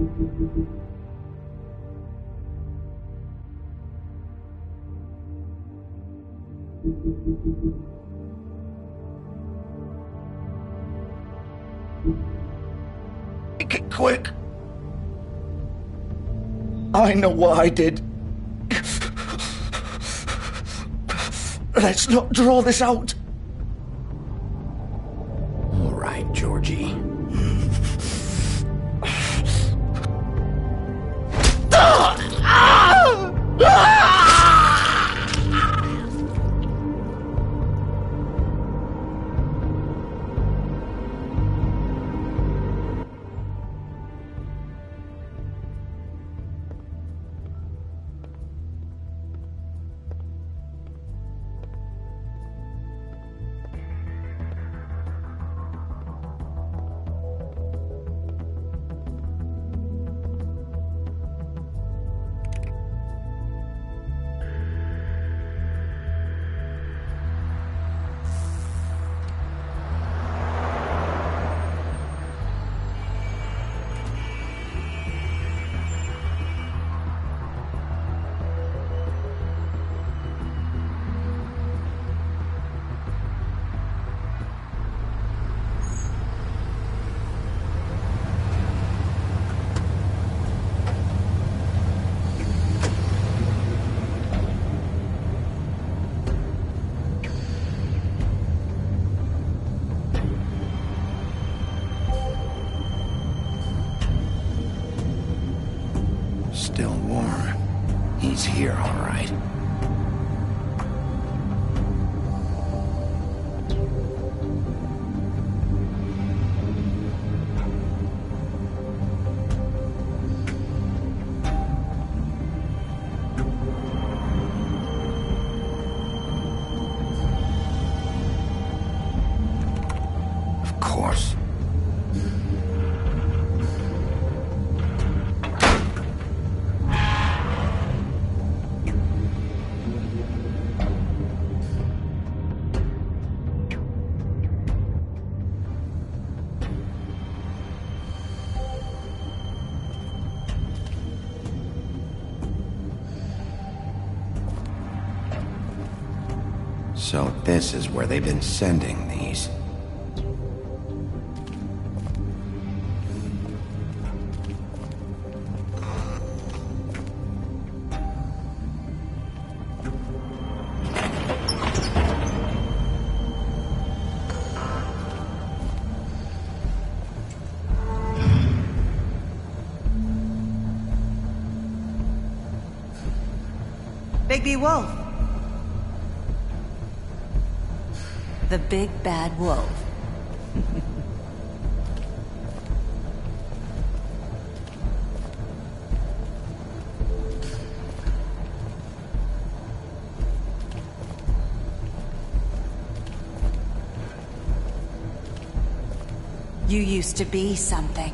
Make it quick. I know what I did. Let's not draw this out. All right, Georgie. Still warm. He's here, all right. Of course. So this is where they've been sending these. Bigby Wolf. The big bad wolf. You used to be something.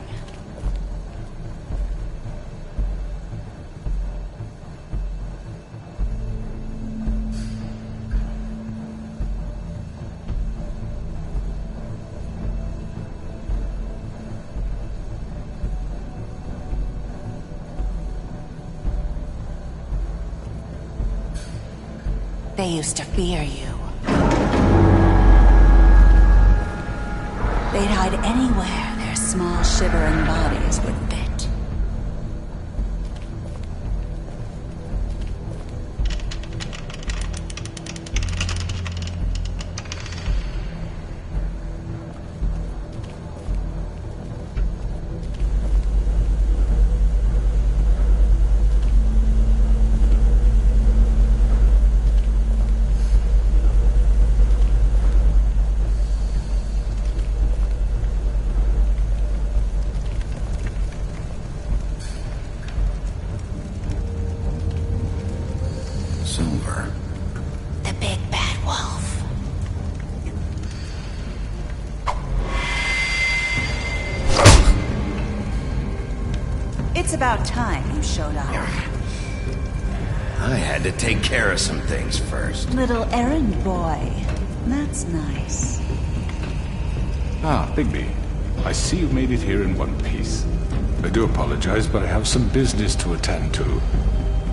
They used to fear you. They'd hide anywhere their small, shivering bodies would fit. Silver. The big bad wolf. It's about time you showed up. I had to take care of some things first. Little errand boy. That's nice. Ah, Bigby. I see you made it here in one piece. I do apologize, but I have some business to attend to.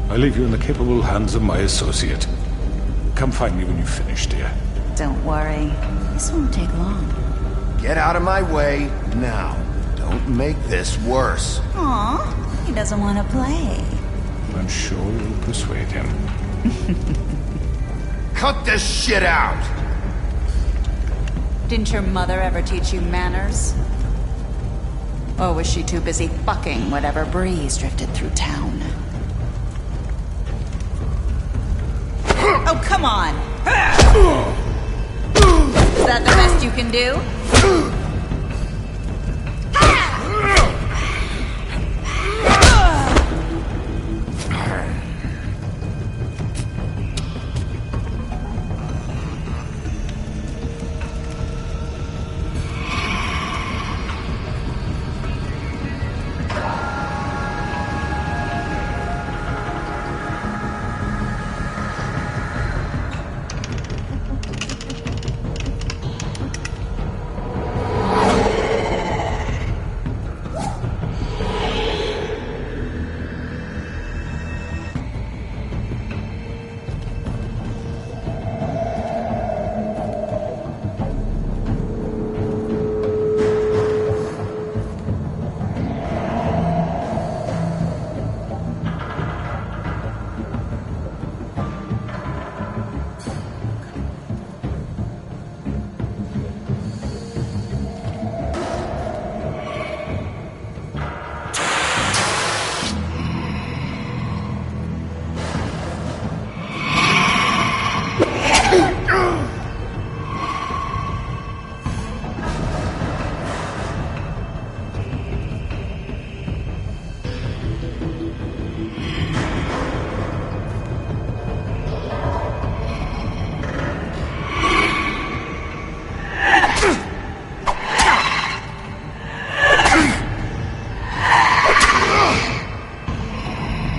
I leave you in the capable hands of my associate. Come find me when you've finished, dear. Don't worry. This won't take long. Get out of my way now. Don't make this worse. Aw, he doesn't want to play. I'm sure you'll persuade him. Cut this shit out! Didn't your mother ever teach you manners? Or was she too busy fucking whatever breeze drifted through town? Oh, come on! Is that the best you can do?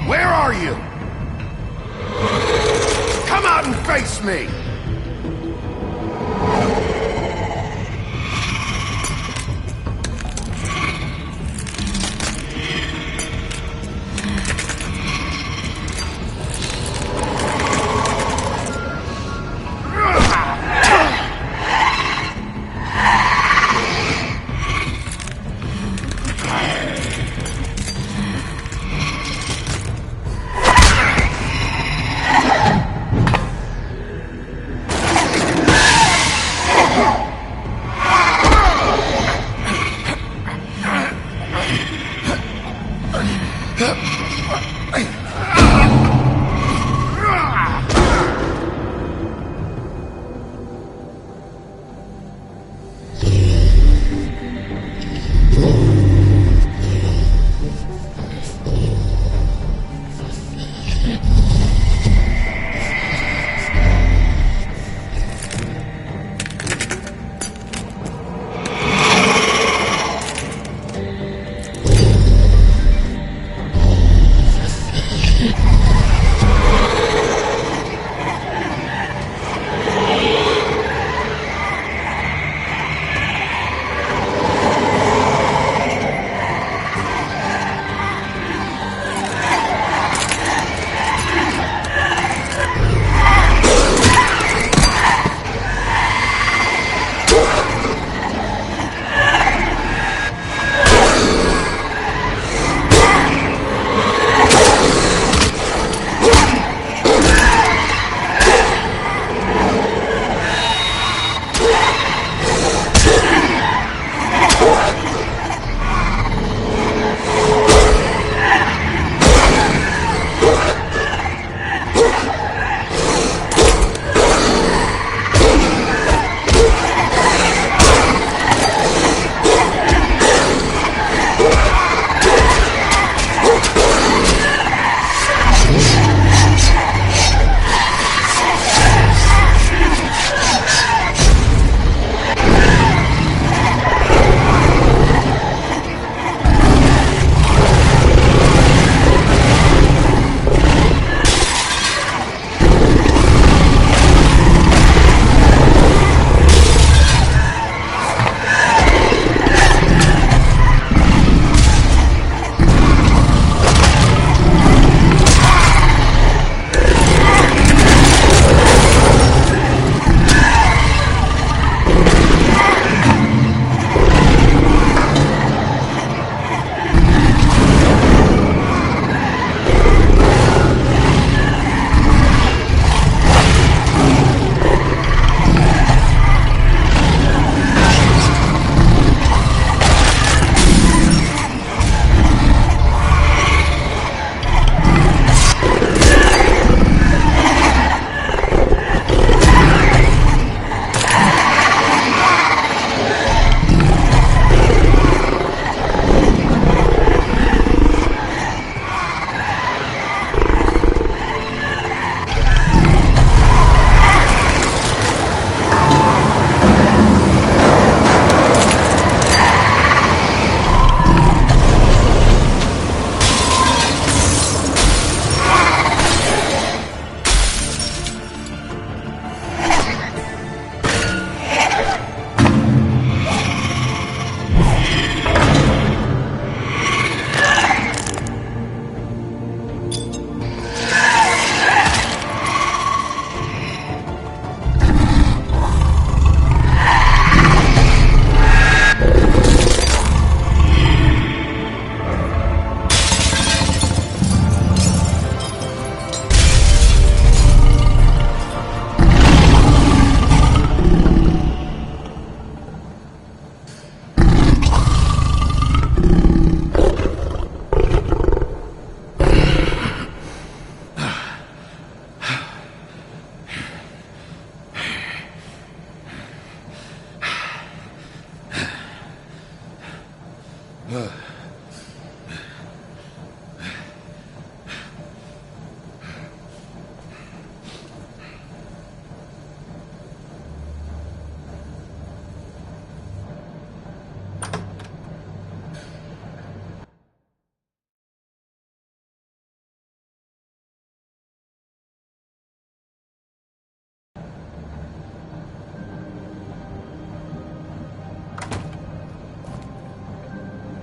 Where are you? Come out and face me!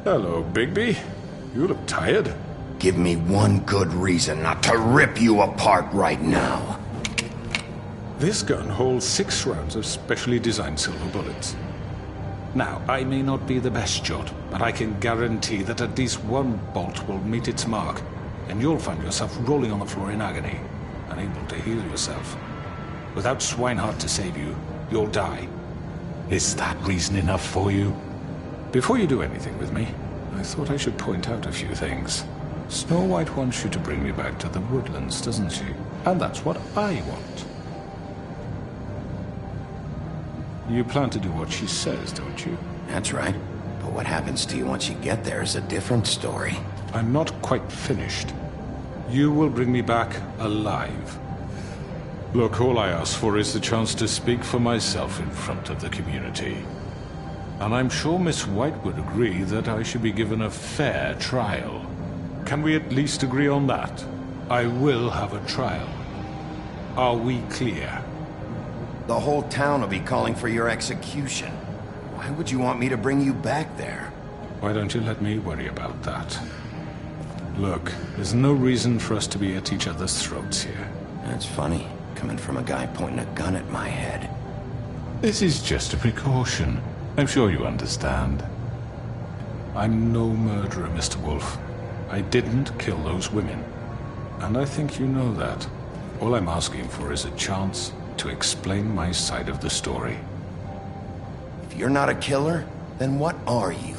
Hello, Bigby. You look tired. Give me one good reason not to rip you apart right now. This gun holds 6 rounds of specially designed silver bullets. Now, I may not be the best shot, but I can guarantee that at least one bolt will meet its mark, and you'll find yourself rolling on the floor in agony, unable to heal yourself. Without Swinehart to save you, you'll die. Is that reason enough for you? Before you do anything with me, I thought I should point out a few things. Snow White wants you to bring me back to the woodlands, doesn't she? And that's what I want. You plan to do what she says, don't you? That's right. But what happens to you once you get there is a different story. I'm not quite finished. You will bring me back alive. Look, all I ask for is the chance to speak for myself in front of the community. And I'm sure Miss White would agree that I should be given a fair trial. Can we at least agree on that? I will have a trial. Are we clear? The whole town will be calling for your execution. Why would you want me to bring you back there? Why don't you let me worry about that? Look, there's no reason for us to be at each other's throats here. That's funny, coming from a guy pointing a gun at my head. This is just a precaution. I'm sure you understand. I'm no murderer, Mr. Wolf. I didn't kill those women. And I think you know that. All I'm asking for is a chance to explain my side of the story. If you're not a killer, then what are you?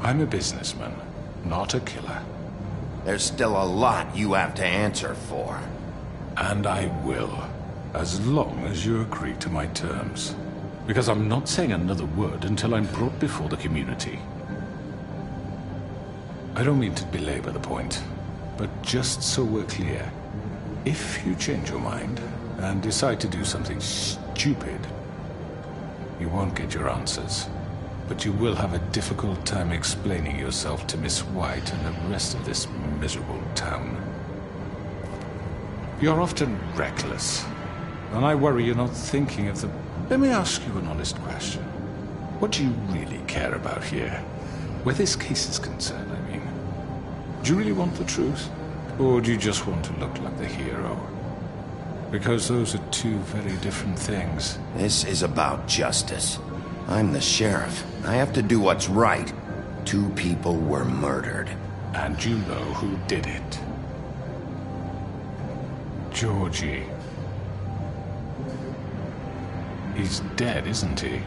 I'm a businessman, not a killer. There's still a lot you have to answer for. And I will, as long as you agree to my terms. Because I'm not saying another word until I'm brought before the community. I don't mean to belabor the point, but just so we're clear, if you change your mind and decide to do something stupid, you won't get your answers. But you will have a difficult time explaining yourself to Miss White and the rest of this miserable town. You're often reckless, and I worry you're not thinking of the... Let me ask you an honest question. What do you really care about here? Where this case is concerned, I mean. Do you really want the truth? Or do you just want to look like the hero? Because those are two very different things. This is about justice. I'm the sheriff. I have to do what's right. 2 people were murdered. And you know who did it. Georgie. He's dead, isn't he?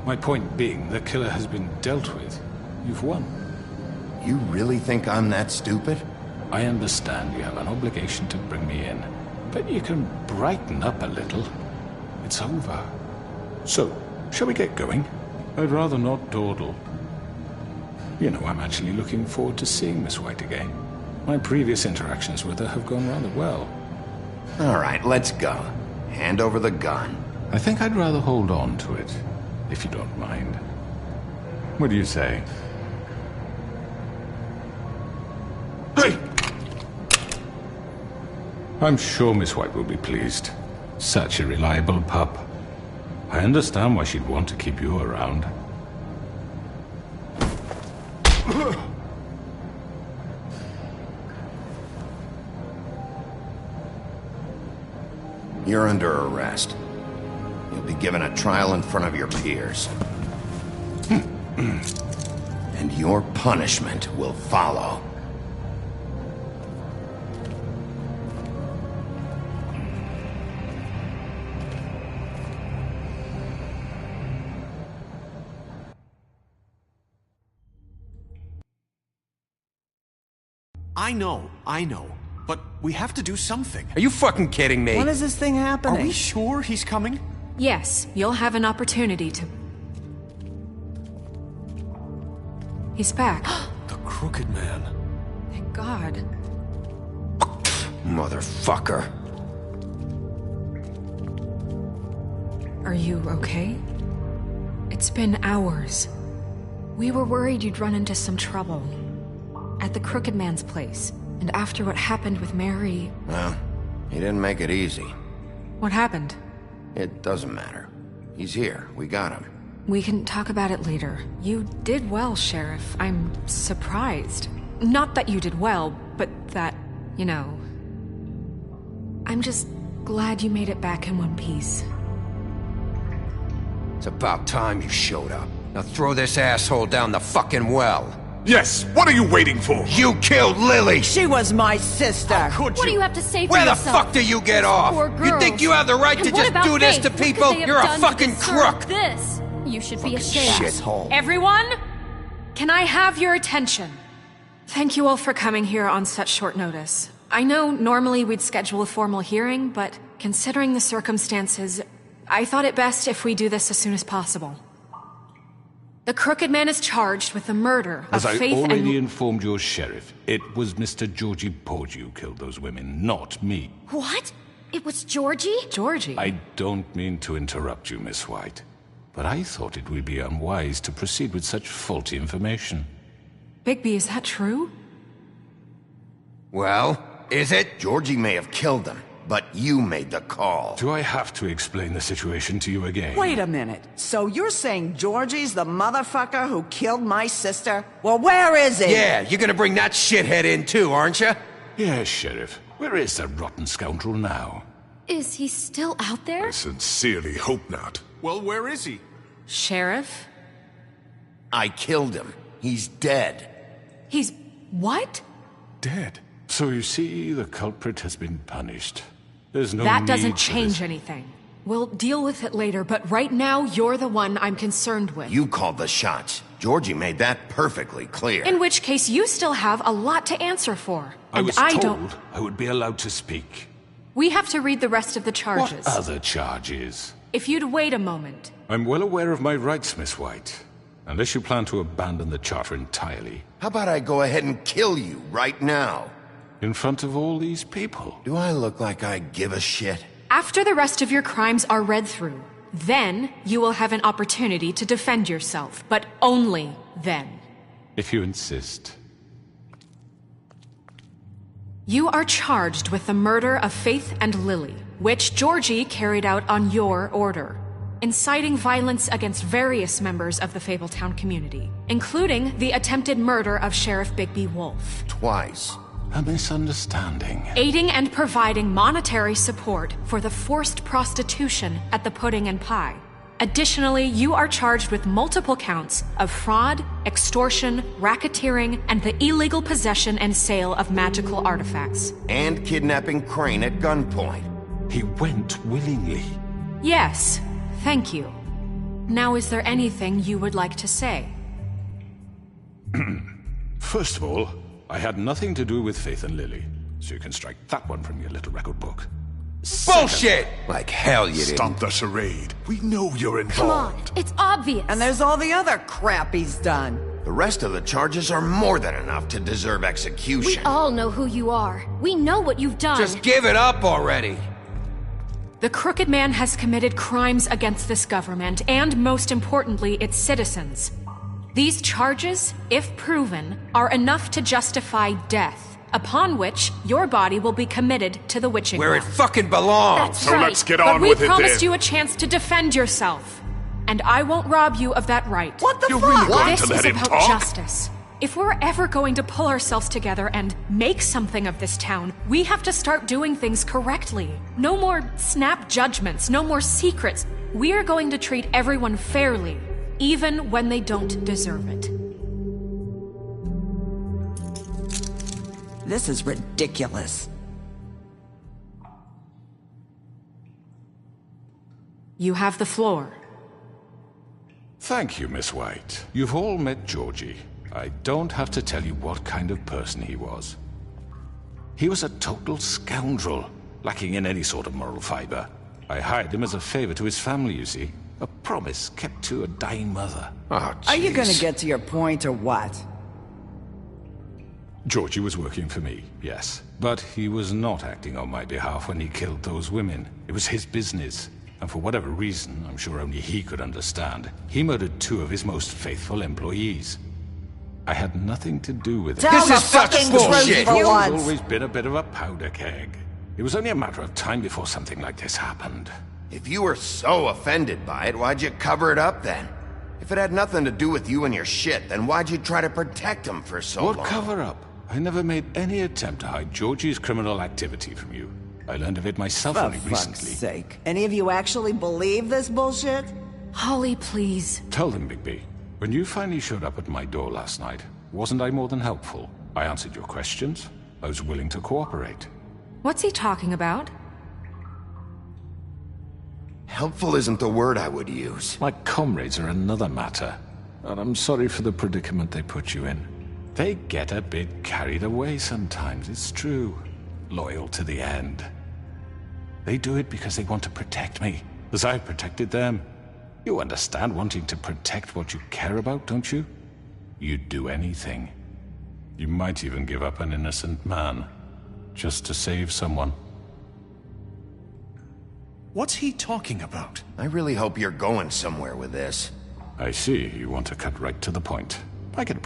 My point being, the killer has been dealt with. You've won. You really think I'm that stupid? I understand you have an obligation to bring me in, but you can brighten up a little. It's over. So, shall we get going? I'd rather not dawdle. You know, I'm actually looking forward to seeing Miss White again. My previous interactions with her have gone rather well. All right, let's go. Hand over the gun. I think I'd rather hold on to it, if you don't mind. What do you say? Hey! I'm sure Miss White will be pleased. Such a reliable pup. I understand why she'd want to keep you around. You're under arrest. You'll be given a trial in front of your peers. And your punishment will follow. I know. But we have to do something. Are you fucking kidding me? When is this thing happening? Are we sure he's coming? Yes, you'll have an opportunity to... He's back. The Crooked Man. Thank God. Motherfucker. Are you okay? It's been hours. We were worried you'd run into some trouble. At the Crooked Man's place. And after what happened with Mary... Well, he didn't make it easy. What happened? It doesn't matter. He's here. We got him. We can talk about it later. You did well, Sheriff. I'm surprised. Not that you did well, but that, you know... I'm just glad you made it back in one piece. It's about time you showed up. Now throw this asshole down the fucking well. Yes, what are you waiting for? You killed Lily! She was my sister. Could What do you have to say for Where the yourself? fuck do you get off? Poor You girls. think you have the right And to what just about do this Faith? to What could people? they have You're a done to fucking deserve crook! This. You should be ashamed. Shithole. Everyone? Can I have your attention? Thank you all for coming here on such short notice. I know normally we'd schedule a formal hearing, but considering the circumstances, I thought it best if we do this as soon as possible. The Crooked Man is charged with the murder of As I Faith already and... informed your sheriff, it was Mr. Georgie Porgy who killed those women, not me. What? It was Georgie? Georgie? I don't mean to interrupt you, Miss White, but I thought it would be unwise to proceed with such faulty information. Bigby, is that true? Well, is it? Georgie may have killed them, but you made the call. Do I have to explain the situation to you again? Wait a minute. So you're saying Georgie's the motherfucker who killed my sister? Well, where is he? Yeah, you're gonna bring that shithead in too, aren't you? Yes, Sheriff. Where is that rotten scoundrel now? Is he still out there? I sincerely hope not. Well, where is he? Sheriff? I killed him. He's dead. He's... what? Dead. So you see, the culprit has been punished. There's no That need doesn't for change this. anything. We'll deal with it later, but right now, you're the one I'm concerned with. You called the shots. Georgie made that perfectly clear. In which case, you still have a lot to answer for. I And was don't... told I would be allowed to speak. We have to read the rest of the charges. What other charges? If you'd wait a moment. I'm well aware of my rights, Miss White. Unless you plan to abandon the charter entirely. How about I go ahead and kill you right now? In front of all these people. Do I look like I give a shit? After the rest of your crimes are read through, then you will have an opportunity to defend yourself, but only then. If you insist. You are charged with the murder of Faith and Lily, which Georgie carried out on your order, inciting violence against various members of the Fabletown community, including the attempted murder of Sheriff Bigby Wolf. Twice. A misunderstanding. Aiding and providing monetary support for the forced prostitution at the Pudding and Pie. Additionally, you are charged with multiple counts of fraud, extortion, racketeering, and the illegal possession and sale of magical artifacts. And kidnapping Crane at gunpoint. He went willingly. Yes, thank you. Now, is there anything you would like to say? First of all, I had nothing to do with Faith and Lily, so you can strike that one from your little record book. Bullshit! Like hell you didn't. Stop the charade. We know you're Come on, involved. it's obvious. And there's all the other crap he's done. The rest of the charges are more than enough to deserve We execution. all know who you are. We know what you've done. Just give it up already. The Crooked Man has committed crimes against this government and, most importantly, its citizens. These charges, if proven, are enough to justify death, upon which your body will be committed to the witching Where it well. fucking belongs. That's So right. let's get But on we with it promised then. you a chance to defend yourself, and I won't rob you of that right. What the You're fuck? really going This to let is him about talk? justice. If we're ever going to pull ourselves together and make something of this town, we have to start doing things correctly. No more snap judgments, no more secrets. We are going to treat everyone fairly, even when they don't deserve it. This is ridiculous. You have the floor. Thank you, Miss White. You've all met Georgie. I don't have to tell you what kind of person he was. He was a total scoundrel, lacking in any sort of moral fiber. I hired him as a favor to his family, you see. A promise kept to a dying mother. Oh, Are you gonna jeez. get to your point or what? Georgie was working for me, yes. But he was not acting on my behalf when he killed those women. It was his business. And for whatever reason, I'm sure only he could understand, he murdered 2 of his most faithful employees. I had nothing to do with it. Tell This the is such fucking bullshit. truth for He's once. always been a bit of a powder keg. It was only a matter of time before something like this happened. If you were so offended by it, why'd you cover it up then? If it had nothing to do with you and your shit, then why'd you try to protect him for so long? What cover-up? I never made any attempt to hide Georgie's criminal activity from you. I learned of it myself For only fuck's recently. sake. Any of you actually believe this bullshit? Holly, please. Tell them, Bigby. When you finally showed up at my door last night, wasn't I more than helpful? I answered your questions. I was willing to cooperate. What's he talking about? Helpful isn't the word I would use. My comrades are another matter. And I'm sorry for the predicament they put you in. They get a bit carried away sometimes, it's true. Loyal to the end. They do it because they want to protect me, as I've protected them. You understand wanting to protect what you care about, don't you? You'd do anything. You might even give up an innocent man, just to save someone. What's he talking about? I really hope you're going somewhere with this. I see, you want to cut right to the point. I can...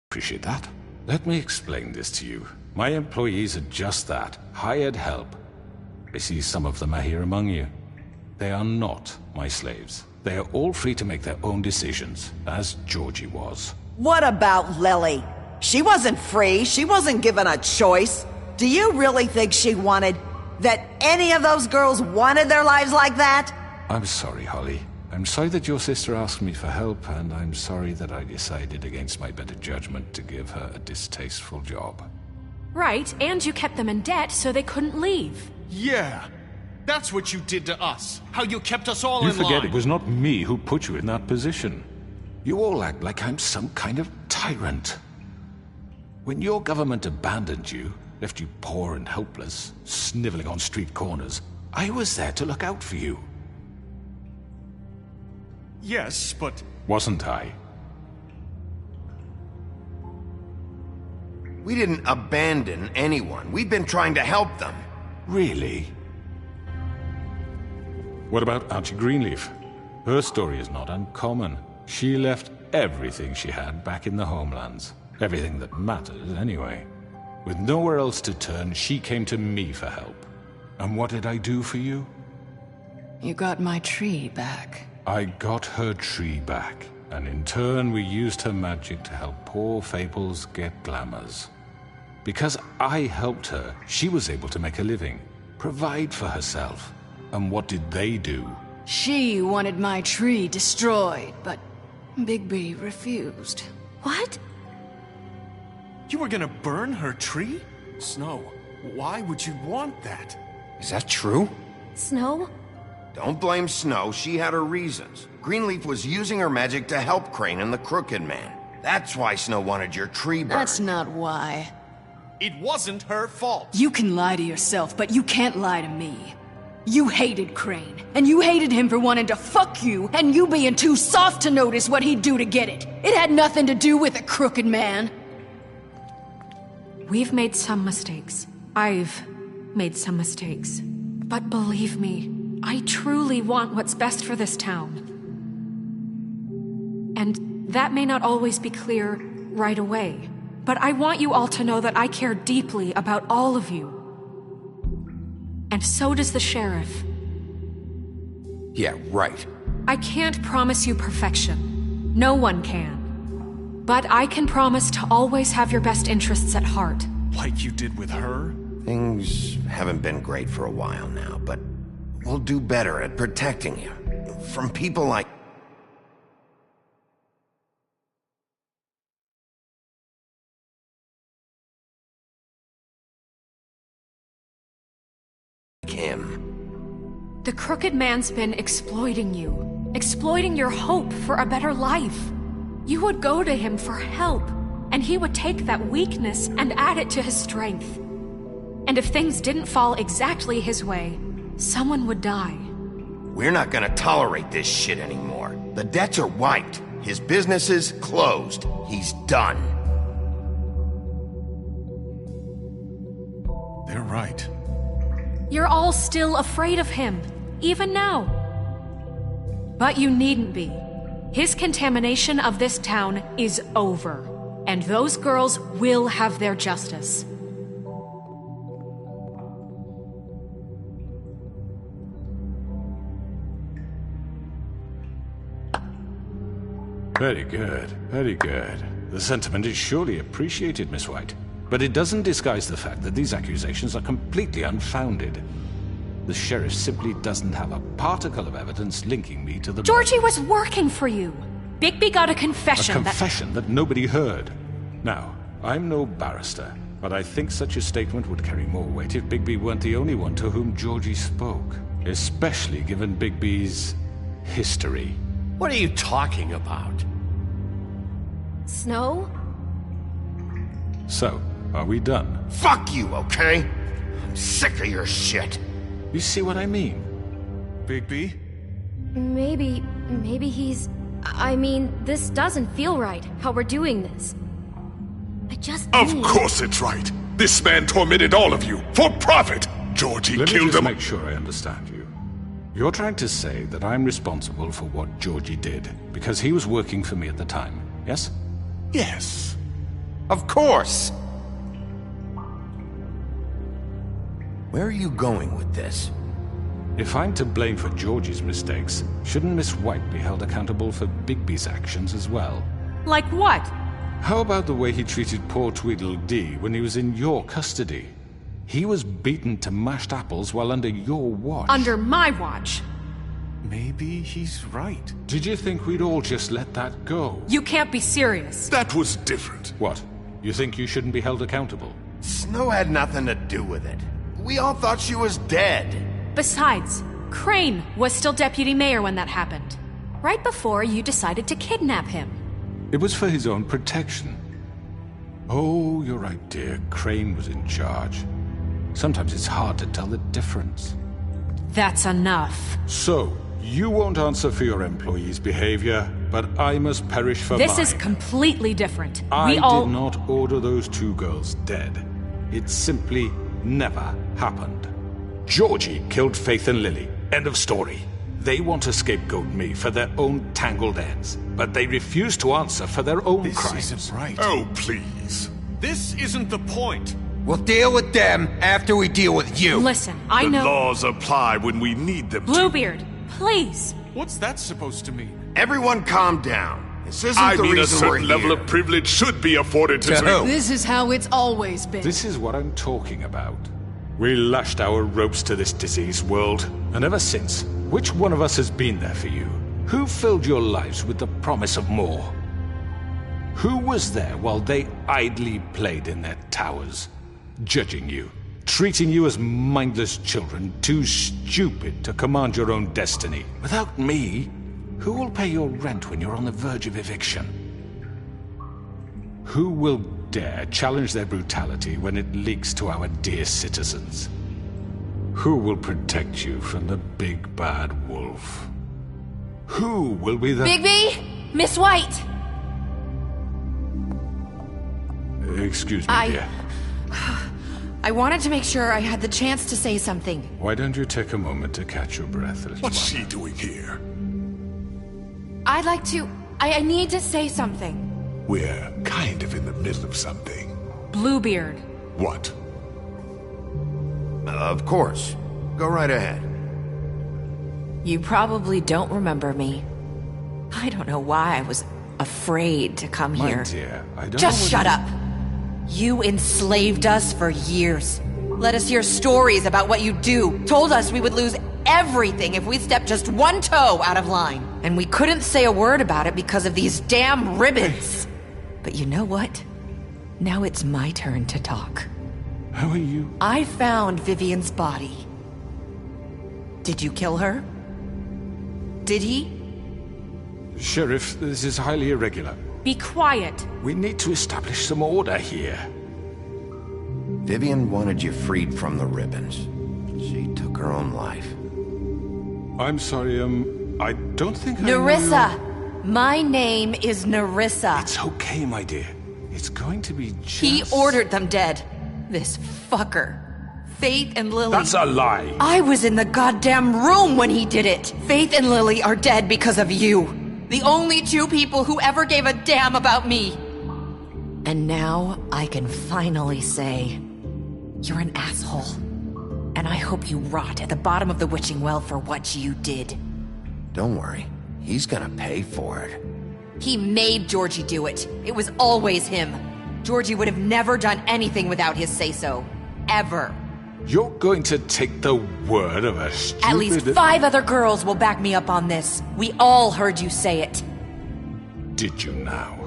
appreciate that. Let me explain this to you. My employees are just that, hired help. I see some of them are here among you. They are not my slaves. They are all free to make their own decisions, as Georgie was. What about Lily? She wasn't free. She wasn't given a choice. Do you really think she wanted... that any of those girls wanted their lives like that? I'm sorry, Holly. I'm sorry that your sister asked me for help, and I'm sorry that I decided against my better judgment to give her a distasteful job. Right, and you kept them in debt so they couldn't leave. Yeah. That's what you did to us. How you kept us all in line. You forget it was not me who put you in that position. You all act like I'm some kind of tyrant. When your government abandoned you, left you poor and helpless, sniveling on street corners, I was there to look out for you. Yes, but... Wasn't I? We didn't abandon anyone. We've been trying to help them. Really? What about Auntie Greenleaf? Her story is not uncommon. She left everything she had back in the homelands. Everything that matters, anyway. With nowhere else to turn, she came to me for help. And what did I do for you? You got my tree back. I got her tree back, and in turn we used her magic to help poor Fables get glamours. Because I helped her, she was able to make a living, provide for herself. And what did they do? She wanted my tree destroyed, but Bigby refused. What? You were gonna burn her tree? Snow, why would you want that? Is that true? Snow? Don't blame Snow, she had her reasons. Greenleaf was using her magic to help Crane and the Crooked Man. That's why Snow wanted your tree burned. That's not why. It wasn't her fault. You can lie to yourself, but you can't lie to me. You hated Crane, and you hated him for wanting to fuck you, and you being too soft to notice what he'd do to get it. It had nothing to do with a Crooked Man. We've made some mistakes. I've made some mistakes. But believe me, I truly want what's best for this town. And that may not always be clear right away, but I want you all to know that I care deeply about all of you. And so does the sheriff. Yeah, right. I can't promise you perfection. No one can. But I can promise to always have your best interests at heart. Like you did with her? Things haven't been great for a while now, but we'll do better at protecting you. From people like... him. The Crooked Man's been exploiting you. Exploiting your hope for a better life. You would go to him for help, and he would take that weakness and add it to his strength. And if things didn't fall exactly his way, someone would die. We're not gonna tolerate this shit anymore. The debts are wiped. His business is closed. He's done. They're right. You're all still afraid of him, even now. But you needn't be. His contamination of this town is over, and those girls will have their justice. Very good, very good. The sentiment is surely appreciated, Miss White. But it doesn't disguise the fact that these accusations are completely unfounded. The sheriff simply doesn't have a particle of evidence linking me to the... Georgie was working for you! Bigby got a confession A confession that nobody heard. Now, I'm no barrister, but I think such a statement would carry more weight if Bigby weren't the only one to whom Georgie spoke. Especially given Bigby's history. What are you talking about? Snow? So, are we done? Fuck you, okay? I'm sick of your shit. You see what I mean? Bigby? Maybe he's... I mean, this doesn't feel right, how we're doing this. I just Of need... course it's right. This man tormented all of you, for profit! Georgie Let me killed just them. make sure I understand you. You're trying to say that I'm responsible for what Georgie did, because he was working for me at the time, yes? Yes. Of course! Where are you going with this? If I'm to blame for Georgie's mistakes, shouldn't Miss White be held accountable for Bigby's actions as well? Like what? How about the way he treated poor Tweedledee when he was in your custody? He was beaten to mashed apples while under your watch. Under my watch. Maybe he's right. Did you think we'd all just let that go? You can't be serious. That was different. What? You think you shouldn't be held accountable? Snow had nothing to do with it. We all thought she was dead. Besides, Crane was still deputy mayor when that happened. Right before you decided to kidnap him. It was for his own protection. Oh, you're right, dear. Crane was in charge. Sometimes it's hard to tell the difference. That's enough. So, you won't answer for your employees' behavior, but I must perish for mine. This is completely different. I We all... did not order those two girls dead. It simply never happened. Georgie killed Faith and Lily. End of story. They want to scapegoat me for their own tangled ends, but they refuse to answer for their own crimes. This isn't right. Oh, please. This isn't the point. We'll deal with them after we deal with you. Listen, I The know... laws apply when we need them to. Bluebeard, please. What's that supposed to mean? Everyone calm down. This isn't I the mean, a reason we're certain level here. of privilege should be afforded to... To who? This is how it's always been. This is what I'm talking about. We lashed our ropes to this diseased world, and ever since, which one of us has been there for you? Who filled your lives with the promise of more? Who was there while they idly played in their towers, judging you, treating you as mindless children, too stupid to command your own destiny? Without me, who will pay your rent when you're on the verge of eviction? Who will dare challenge their brutality when it leaks to our dear citizens? Who will protect you from the big bad wolf? Who will be the... Bigby! Miss White! Excuse me, dear. I wanted to make sure I had the chance to say something. Why don't you take a moment to catch your breath a little What's while? she doing here? I'd like to... I need to say something. We're kind of in the middle of something. Bluebeard. What? Of course. Go right ahead. You probably don't remember me. I don't know why I was afraid to come My here. dear, I don't Just know shut what up. You enslaved us for years. Let us hear stories about what you do. Told us we would lose everything if we stepped just one toe out of line. And we couldn't say a word about it because of these damn ribbons. But you know what? Now it's my turn to talk. How are you? I found Vivian's body. Did you kill her? Did he? Sheriff, this is highly irregular. Be quiet. We need to establish some order here. Vivian wanted you freed from the ribbons. She took her own life. I'm sorry, I don't think I Nerissa! My name is Nerissa. It's okay, my dear. It's going to be just... He ordered them dead. This fucker. Faith and Lily. That's a lie. I was in the goddamn room when he did it. Faith and Lily are dead because of you. The only two people who ever gave a damn about me. And now I can finally say, you're an asshole. And I hope you rot at the bottom of the witching well for what you did. Don't worry. He's gonna pay for it. He made Georgie do it. It was always him. Georgie would have never done anything without his say-so. Ever. You're going to take the word of a stupid... At least 5 other girls will back me up on this. We all heard you say it. Did you now?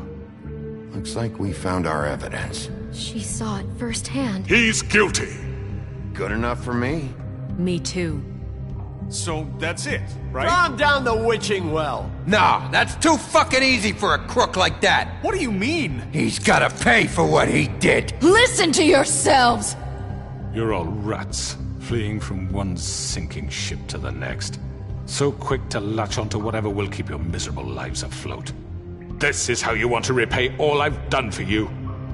Looks like we found our evidence. She saw it firsthand. He's guilty. Good enough for me. Me too. So that's it, right? Calm down the witching well. Nah, that's too fucking easy for a crook like that. What do you mean? He's gotta pay for what he did. Listen to yourselves! You're all rats, fleeing from one sinking ship to the next. So quick to latch onto whatever will keep your miserable lives afloat. This is how you want to repay all I've done for you?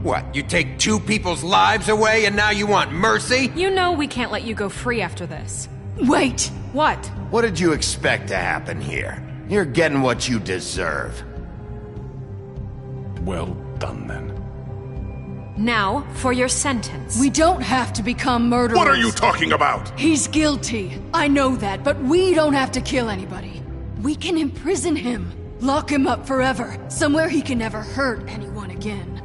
What, you take 2 people's lives away and now you want mercy? You know we can't let you go free after this. Wait! What? What did you expect to happen here? You're getting what you deserve. Well done, then. Now, for your sentence. We don't have to become murderers. What are you talking about? He's guilty. I know that, but we don't have to kill anybody. We can imprison him. Lock him up forever. Somewhere he can never hurt anyone again.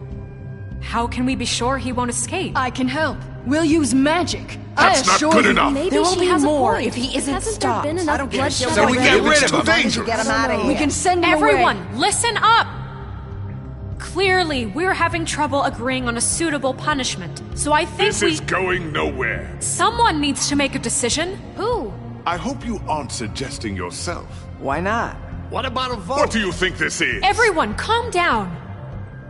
How can we be sure he won't escape? I can help. We'll use magic. That's not good enough. Maybe There will she be has more a point. if he isn't Hasn't stopped. there been I enough don't care. bloodshed So we get rid of him. Dangerous. Get him out of here. We can send him Everyone, away. listen up! Clearly, we're having trouble agreeing on a suitable punishment. So I think This is going nowhere. someone needs to make a decision. Who? I hope you aren't suggesting yourself. Why not? What about a vote? What do you think this is? Everyone, calm down.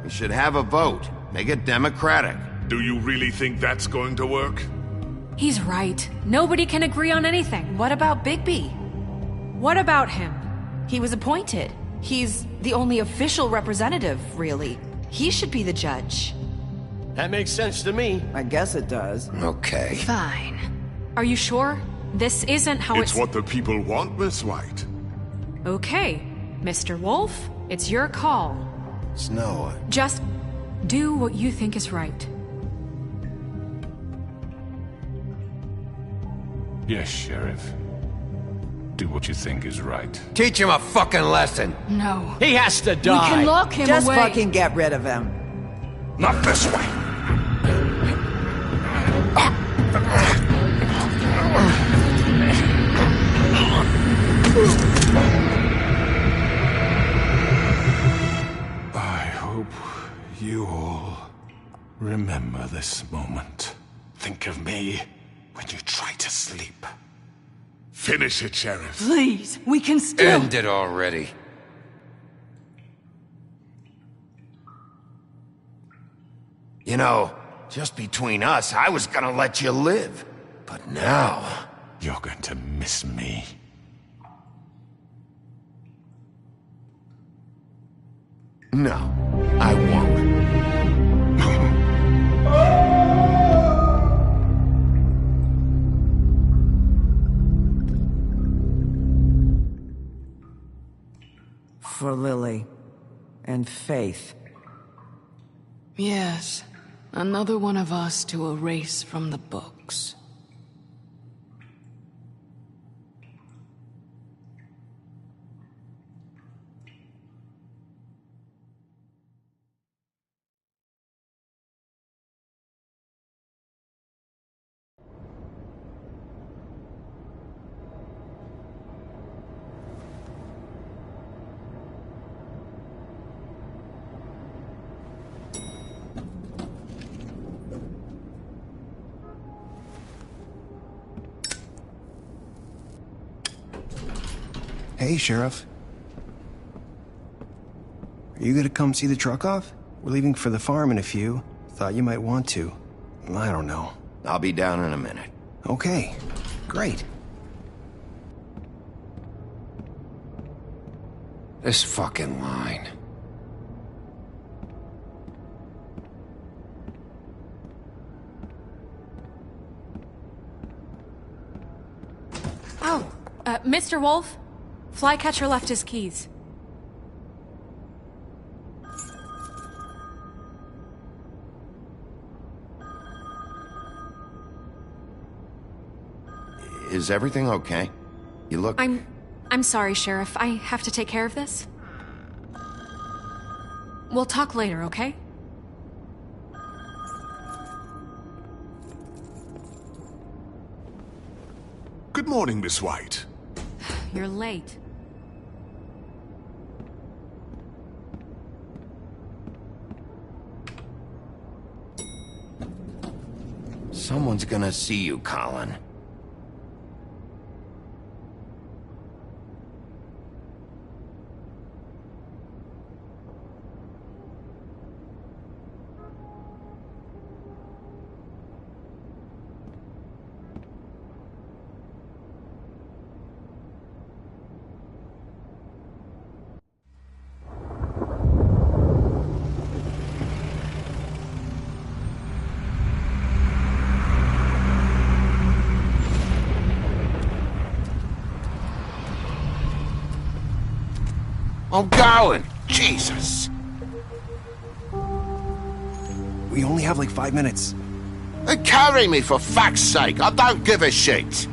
We should have a vote. Make it democratic. Do you really think that's going to work? He's right. Nobody can agree on anything. What about Bigby? What about him? He was appointed. He's the only official representative, really. He should be the judge. That makes sense to me. I guess it does. Okay. Fine. Are you sure? This isn't how It's what the people want, Miss White. Okay, Mr. Wolf, it's your call. Snow, Just do what you think is right. Yes, Sheriff. Do what you think is right. Teach him a fucking lesson. No. He has to We die. can lock him Just away. fucking get rid of him. Not this way. I hope you all remember this moment. Think of me when you try to sleep. Finish it, Sheriff. Please, we can still... End it already. you know, just between us, I was gonna let you live. But now... You're going to miss me. No, I won't. For Lily. And Faith. Yes. Another one of us to erase from the books. Hey, Sheriff. Are you gonna come see the truck off? We're leaving for the farm in a few. Thought you might want to. I don't know. I'll be down in a minute. Okay, great. This fucking line. Oh, Mr. Wolf? Flycatcher left his keys. Is everything okay? You look... I'm sorry, Sheriff. I have to take care of this. We'll talk later, okay? Good morning, Miss White. You're late. Someone's gonna see you, Colin. I'm going! Jesus! We only have like 5 minutes. Carry me for fuck's sake! I don't give a shit!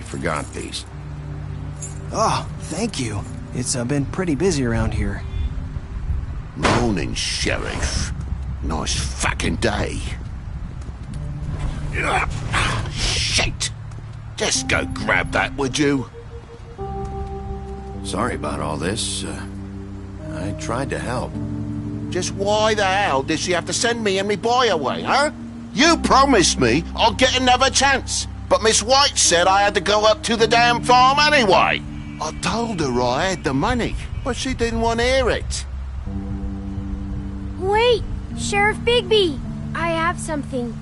forgot these. Oh, thank you. It's been pretty busy around here. Morning, Sheriff. Nice fucking day. Shit! Just go grab that, would you? Sorry about all this. I tried to help. Just why the hell did she have to send me and me boy away, huh? You promised me I'll get another chance, but Miss White said I had to go up to the damn farm anyway. I told her I had the money, but she didn't want to hear it. Wait! Sheriff Bigby! I have something.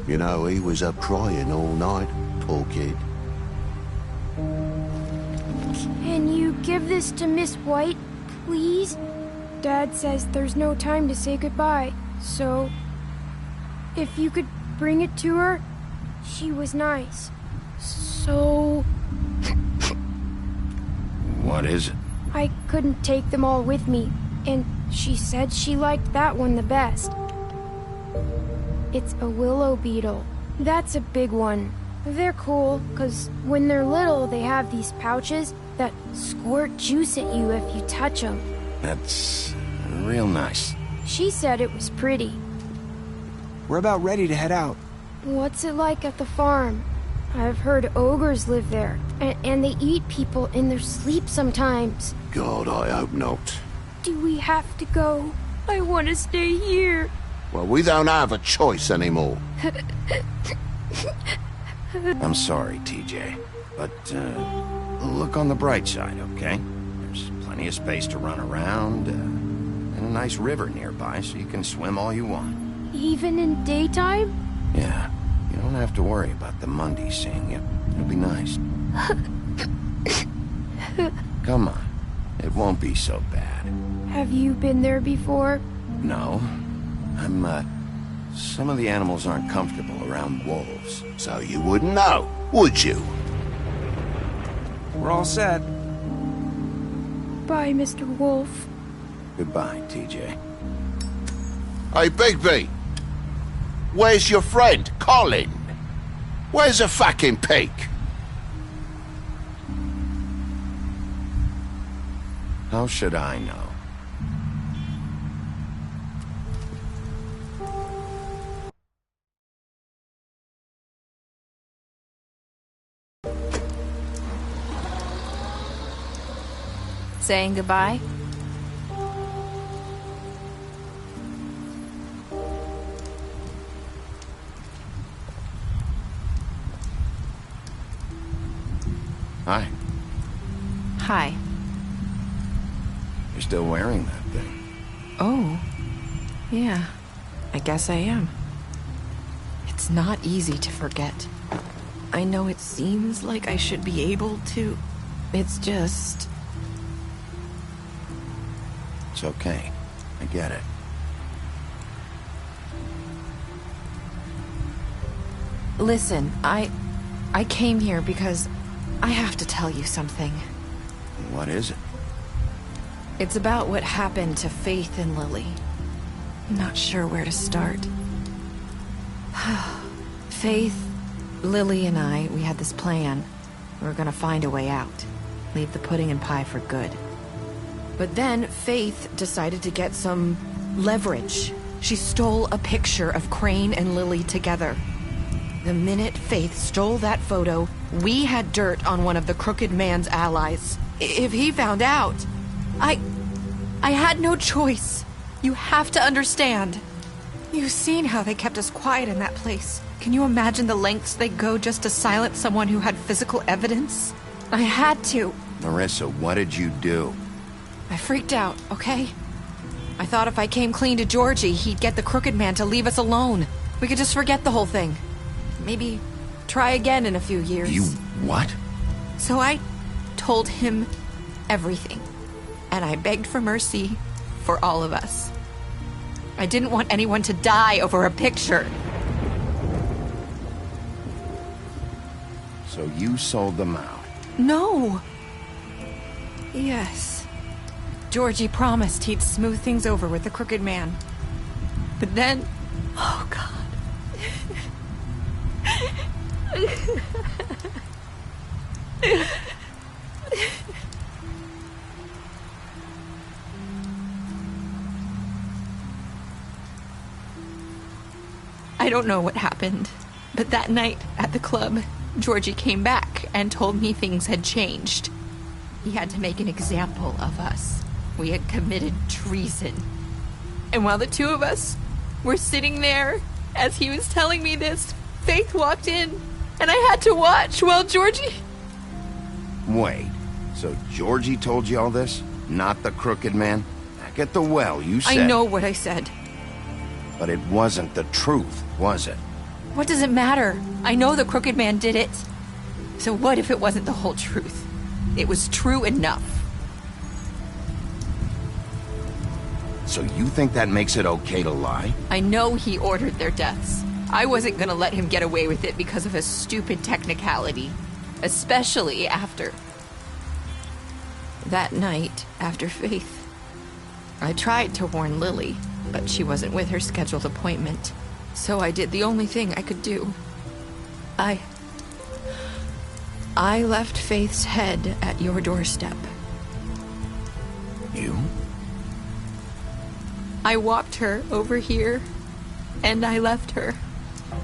You know, he was up crying all night, poor kid. Can you give this to Miss White, please? Dad says there's no time to say goodbye, so... if you could bring it to her, she was nice. So... What is it? I couldn't take them all with me, and she said she liked that one the best. It's a willow beetle. That's a big one. They're cool, 'cause when they're little, they have these pouches that squirt juice at you if you touch them. That's real nice. She said it was pretty. We're about ready to head out. What's it like at the farm? I've heard ogres live there, and they eat people in their sleep sometimes. God, I hope not. Do we have to go? I want to stay here. Well, we don't have a choice anymore. I'm sorry, TJ, but look on the bright side, okay? There's plenty of space to run around, and a nice river nearby, so you can swim all you want. Even in daytime? Yeah, you don't have to worry about the Mundies seeing you. It'll be nice. Come on, it won't be so bad. Have you been there before? No, some of the animals aren't comfortable around wolves. So you wouldn't know, would you? We're all set. Bye, Mr. Wolf. Goodbye, TJ. Hey, Bigby. Where's your friend, Colin? Where's the fucking pig? How should I know? Saying goodbye? Hi. Hi. You're still wearing that thing. Oh. Yeah. I guess I am. It's not easy to forget. I know it seems like I should be able to. It's just... It's okay. I get it. Listen, I came here because I have to tell you something. What is it? It's about what happened to Faith and Lily. I'm not sure where to start. Faith, Lily, and I, we had this plan. We were gonna find a way out. Leave the pudding and pie for good. But then Faith decided to get some leverage. She stole a picture of Crane and Lily together. The minute Faith stole that photo, we had dirt on one of the Crooked Man's allies. If he found out, I had no choice. You have to understand. You've seen how they kept us quiet in that place. Can you imagine the lengths they go just to silence someone who had physical evidence? I had to. Marissa, what did you do? I freaked out, okay? I thought if I came clean to Georgie, he'd get the Crooked Man to leave us alone. We could just forget the whole thing. Maybe try again in a few years. You what? So I told him everything. And I begged for mercy for all of us. I didn't want anyone to die over a picture. So you sold them out? No. Yes. Georgie promised he'd smooth things over with the Crooked Man. But then... Oh, God. I don't know what happened, but that night at the club, Georgie came back and told me things had changed. He had to make an example of us. We had committed treason. And while the two of us were sitting there, as he was telling me this, Faith walked in, and I had to watch while Georgie... Wait, so Georgie told you all this? Not the Crooked Man? Back at the well, you said... I know what I said. But it wasn't the truth, was it? What does it matter? I know the Crooked Man did it. So what if it wasn't the whole truth? It was true enough. So you think that makes it okay to lie? I know he ordered their deaths. I wasn't gonna let him get away with it because of a stupid technicality. Especially after... that night, after Faith. I tried to warn Lily, but she wasn't with her scheduled appointment. So I did the only thing I could do. I left Faith's head at your doorstep. You? I walked her over here, and I left her.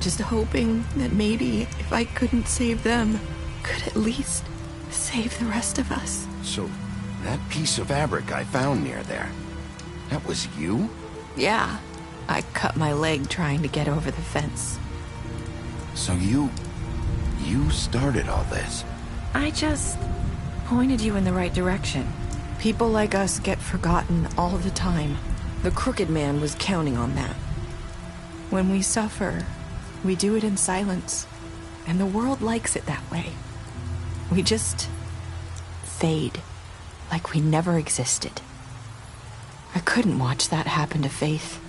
Just hoping that maybe if I couldn't save them, could at least save the rest of us. So, that piece of fabric I found near there, that was you? Yeah. I cut my leg trying to get over the fence. So you started all this? I just pointed you in the right direction. People like us get forgotten all the time. The Crooked Man was counting on that. When we suffer, we do it in silence, and the world likes it that way. We just fade, like we never existed. I couldn't watch that happen to Faith.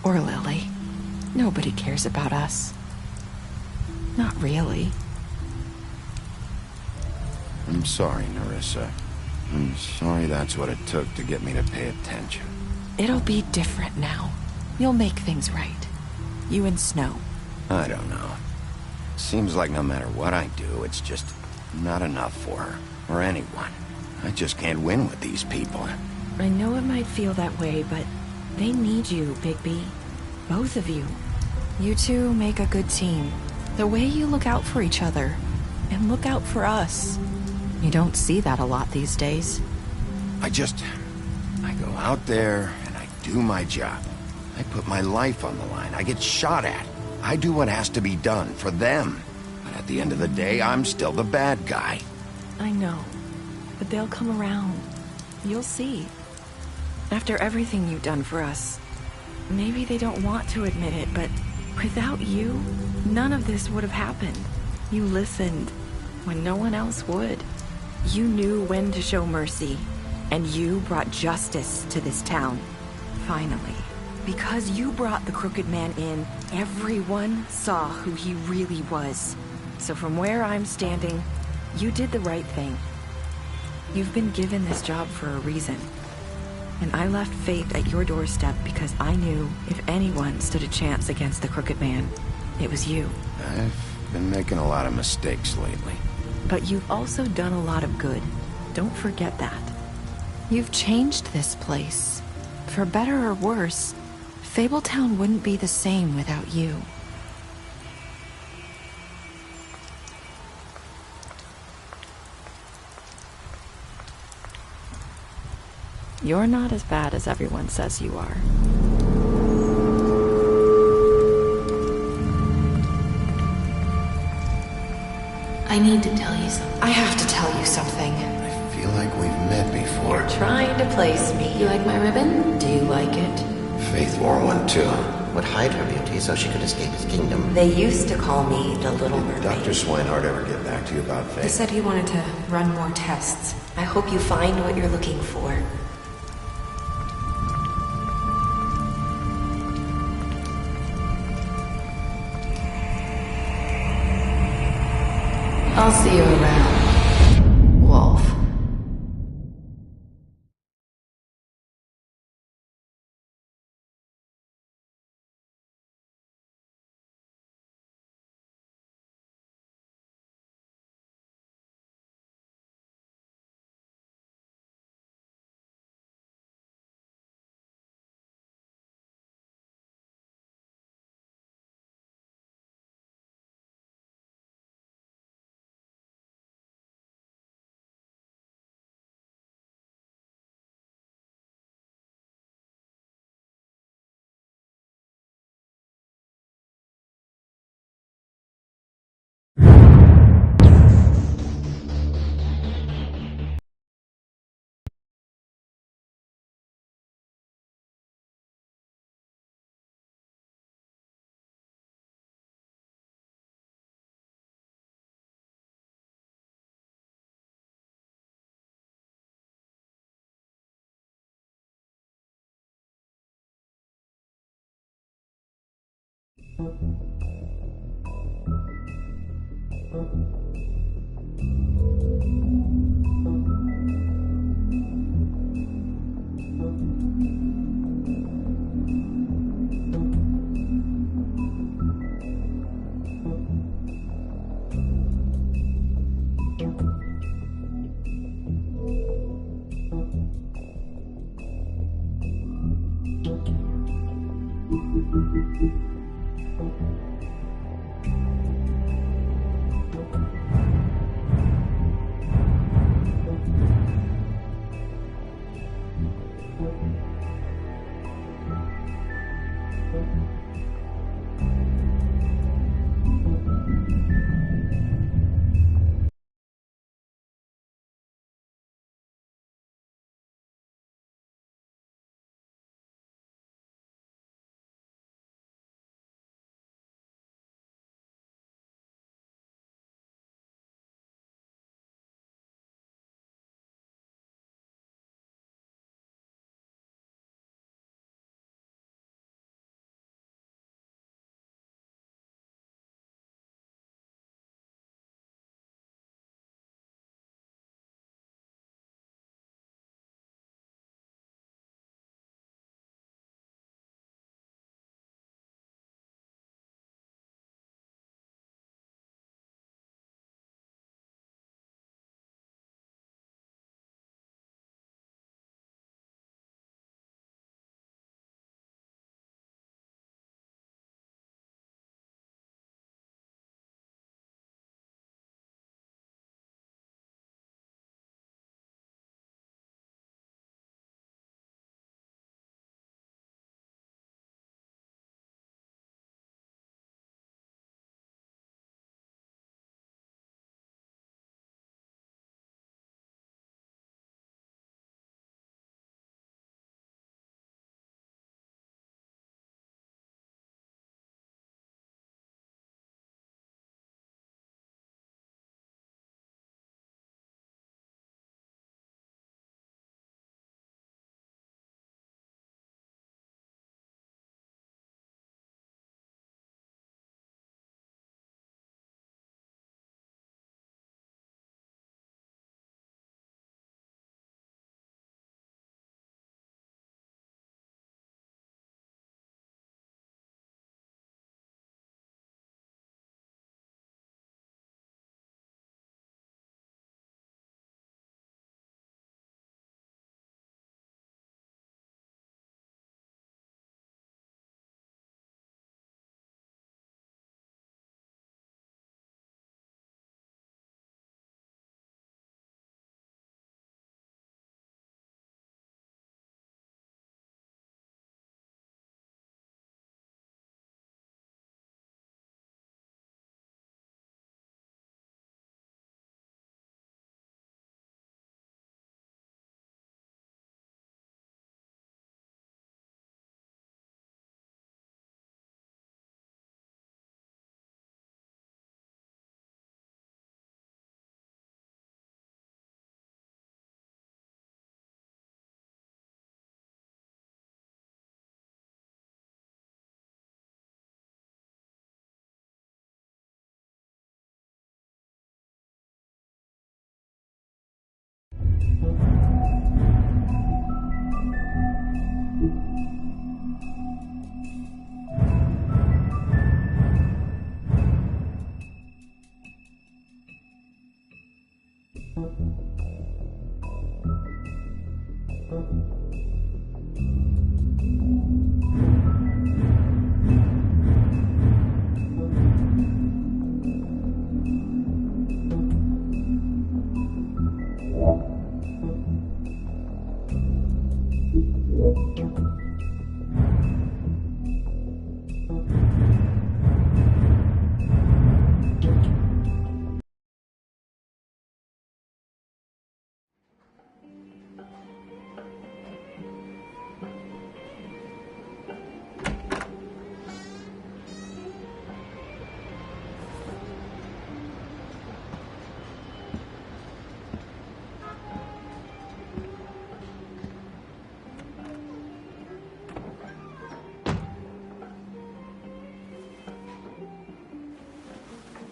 Or Lily. Nobody cares about us. Not really. I'm sorry, Nerissa. I'm sorry that's what it took to get me to pay attention. It'll be different now. You'll make things right. You and Snow. I don't know. Seems like no matter what I do, it's just not enough for her. Or anyone. I just can't win with these people. I know it might feel that way, but they need you, Bigby. Both of you. You two make a good team. The way you look out for each other, and look out for us. You don't see that a lot these days. I go out there, and I do my job. I put my life on the line. I get shot at. I do what has to be done for them. But at the end of the day, I'm still the bad guy. I know. But they'll come around. You'll see. After everything you've done for us, maybe they don't want to admit it, but without you, none of this would have happened. You listened when no one else would. You knew when to show mercy, and you brought justice to this town. Finally. Because you brought the Crooked Man in, everyone saw who he really was. So from where I'm standing, you did the right thing. You've been given this job for a reason. And I left Faith at your doorstep because I knew if anyone stood a chance against the Crooked Man, it was you. I've been making a lot of mistakes lately. But you've also done a lot of good. Don't forget that. You've changed this place. For better or worse, Fabletown wouldn't be the same without you. You're not as bad as everyone says you are. I need to tell you something. I have to tell you something. I feel like we've met before. You're trying to place me. You like my ribbon? Do you like it? Faith wore one too. Would hide her beauty so she could escape his kingdom. They used to call me the Little Did Mermaid. Dr. Swinehart ever get back to you about Faith? He said he wanted to run more tests. I hope you find what you're looking for. I'll see you around.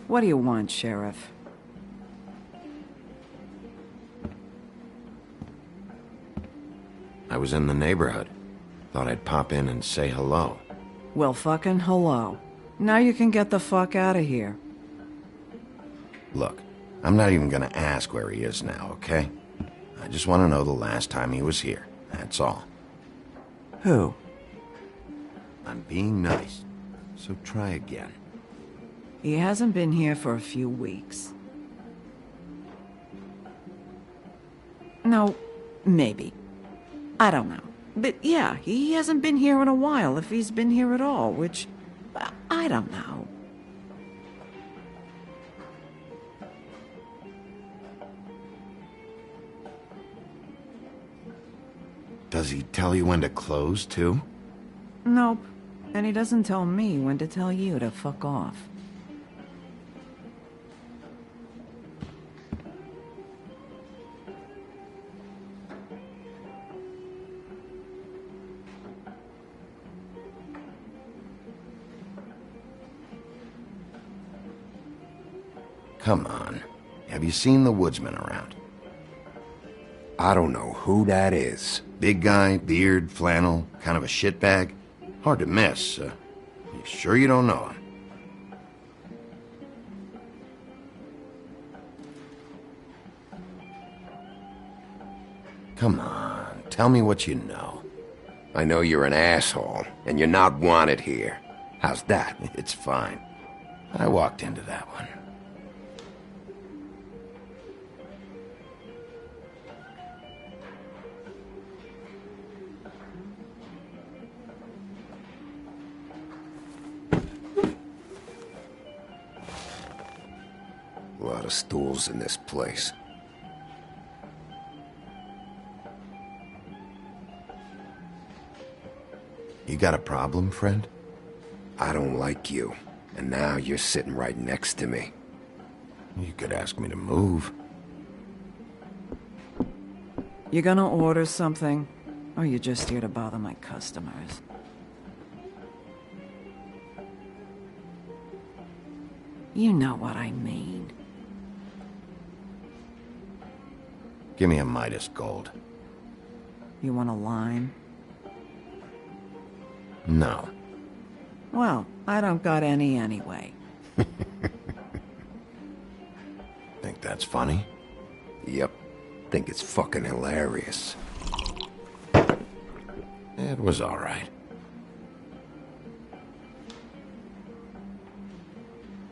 What do you want, Sheriff? I was in the neighborhood. Thought I'd pop in and say hello. Well, fucking hello. Now you can get the fuck out of here. Look, I'm not even gonna ask where he is now, okay? I just want to know the last time he was here. That's all. Who? I'm being nice, so try again. He hasn't been here for a few weeks. No, maybe. I don't know. But yeah, he hasn't been here in a while, if he's been here at all, which... I don't know. Does he tell you when to close, too? Nope. And he doesn't tell me when to tell you to fuck off. Come on. Have you seen the woodsman around? I don't know who that is. Big guy, beard, flannel, kind of a shitbag. Hard to miss. You sure you don't know him? Come on, tell me what you know. I know you're an asshole, and you're not wanted here. How's that? It's fine. I walked into that one. A lot of stools in this place. You got a problem, friend? I don't like you, and now you're sitting right next to me. You could ask me to move. You gonna order something? Or you just here to bother my customers? You know what I mean. Give me a Midas Gold. You want a lime? No. Well, I don't got any anyway. Think that's funny? Yep. Think it's fucking hilarious. It was all right.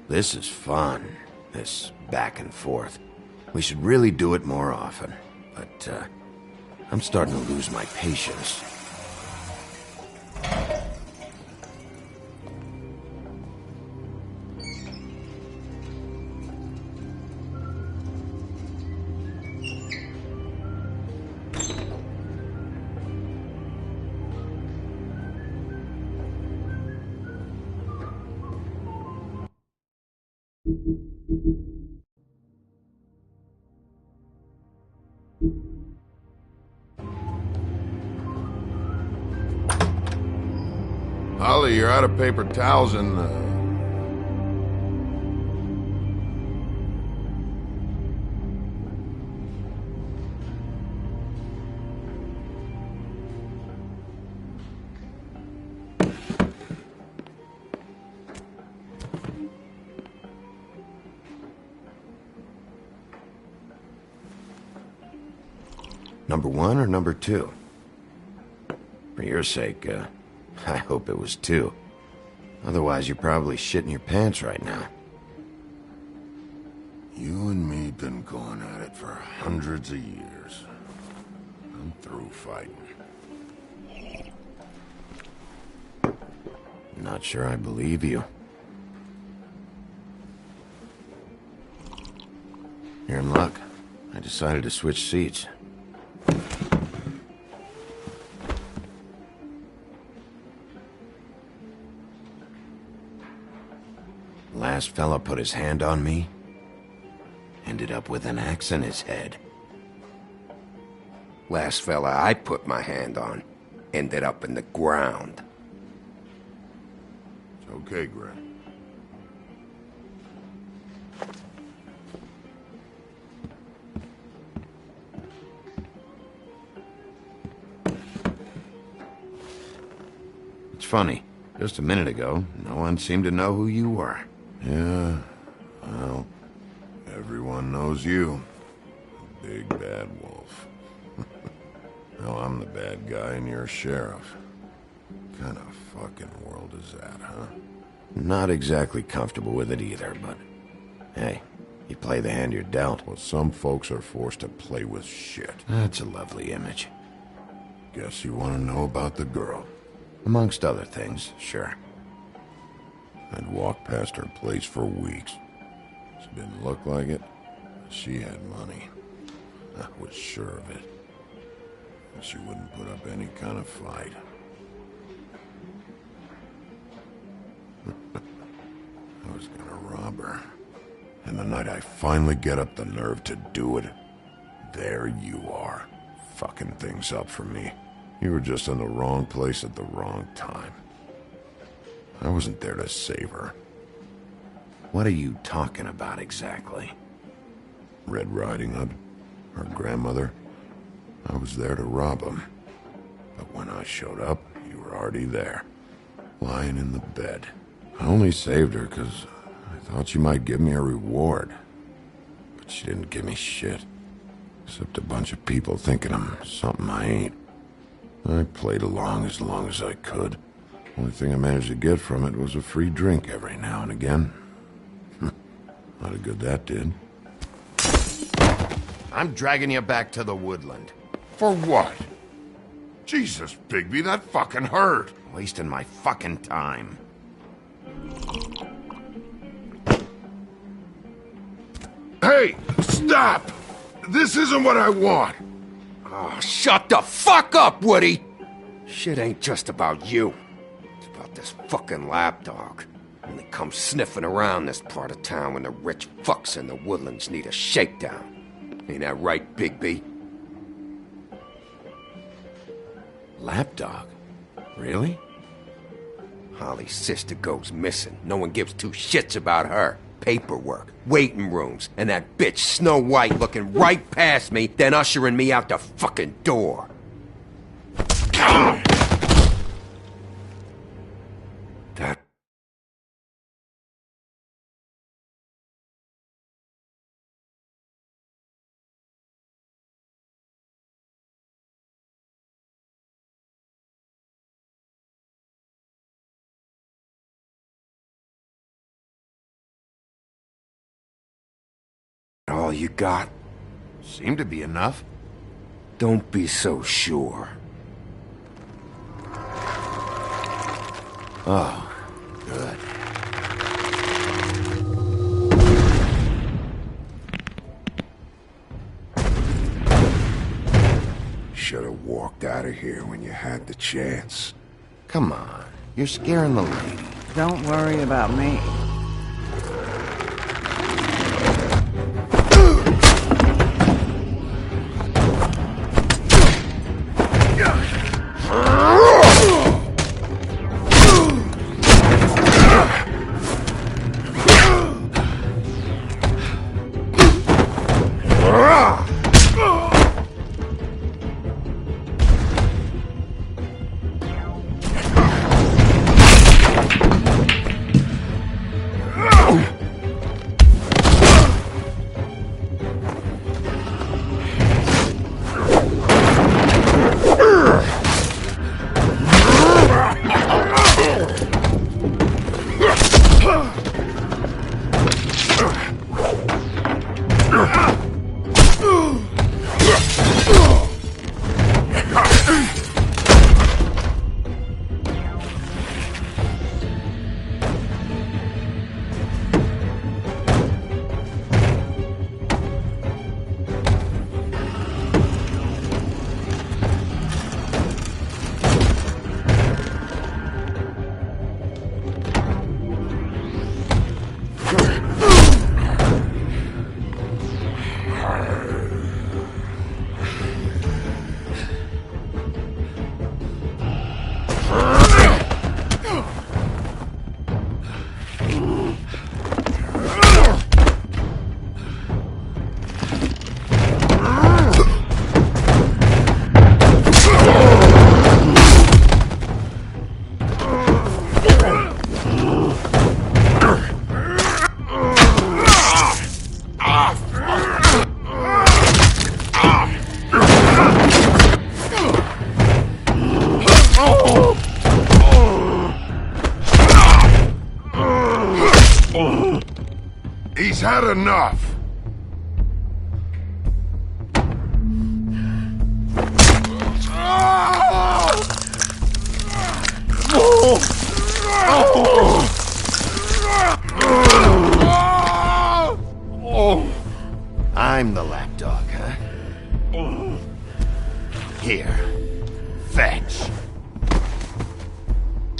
This is fun, this back and forth. We should really do it more often, but I'm starting to lose my patience. Holly, you're out of paper towels and, Number 1 or number 2? For your sake, I hope it was 2. Otherwise, you're probably shitting your pants right now. You and me been going at it for hundreds of years. I'm through fighting. Not sure I believe you. You're in luck. I decided to switch seats. Last fella put his hand on me, ended up with an axe in his head. Last fella I put my hand on ended up in the ground. It's okay, Gren. funny. Just a minute ago, no one seemed to know who you were. Yeah, well, everyone knows you. Big bad wolf. Now I'm the bad guy and you're sheriff. What kind of fucking world is that, huh? Not exactly comfortable with it either, but... Hey, you play the hand you're dealt. Well, some folks are forced to play with shit. That's a lovely image. Guess you want to know about the girl. Amongst other things, sure. I'd walked past her place for weeks. She didn't look like it. She had money. I was sure of it. She wouldn't put up any kind of fight. I was gonna rob her. And the night I finally get up the nerve to do it, there you are, fucking things up for me. You were just in the wrong place at the wrong time. I wasn't there to save her. What are you talking about exactly? Red Riding Hood, her grandmother. I was there to rob him. But when I showed up, you were already there, lying in the bed. I only saved her because I thought she might give me a reward. But she didn't give me shit. Except a bunch of people thinking I'm something I ain't. I played along as I could. Only thing I managed to get from it was a free drink every now and again. Not a good that did. I'm dragging you back to the woodland. For what? Jesus, Bigby, that fucking hurt. Wasting my fucking time. Hey, stop! This isn't what I want! Oh, shut the fuck up, Woody! Shit ain't just about you. It's about this fucking lapdog. And they come sniffing around this part of town when the rich fucks in the woodlands need a shakedown. Ain't that right, Bigby? Lapdog? Really? Holly's sister goes missing. No one gives two shits about her. Paperwork, waiting rooms, and that bitch Snow White looking right past me, then ushering me out the fucking door. That... all you got? Seemed to be enough. Don't be so sure. Oh, good. Should have walked out of here when you had the chance. Come on, you're scaring the lady. Don't worry about me. had enough. I'm the lapdog, huh? Here. Fetch.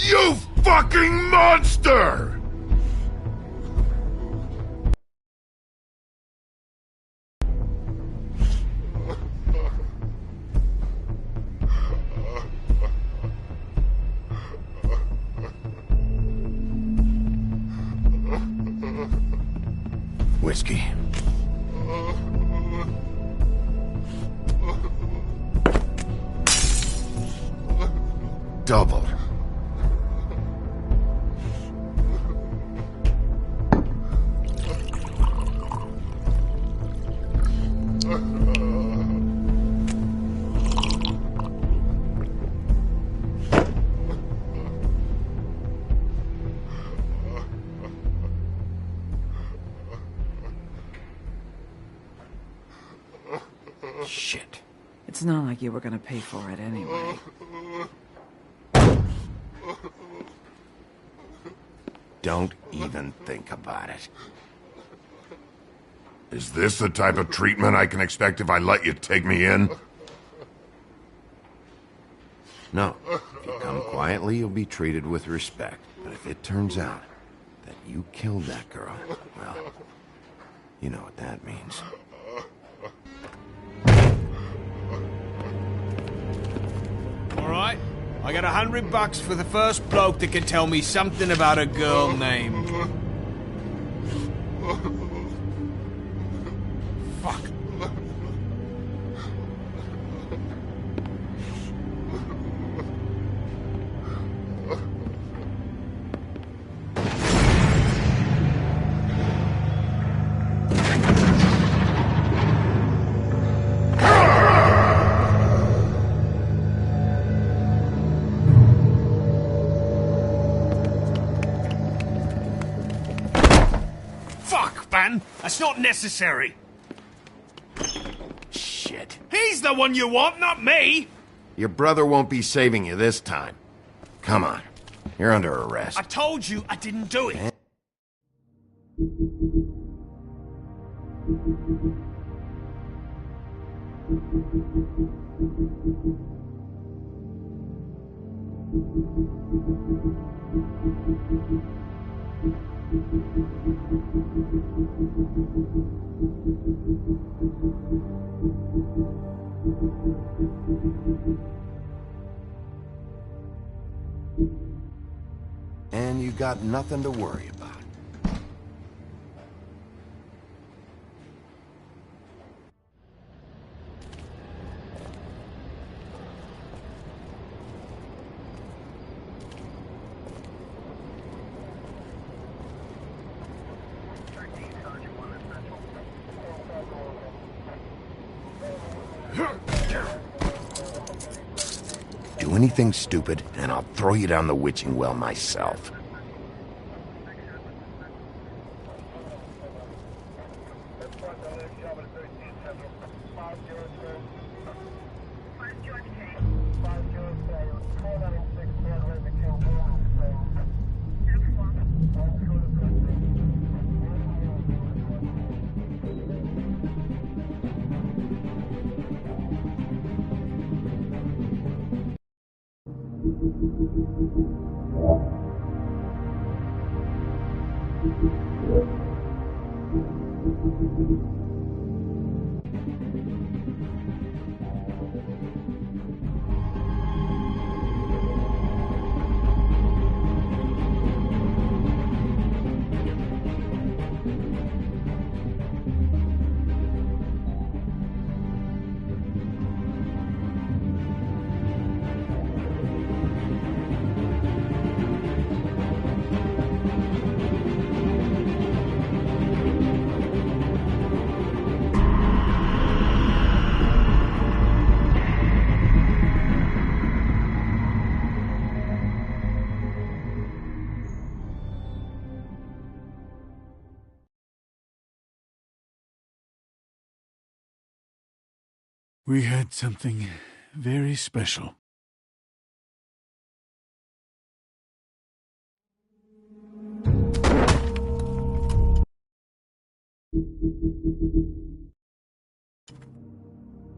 You fucking monster! Whiskey. Double. Shit. It's not like you were gonna pay for it anyway. Don't even think about it. Is this the type of treatment I can expect if I let you take me in? No. If you come quietly, you'll be treated with respect. But if it turns out that you killed that girl, well, you know what that means. Alright, I got $100 for the first bloke that can tell me something about a girl named... Fuck. That's not necessary. Shit. He's the one you want, not me! Your brother won't be saving you this time. Come on. You're under arrest. I told you I didn't do it. And you got nothing to worry about. Do anything stupid, and I'll throw you down the witching well myself. We had something very special.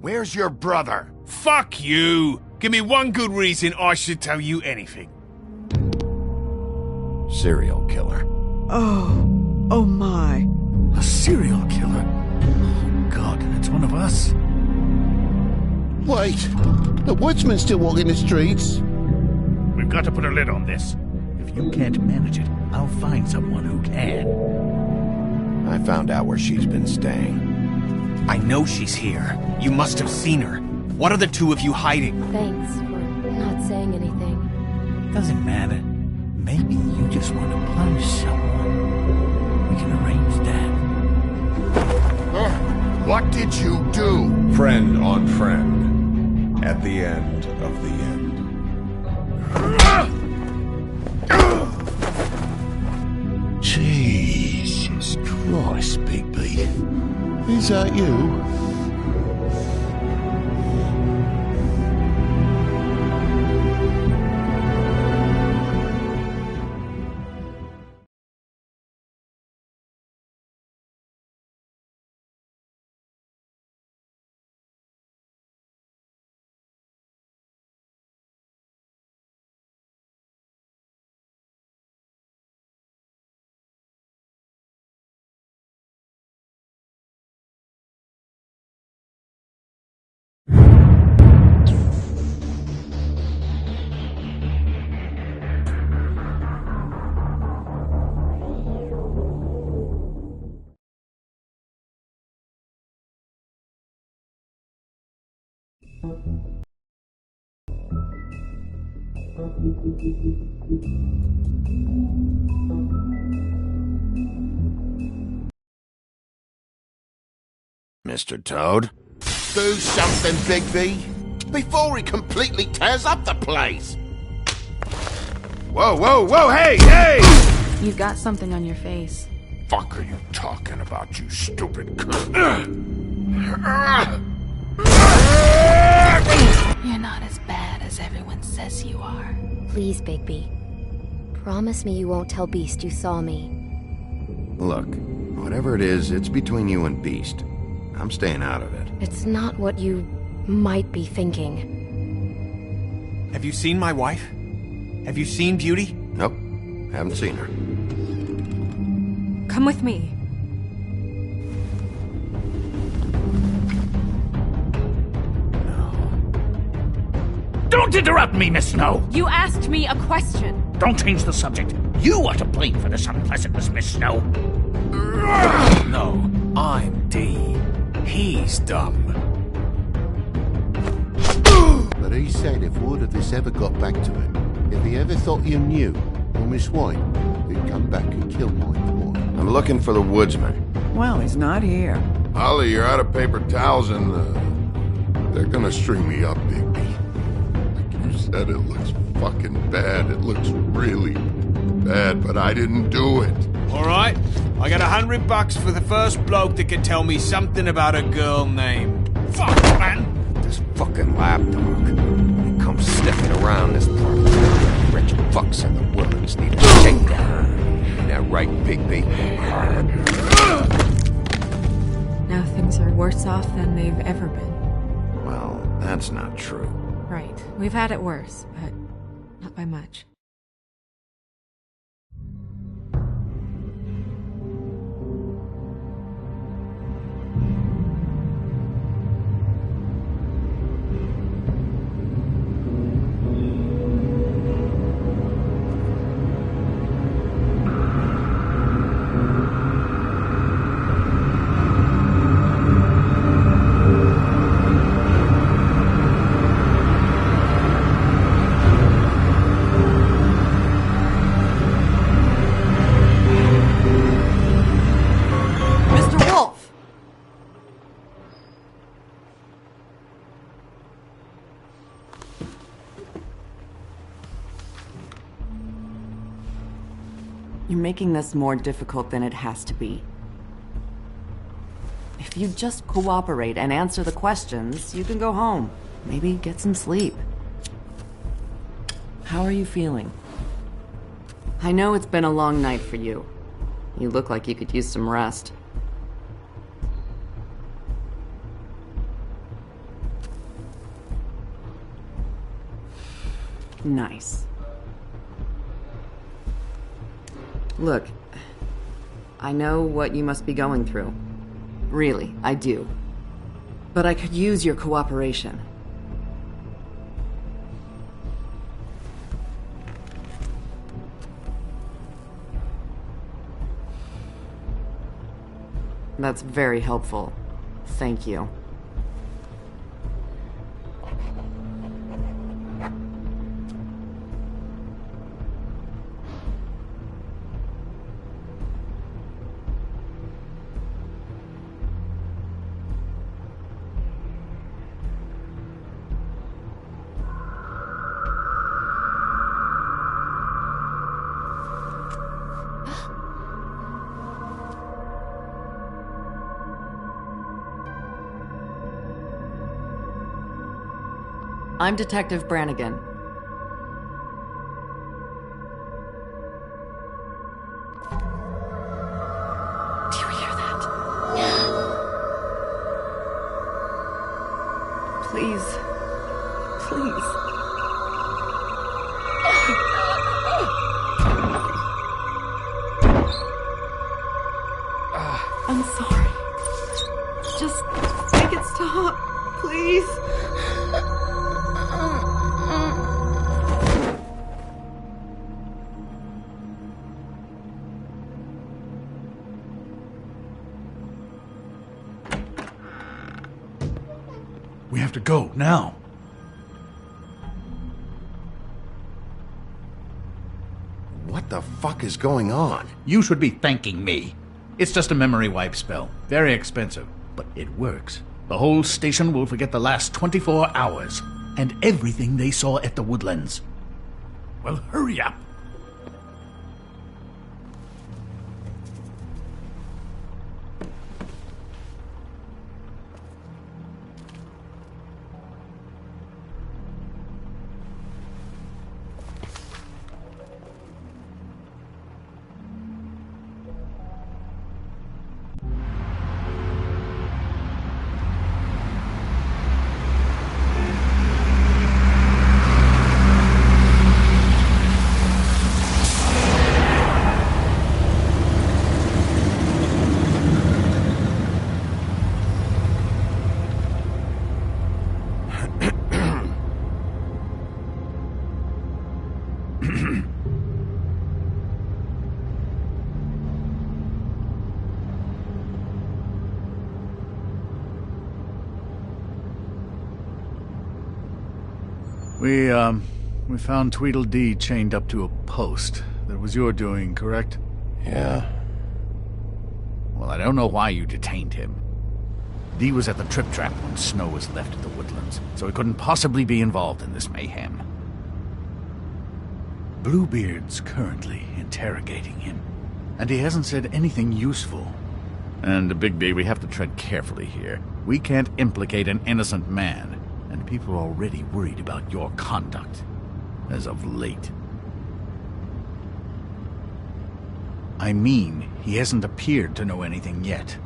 Where's your brother? Fuck you! Give me one good reason I should tell you anything. Serial killer. Oh my. A serial killer? Oh God, it's one of us. Wait, the woodsman's still walking the streets. We've got to put a lid on this. If you can't manage it, I'll find someone who can. I found out where she's been staying. I know she's here. You must have seen her. What are the two of you hiding? Thanks for not saying anything. Doesn't matter. Maybe you just want to punish someone. We can arrange that. What did you do? Friend on friend. At the end of the end. Jesus Christ, Bigby. Is that you? Mr. Toad? Do something, Bigby, before he completely tears up the place. Whoa, hey! You've got something on your face. Fuck are you talking about, you stupid cunt? You're not as bad as everyone says you are. Please, Bigby. Promise me you won't tell Beast you saw me. Look, whatever it is, it's between you and Beast. I'm staying out of it. It's not what you might be thinking. Have you seen my wife? Have you seen Beauty? Nope, haven't seen her. Come with me. Don't interrupt me, Miss Snow! You asked me a question. Don't change the subject. You are to blame for this unpleasantness, Miss Snow. No, I'm D. He's dumb. But he said if word of this ever got back to him, if he ever thought you knew, or Miss White, he'd come back and kill my boy. I'm looking for the woodsman. Well, he's not here. Holly, you're out of paper towels and, they're gonna string me up, Bigby. Like you said, it looks fucking bad. It looks really bad, but I didn't do it. Alright, I got $100 for the first bloke that can tell me something about a girl named... Fuck, man! This fucking lapdog. He comes sniffing around this part of town. Rich fucks in the woods need a shakedown. Ain't that right, Bigby? Now things are worse off than they've ever been. Well, that's not true. Right. We've had it worse, but not by much. You're making this more difficult than it has to be. If If you just cooperate and answer the questions, you can go home. Maybe get some sleep. How are you feeling? I know it's been a long night for you. You look like you could use some rest. Nice. Look, I know what you must be going through. Really, I do. But I could use your cooperation. That's very helpful. Thank you. I'm Detective Brannigan. Do you hear that? Please. Please. I'm sorry. Just make it stop, please. We have to go, now. What the fuck is going on? You should be thanking me. It's just a memory wipe spell. Very expensive, but it works. The whole station will forget the last 24 hours, and everything they saw at the Woodlands. Well, hurry up. We found Tweedledee chained up to a post. That was your doing, correct? Yeah. Well, I don't know why you detained him. Dee was at the Trip Trap when Snow was left at the Woodlands, so he couldn't possibly be involved in this mayhem. Bluebeard's currently interrogating him, and he hasn't said anything useful. And, Bigby, we have to tread carefully here. We can't implicate an innocent man, and people are already worried about your conduct, as of late. I mean, he hasn't appeared to know anything yet.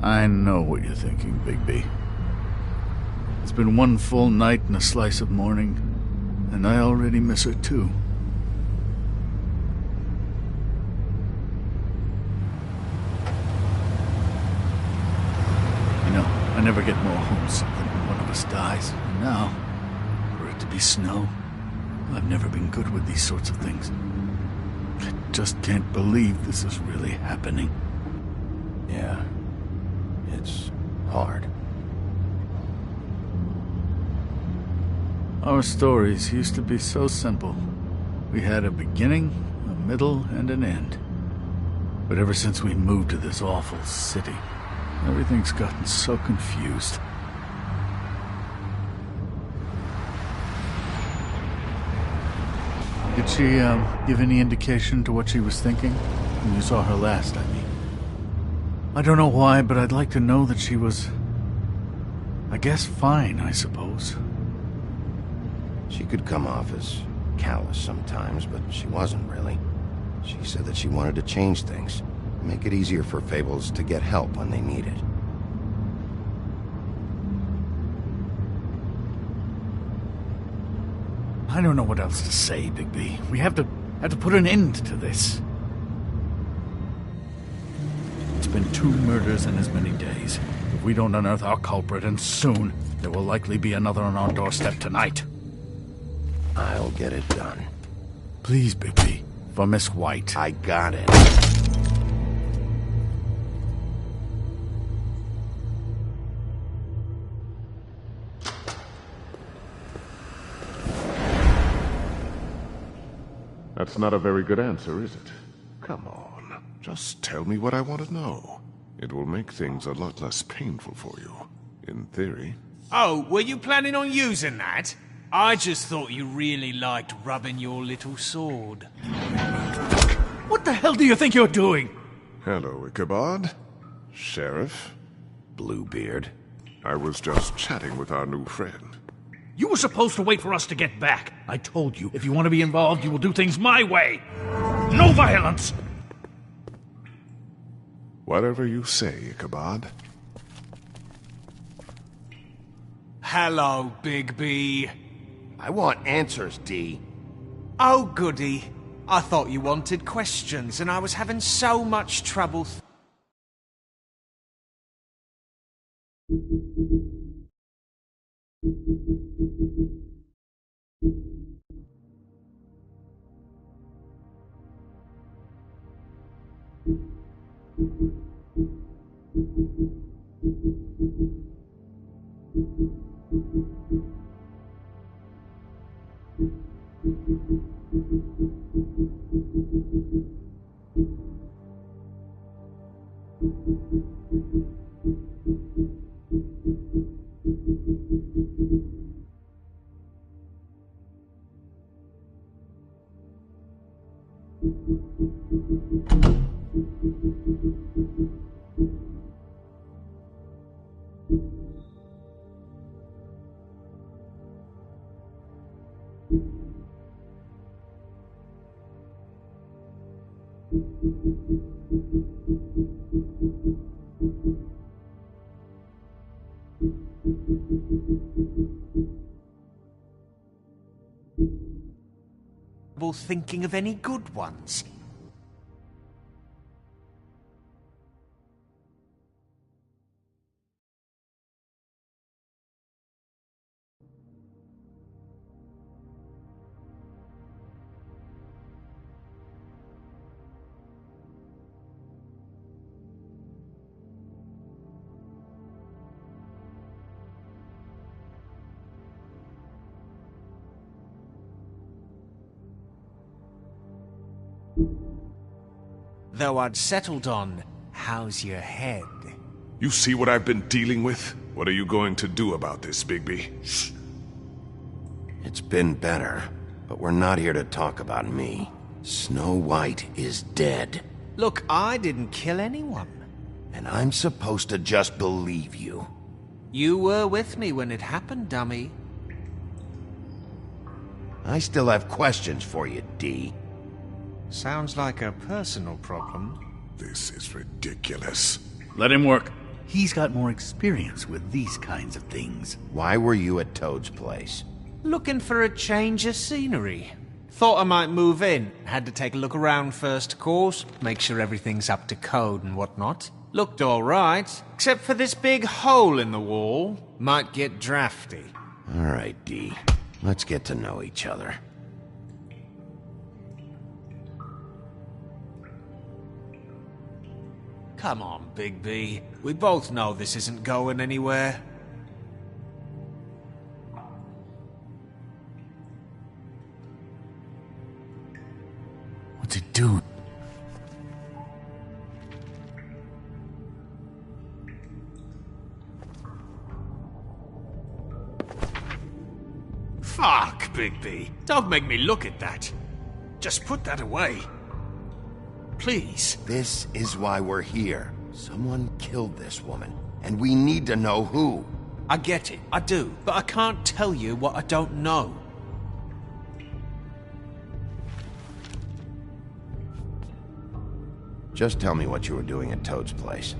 I know what you're thinking, Bigby. It's been one full night and a slice of morning, and I already miss her too. You know, I never get more homesick than when one of us dies. And now, for it to be Snow, I've never been good with these sorts of things. I just can't believe this is really happening. Yeah. It's hard. Our stories used to be so simple. We had a beginning, a middle, and an end. But ever since we moved to this awful city, everything's gotten so confused. Did she, give any indication to what she was thinking? When you saw her last, I mean. I don't know why, but I'd like to know that she was... I guess fine, I suppose. She could come off as callous sometimes, but she wasn't really. She said that she wanted to change things, make it easier for Fables to get help when they need it. I don't know what else to say, Bigby. We have to put an end to this. It's been 2 murders in as many days. If we don't unearth our culprit, and soon, there will likely be another on our doorstep tonight. I'll get it done. Please, Bigby. For Miss White. I got it. That's not a very good answer, is it? Come on, just tell me what I want to know. It will make things a lot less painful for you, in theory. Oh, were you planning on using that? I just thought you really liked rubbing your little sword. What the hell do you think you're doing? Hello, Ichabod. Sheriff. Bluebeard. I was just chatting with our new friend. You were supposed to wait for us to get back. I told you, if you want to be involved, you will do things my way. No violence! Whatever you say, Ichabod. Hello, Bigby. I want answers, D. Oh, goody. I thought you wanted questions, and I was having so much trouble. Thinking of any good ones. Though I'd settled on, how's your head? You see what I've been dealing with? What are you going to do about this, Bigby? Shh. It's been better, but we're not here to talk about me. Snow White is dead. Look, I didn't kill anyone. And I'm supposed to just believe you. You were with me when it happened, dummy. I still have questions for you, D. Sounds like a personal problem. This is ridiculous. Let him work. He's got more experience with these kinds of things. Why were you at Toad's place? Looking for a change of scenery. Thought I might move in. Had to take a look around first, of course. Make sure everything's up to code and whatnot. Looked alright, except for this big hole in the wall. Might get drafty. Alright, D. Let's get to know each other. Come on, Bigby. We both know this isn't going anywhere. What's he doing? Fuck, Bigby. Don't make me look at that. Just put that away. Please. This is why we're here. Someone killed this woman, and we need to know who. I get it, I do, but I can't tell you what I don't know. Just tell me what you were doing at Toad's place.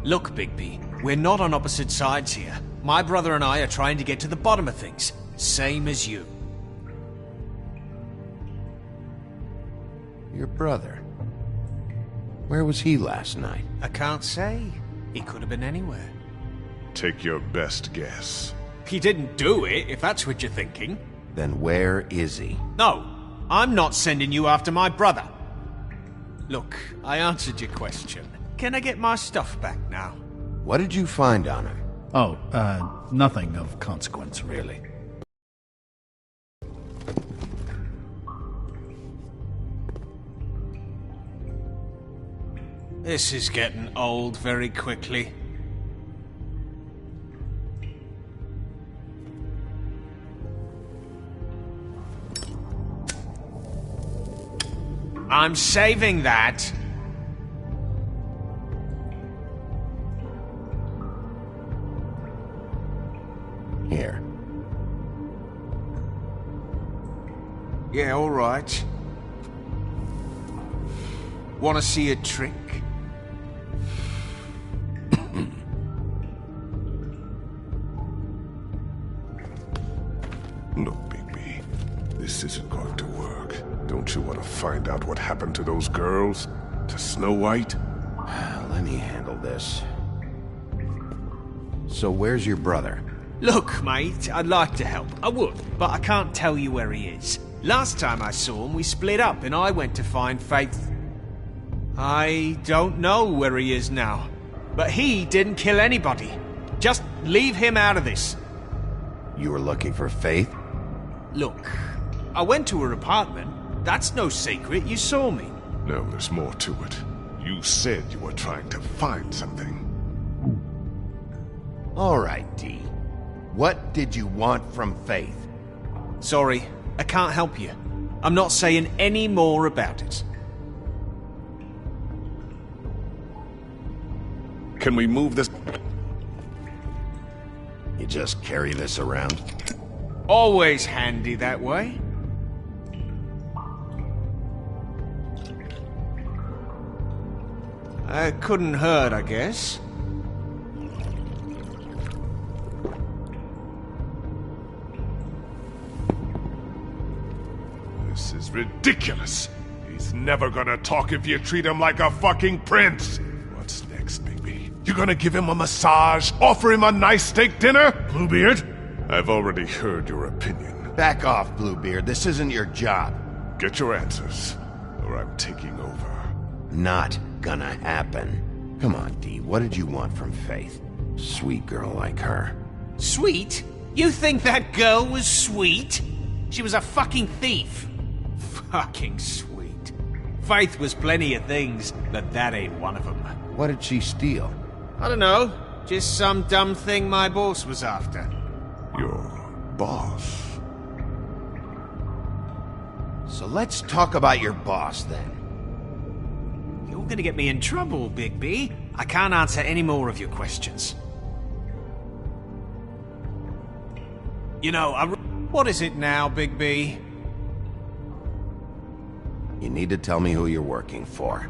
Look, Bigby, we're not on opposite sides here. My brother and I are trying to get to the bottom of things. Same as you. Your brother? Where was he last night? I can't say. He could have been anywhere. Take your best guess. He didn't do it, if that's what you're thinking. Then where is he? No, I'm not sending you after my brother. Look, I answered your question. Can I get my stuff back now? What did you find on him? Oh, nothing of consequence, really. This is getting old very quickly. I'm saving that. Here. Yeah, all right. Want to see a trick? Look, Bigby, this isn't going to work. Don't you want to find out what happened to those girls? To Snow White? Let me handle this. So where's your brother? Look, mate, I'd like to help. I would, but I can't tell you where he is. Last time I saw him, we split up and I went to find Faith. I don't know where he is now, but he didn't kill anybody. Just leave him out of this. You were looking for Faith? Look, I went to her apartment. That's no secret. You saw me. No, there's more to it. You said you were trying to find something. All right, D. What did you want from Faith? Sorry, I can't help you. I'm not saying any more about it. Can we move this? You just carry this around? Always handy that way. Couldn't hurt, I guess. This is ridiculous. He's never gonna talk if you treat him like a fucking prince. What's next, Bigby? You gonna give him a massage? Offer him a nice steak dinner? Bluebeard? I've already heard your opinion. Back off, Bluebeard. This isn't your job. Get your answers, or I'm taking over. Not gonna happen. Come on, D. What did you want from Faith? Sweet girl like her. Sweet? You think that girl was sweet? She was a fucking thief. Fucking sweet. Faith was plenty of things, but that ain't one of them. What did she steal? I don't know. Just some dumb thing my boss was after. Your boss? So let's talk about your boss, then. You're gonna get me in trouble, Bigby. I can't answer any more of your questions. You know, what is it now, Bigby? You need to tell me who you're working for.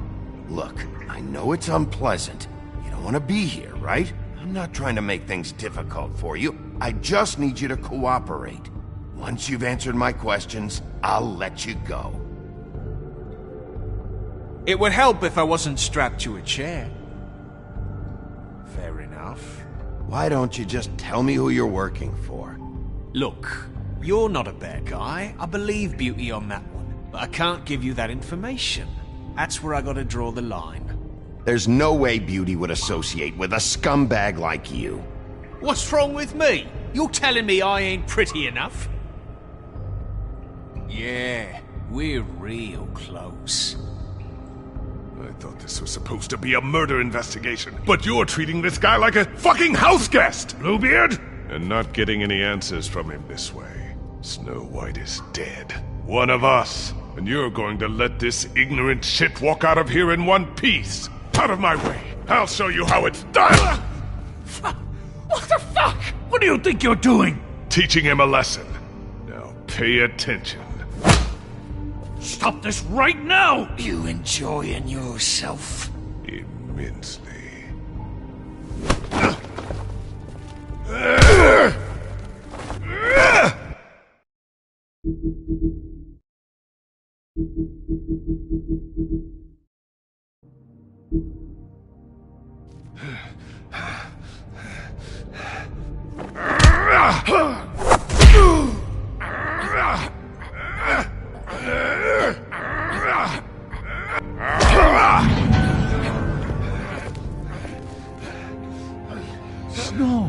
Look, I know it's unpleasant. You don't want to be here, right? I'm not trying to make things difficult for you. I just need you to cooperate. Once you've answered my questions, I'll let you go. It would help if I wasn't strapped to a chair. Fair enough. Why don't you just tell me who you're working for? Look, you're not a bad guy. I believe Beauty on that one. But I can't give you that information. That's where I gotta draw the line. There's no way Beauty would associate with a scumbag like you. What's wrong with me? You're telling me I ain't pretty enough? Yeah, we're real close. I thought this was supposed to be a murder investigation, but you're treating this guy like a fucking house guest, Bluebeard! And not getting any answers from him this way. Snow White is dead. One of us. And you're going to let this ignorant shit walk out of here in one piece. Out of my way. I'll show you how it's done. What the fuck? What do you think you're doing? Teaching him a lesson. Now pay attention. Stop this right now! You enjoying yourself? Immensely. Snow!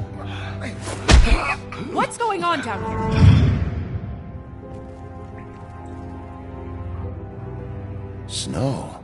What's going on down here? Snow.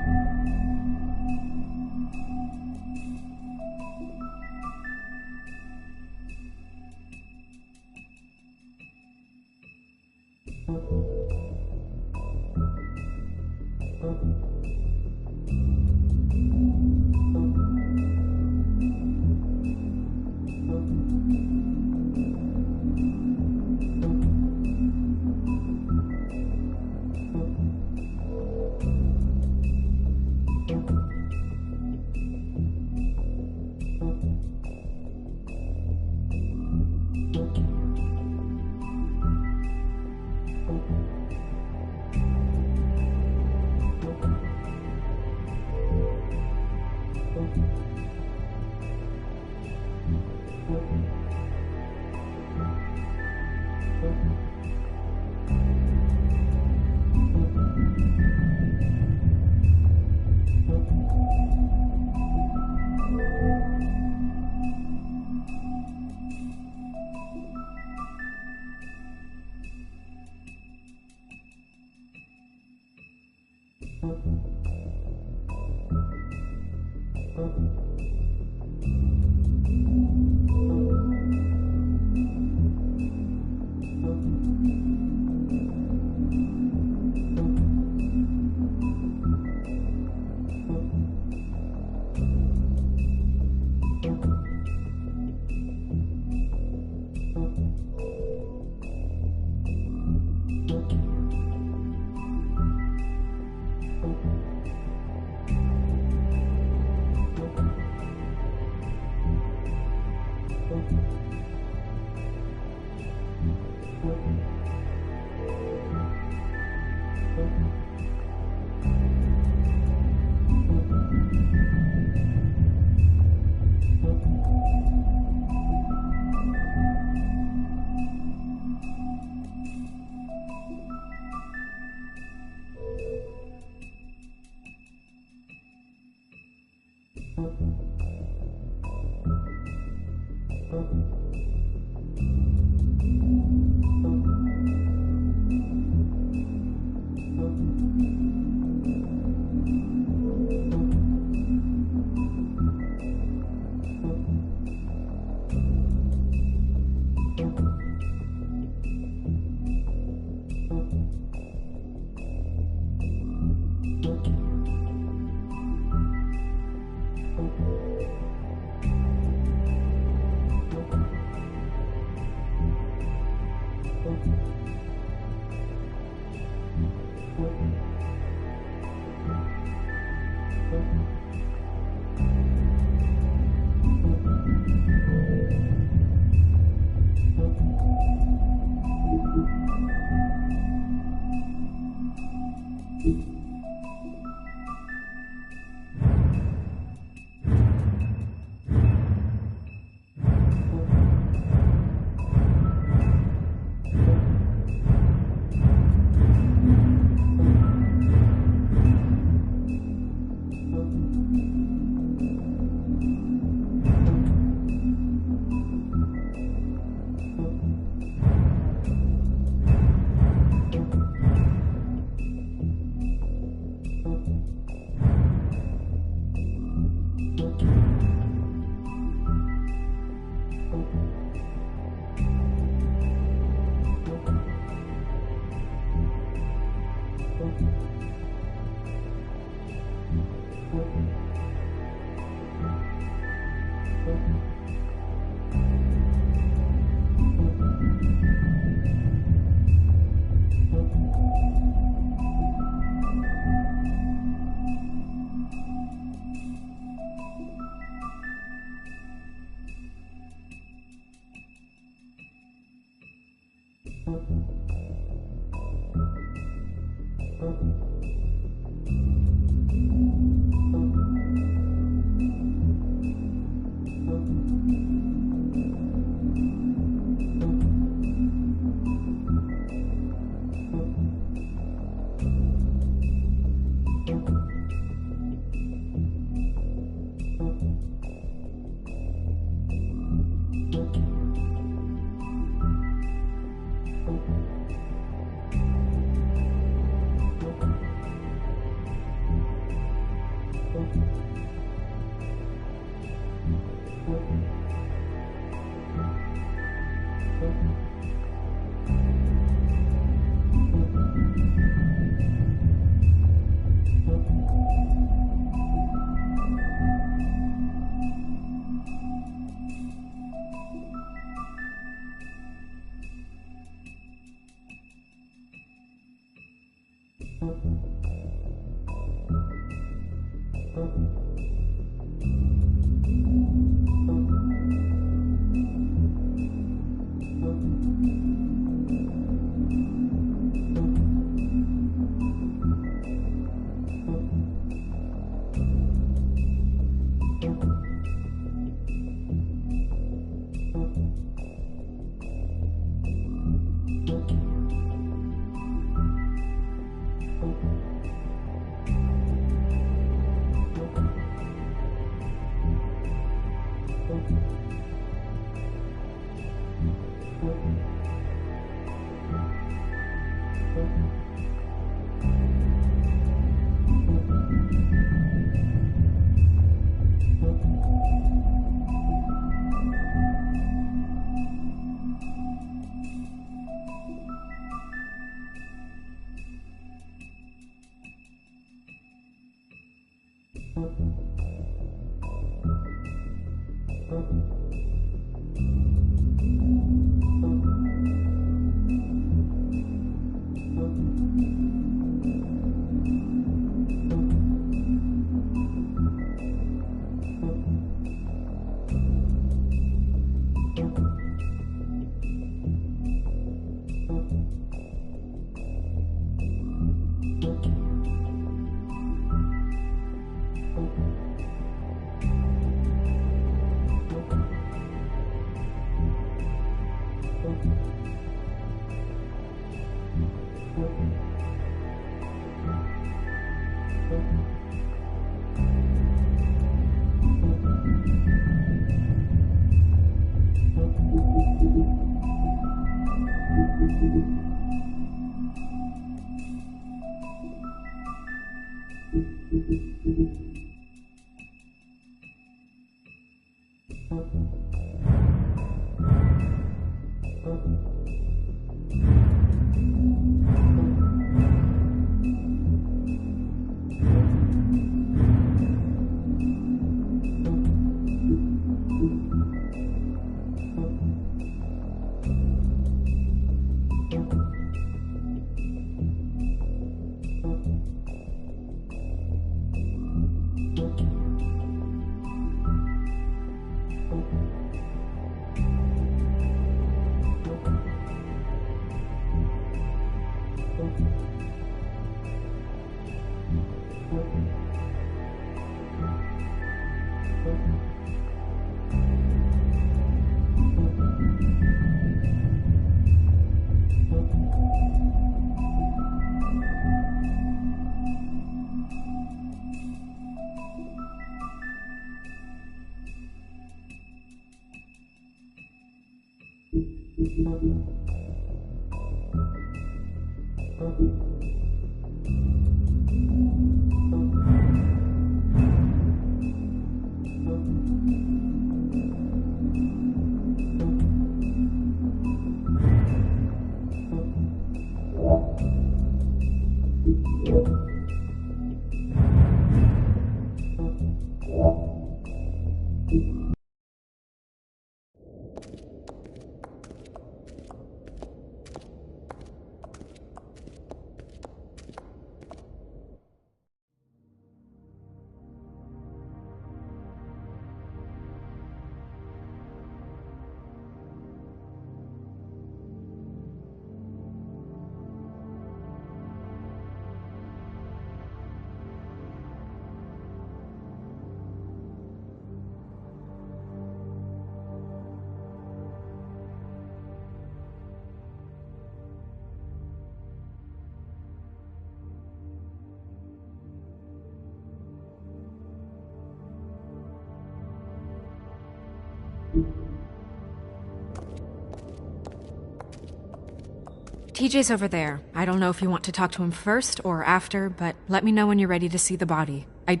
TJ's over there. I don't know if you want to talk to him first or after, but let me know when you're ready to see the body. I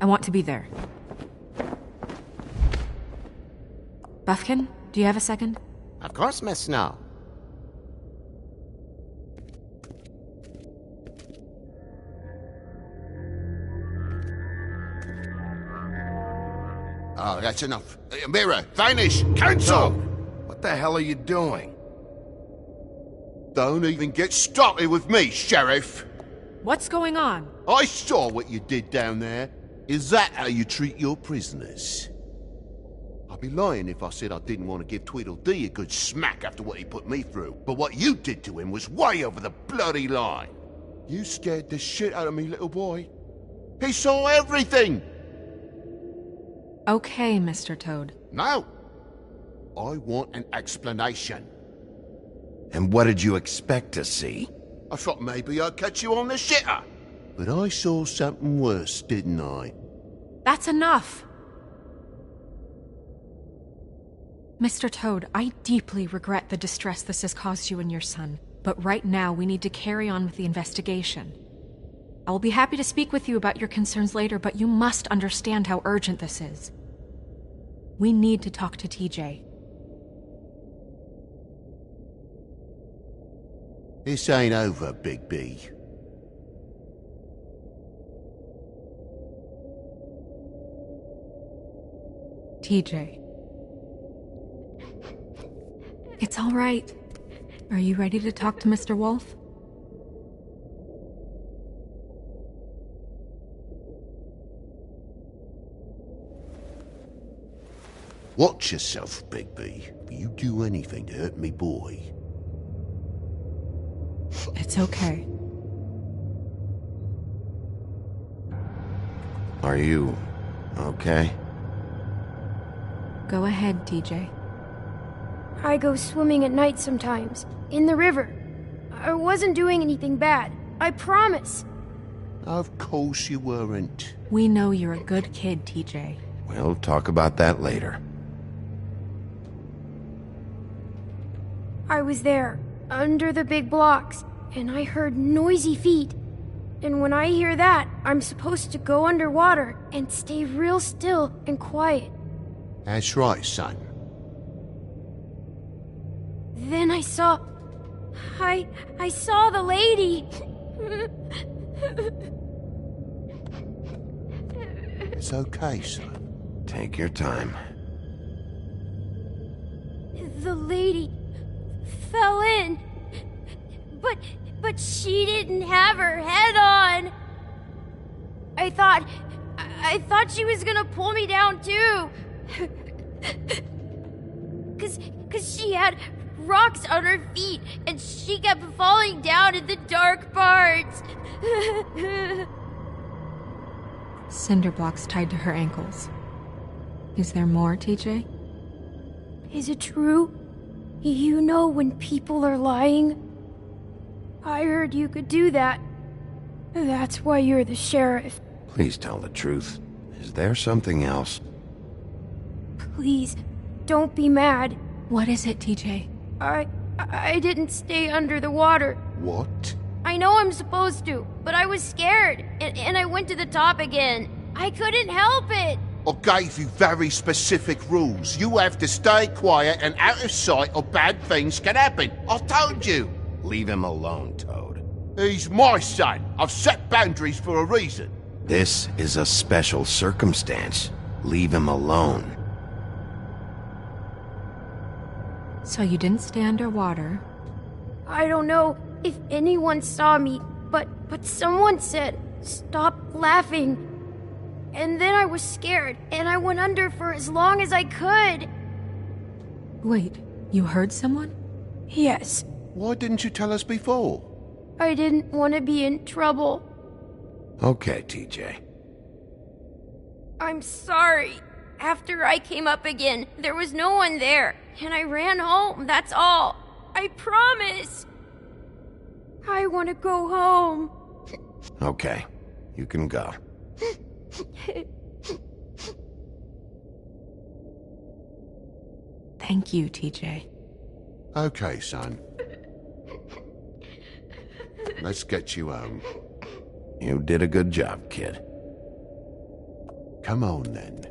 want to be there. Buffkin, do you have a second? Of course, Miss Snow. Oh, that's enough. Mira, vanish! Cancel! What the hell are you doing? Don't even get started with me, Sheriff! What's going on? I saw what you did down there. Is that how you treat your prisoners? I'd be lying if I said I didn't want to give Tweedledee a good smack after what he put me through. But what you did to him was way over the bloody line. You scared the shit out of me, little boy. He saw everything! Okay, Mr. Toad. No. I want an explanation. And what did you expect to see? I thought maybe I'd catch you on the shitter. But I saw something worse, didn't I? That's enough! Mr. Toad, I deeply regret the distress this has caused you and your son. But right now, we need to carry on with the investigation. I will be happy to speak with you about your concerns later, but you must understand how urgent this is. We need to talk to TJ. This ain't over, Big B. TJ. It's all right. Are you ready to talk to Mr. Wolf? Watch yourself, Big B. If you do anything to hurt me boy. It's okay. Are you okay? Go ahead, TJ. I go swimming at night sometimes, in the river. I wasn't doing anything bad. I promise. Of course you weren't. We know you're a good kid, TJ. We'll talk about that later. I was there, under the big blocks, and I heard noisy feet. And when I hear that, I'm supposed to go underwater and stay real still and quiet. That's right, son. Then I saw the lady. It's okay, son. Take your time. The lady fell in. But she didn't have her head on. I thought she was gonna pull me down too. Cause she had rocks on her feet and she kept falling down in the dark parts. Cinder blocks tied to her ankles. Is there more, TJ? Is it true? You know when people are lying? I heard you could do that. That's why you're the sheriff. Please tell the truth. Is there something else? Please, don't be mad. What is it, TJ? I didn't stay under the water. What? I know I'm supposed to, but I was scared, and I went to the top again. I couldn't help it. I gave you very specific rules. You have to stay quiet and out of sight or bad things can happen. I told you. Leave him alone, Toad. He's my son. I've set boundaries for a reason. This is a special circumstance. Leave him alone. So you didn't stay underwater? I don't know if anyone saw me, but someone said, "Stop laughing." And then I was scared, and I went under for as long as I could. Wait, you heard someone? Yes. Why didn't you tell us before? I didn't want to be in trouble. Okay, TJ. I'm sorry. After I came up again, there was no one there, and I ran home, that's all. I promise. I want to go home. Okay, you can go. Thank you, TJ. Okay, son. Let's get you home. You did a good job, kid. Come on, then.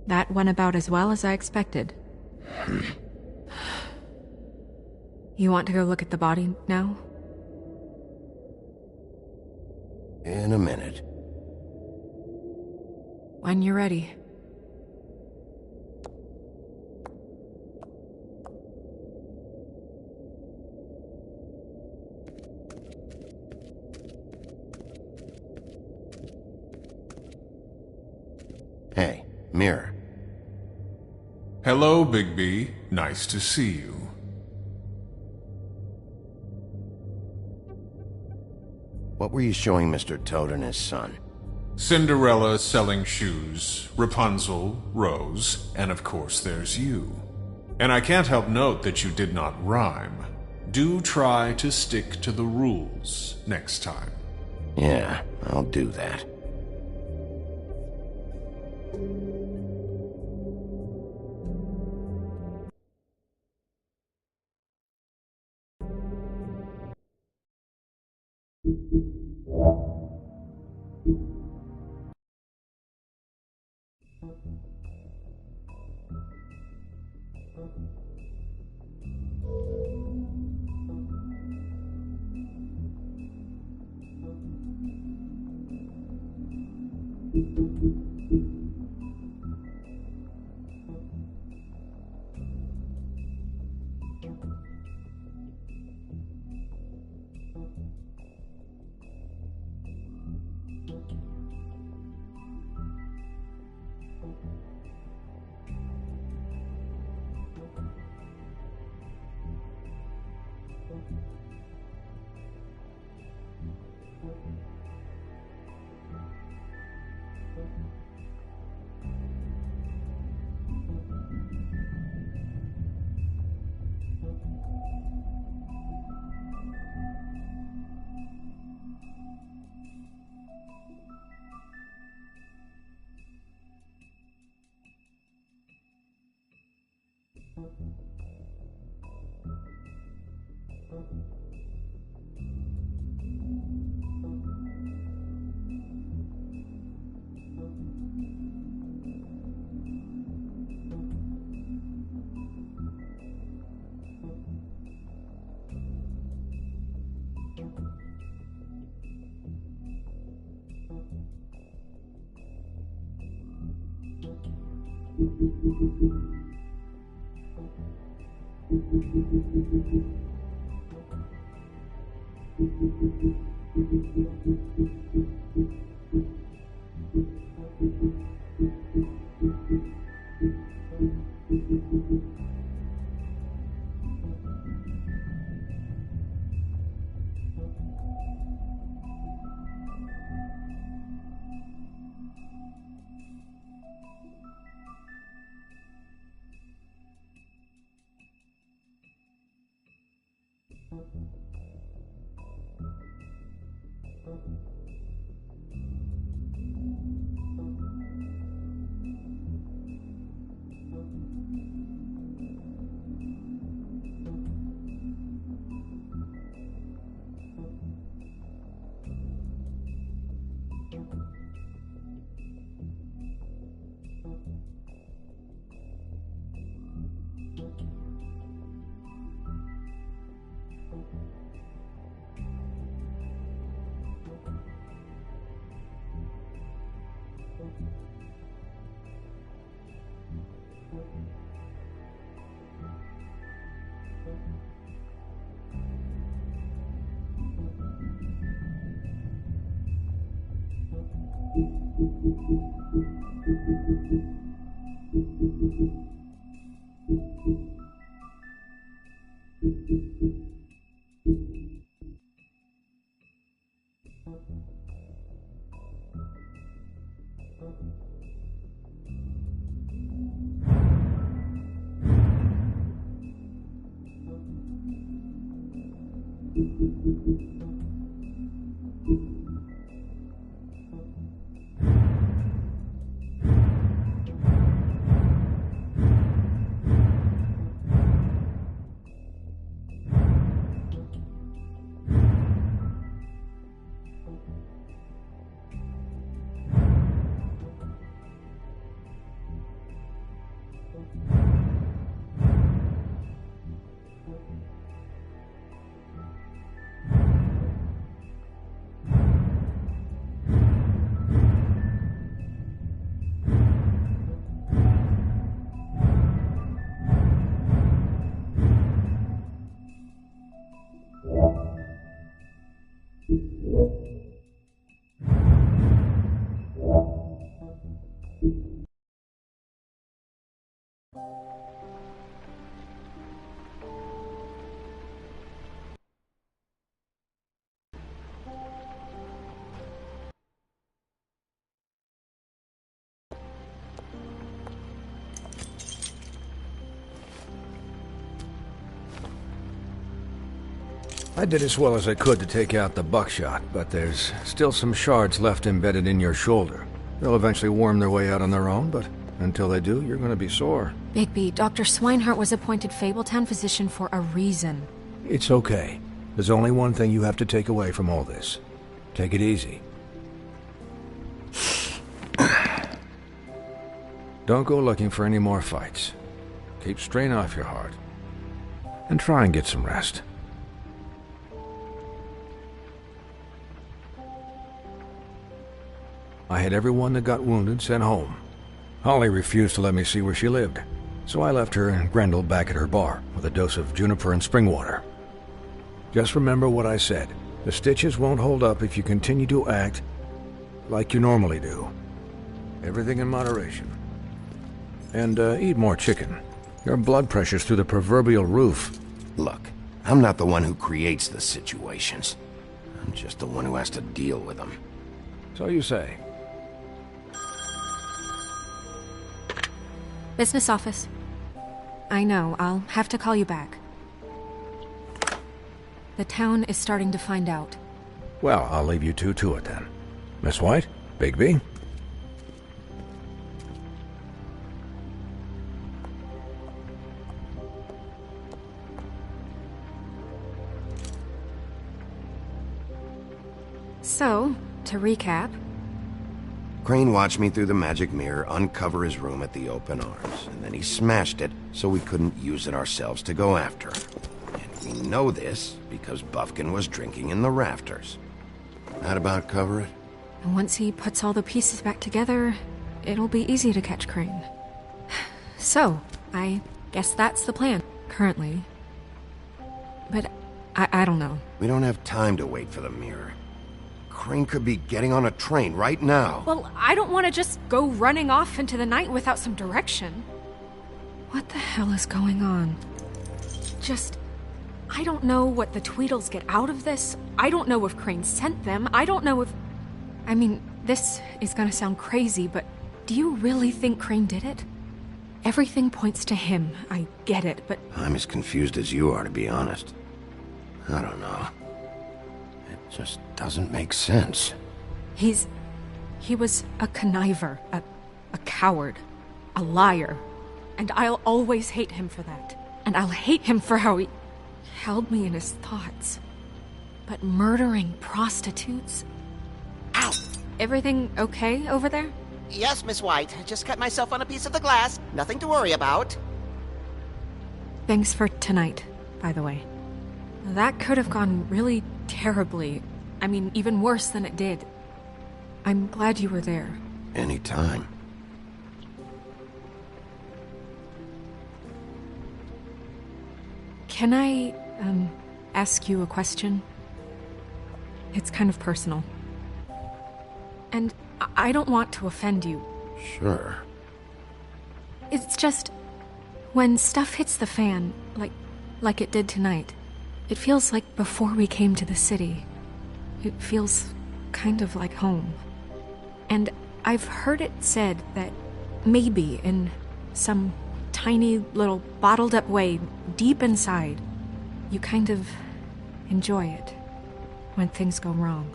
That went about as well as I expected. You want to go look at the body now? In a minute. When you're ready. Hey, Mirror. Hello, Bigby. Nice to see you. What were you showing Mr. Toad and his son? Cinderella selling shoes, Rapunzel, Rose, and of course there's you. And I can't help note that you did not rhyme. Do try to stick to the rules next time. Yeah, I'll do that. I did as well as I could to take out the buckshot, but there's still some shards left embedded in your shoulder. They'll eventually worm their way out on their own, but until they do, you're gonna be sore. Bigby, Dr. Swinehart was appointed Fabletown physician for a reason. It's okay. There's only one thing you have to take away from all this. Take it easy. Don't go looking for any more fights. Keep strain off your heart. And try and get some rest. I had everyone that got wounded sent home. Holly refused to let me see where she lived, so I left her and Grendel back at her bar with a dose of juniper and spring water. Just remember what I said. The stitches won't hold up if you continue to act like you normally do. Everything in moderation. And eat more chicken. Your blood pressure's through the proverbial roof. Look, I'm not the one who creates the situations. I'm just the one who has to deal with them. So you say. Business office. I know, I'll have to call you back. The town is starting to find out. Well, I'll leave you two to it then. Miss White? Bigby? So, to recap... Crane watched me through the magic mirror uncover his room at the Open Arms, and then he smashed it so we couldn't use it ourselves to go after him. And we know this because Bufkin was drinking in the rafters. That about cover it? And once he puts all the pieces back together, it'll be easy to catch Crane. So, I guess that's the plan, currently. But I don't know. We don't have time to wait for the mirror. Crane could be getting on a train right now. Well, I don't want to just go running off into the night without some direction. What the hell is going on? I don't know what the Tweedles get out of this. I don't know if Crane sent them. I don't know if... I mean, this is gonna sound crazy, but do you really think Crane did it? Everything points to him. I get it, but... I'm as confused as you are, to be honest. I don't know. It just doesn't make sense. He was a conniver, a coward, a liar. And I'll always hate him for that. And I'll hate him for how he held me in his thoughts. But murdering prostitutes? Ow! Everything okay over there? Yes, Miss White. Just cut myself on a piece of the glass. Nothing to worry about. Thanks for tonight, by the way. That could have gone really terribly. I mean, even worse than it did. I'm glad you were there. Anytime. Can I, ask you a question? It's kind of personal. And I don't want to offend you. Sure. It's just... when stuff hits the fan, like it did tonight, it feels like before we came to the city. It feels kind of like home. And I've heard it said that maybe in some tiny little bottled up way deep inside, you kind of enjoy it when things go wrong.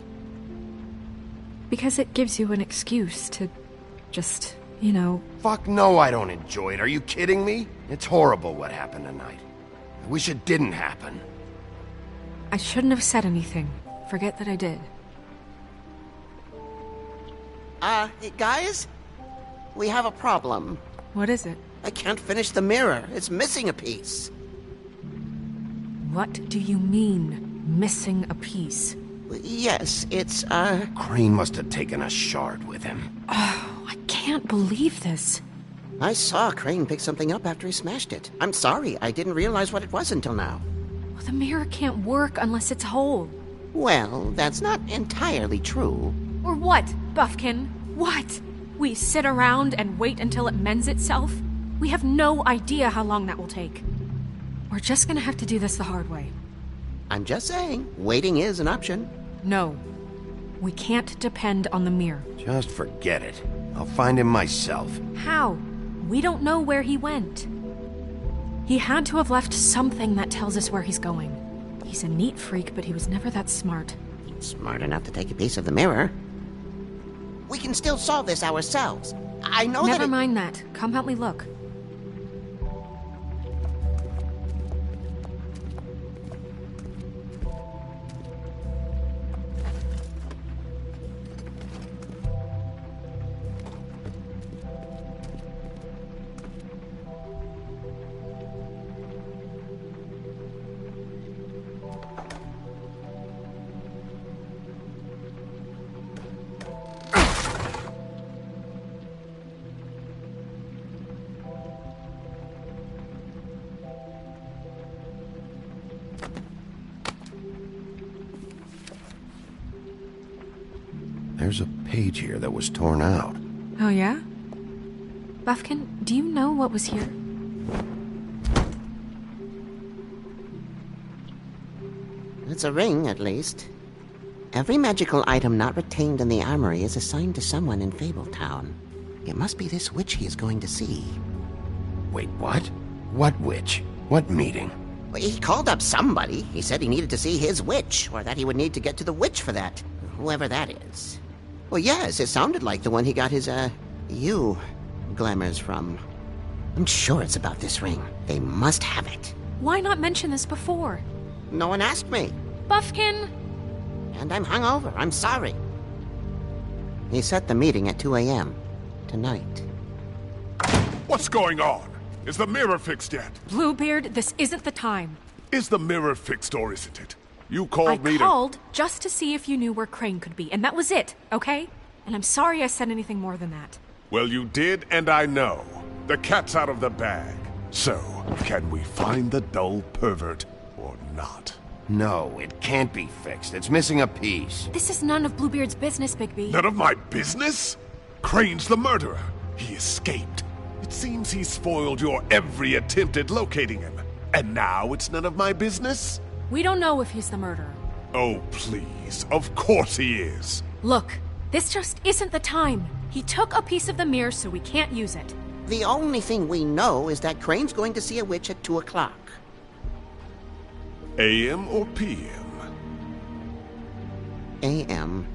Because it gives you an excuse to just, you know... Fuck no, I don't enjoy it. Are you kidding me? It's horrible what happened tonight. I wish it didn't happen. I shouldn't have said anything. Forget that I did. Guys? We have a problem. What is it? I can't finish the mirror. It's missing a piece. What do you mean, missing a piece? Yes, it's, Crane must have taken a shard with him. Oh, I can't believe this. I saw Crane pick something up after he smashed it. I'm sorry, I didn't realize what it was until now. Well, the mirror can't work unless it's whole. Well, that's not entirely true. Or what, Buffkin? What? We sit around and wait until it mends itself? We have no idea how long that will take. We're just gonna have to do this the hard way. I'm just saying, waiting is an option. No. We can't depend on the mirror. Just forget it. I'll find him myself. How? We don't know where he went. He had to have left something that tells us where he's going. He's a neat freak, but he was never that smart. Smart enough to take a piece of the mirror. We can still solve this ourselves. I know that Never mind that. Come help me look. There's a page here that was torn out. Oh, yeah? Buffkin, do you know what was here? It's a ring, at least. Every magical item not retained in the armory is assigned to someone in Fabletown. It must be this witch he is going to see. Wait, what? What witch? What meeting? Well, he called up somebody. He said he needed to see his witch, or that he would need to get to the witch for that. Whoever that is. Well, yes, it sounded like the one he got his, glamours from. I'm sure it's about this ring. They must have it. Why not mention this before? No one asked me. Buffkin! And I'm hungover. I'm sorry. He set the meeting at 2 a.m. tonight. What's going on? Is the mirror fixed yet? Bluebeard, this isn't the time. Is the mirror fixed or isn't it? You called me I called just to see if you knew where Crane could be, and that was it, okay? And I'm sorry I said anything more than that. Well, you did, and I know. The cat's out of the bag. So, can we find the dull pervert or not? No, it can't be fixed. It's missing a piece. This is none of Bluebeard's business, Bigby. None of my business? Crane's the murderer. He escaped. It seems he spoiled your every attempt at locating him. And now it's none of my business? We don't know if he's the murderer. Oh, please. Of course he is. Look, this just isn't the time. He took a piece of the mirror, so we can't use it. The only thing we know is that Crane's going to see a witch at 2 o'clock. AM or PM? AM.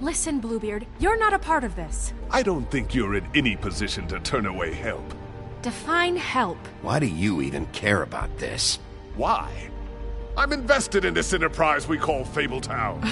Listen, Bluebeard, you're not a part of this. I don't think you're in any position to turn away help. Define help. Why do you even care about this? Why? I'm invested in this enterprise we call Fabletown.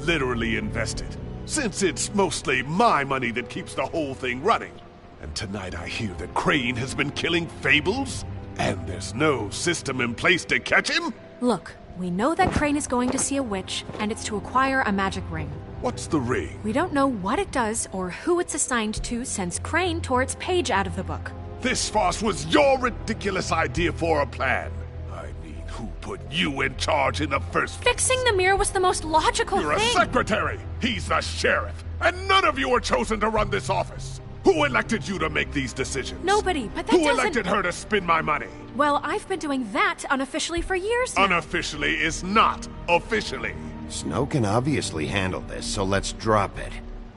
Literally invested. Since it's mostly my money that keeps the whole thing running. And tonight I hear that Crane has been killing Fables? And there's no system in place to catch him? Look, we know that Crane is going to see a witch, and it's to acquire a magic ring. What's the ring? We don't know what it does or who it's assigned to since Crane tore its page out of the book. This farce was your ridiculous idea for a plan. I mean, who put you in charge in the first place? Fixing the mirror was the most logical You're thing. a secretary! He's the sheriff! And none of you were chosen to run this office! Who elected you to make these decisions? Nobody, but that Who doesn't... elected her to spend my money? Well, I've been doing that unofficially for years now. Unofficially is not officially. Snow can obviously handle this, so let's drop it.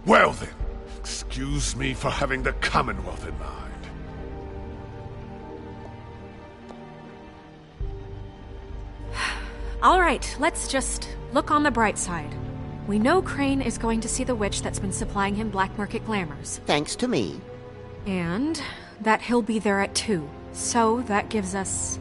Well then, excuse me for having the Commonwealth in mind. All right, let's just look on the bright side. We know Crane is going to see the witch that's been supplying him black market glamours. Thanks to me. And that he'll be there at 2. So that gives us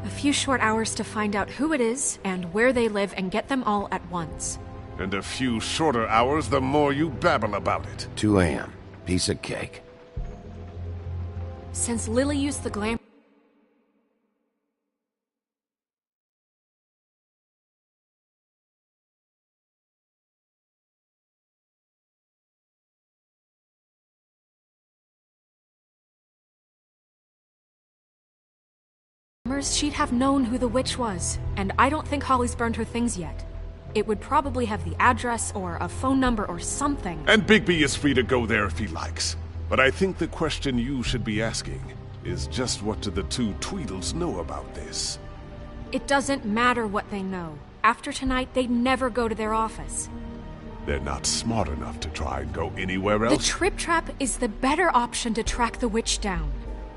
a few short hours to find out who it is and where they live and get them all at once. And a few shorter hours the more you babble about it. 2 a.m. Piece of cake. Since Lily used the glamour... she'd have known who the witch was, and I don't think Holly's burned her things yet. It would probably have the address or a phone number or something. And Bigby is free to go there if he likes. But I think the question you should be asking is just what do the 2 Tweedles know about this? It doesn't matter what they know. After tonight, they'd never go to their office. They're not smart enough to try and go anywhere else. The Trip Trap is the better option to track the witch down.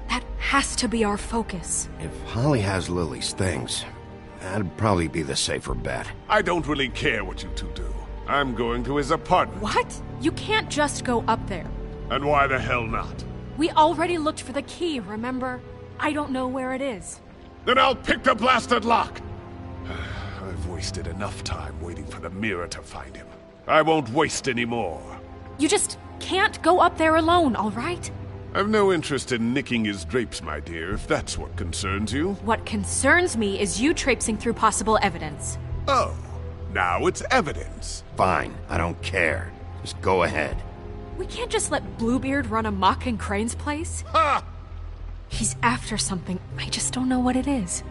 That has to be our focus. If Holly has Lily's things, that'd probably be the safer bet. I don't really care what you 2 do. I'm going to his apartment. What? You can't just go up there. And why the hell not? We already looked for the key, remember? I don't know where it is. Then I'll pick the blasted lock! I've wasted enough time waiting for the mirror to find him. I won't waste any more. You just can't go up there alone, all right? I've no interest in nicking his drapes, my dear, if that's what concerns you. What concerns me is you traipsing through possible evidence. Oh, now it's evidence. Fine, I don't care. Just go ahead. We can't just let Bluebeard run amok in Crane's place. Ha! He's after something. I just don't know what it is.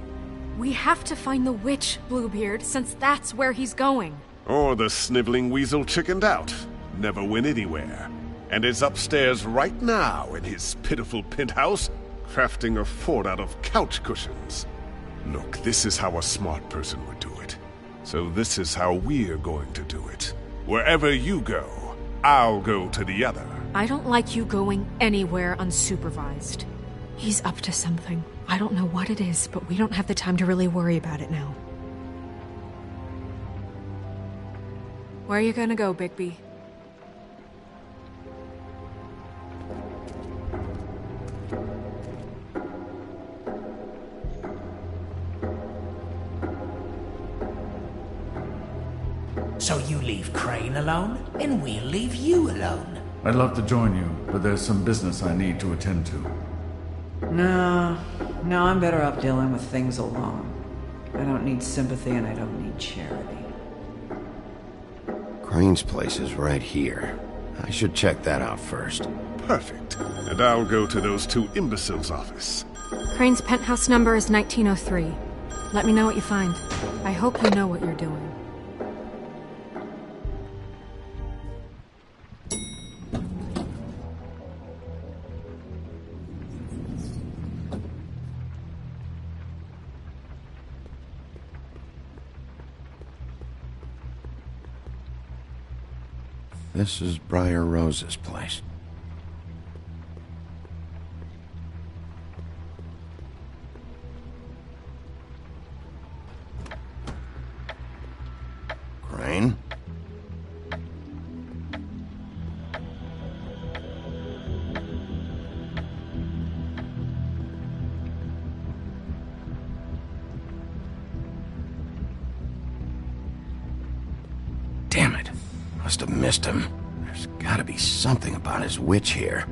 We have to find the witch, Bluebeard, since that's where he's going. Or the sniveling weasel chickened out. Never went anywhere. And is upstairs right now in his pitiful penthouse, crafting a fort out of couch cushions. Look, this is how a smart person would do it. So this is how we're going to do it. Wherever you go, I'll go to the other. I don't like you going anywhere unsupervised. He's up to something. I don't know what it is, but we don't have the time to really worry about it now. Where are you gonna go, Bigby? So you leave Crane alone, and we'll leave you alone. I'd love to join you, but there's some business I need to attend to. No, I'm better off dealing with things alone. I don't need sympathy and I don't need charity. Crane's place is right here. I should check that out first. Perfect. And I'll go to those two imbeciles' office. Crane's penthouse number is 1903. Let me know what you find. I hope you know what you're doing. This is Briar Rose's place. Crane? Damn it. Must have missed him. There's gotta be something about his witch here.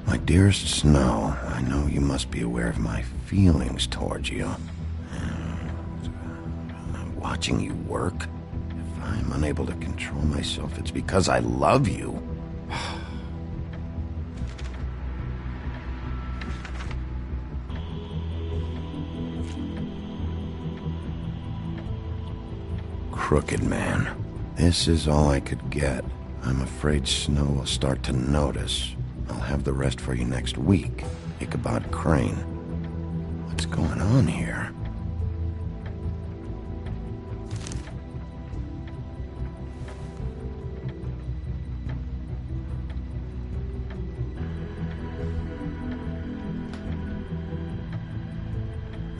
My dearest Snow, I know you must be aware of my feelings towards you. Watching you work, if I'm unable to control myself, it's because I love you. Crooked Man. This is all I could get. I'm afraid Snow will start to notice. I'll have the rest for you next week. Ichabod Crane. What's going on here?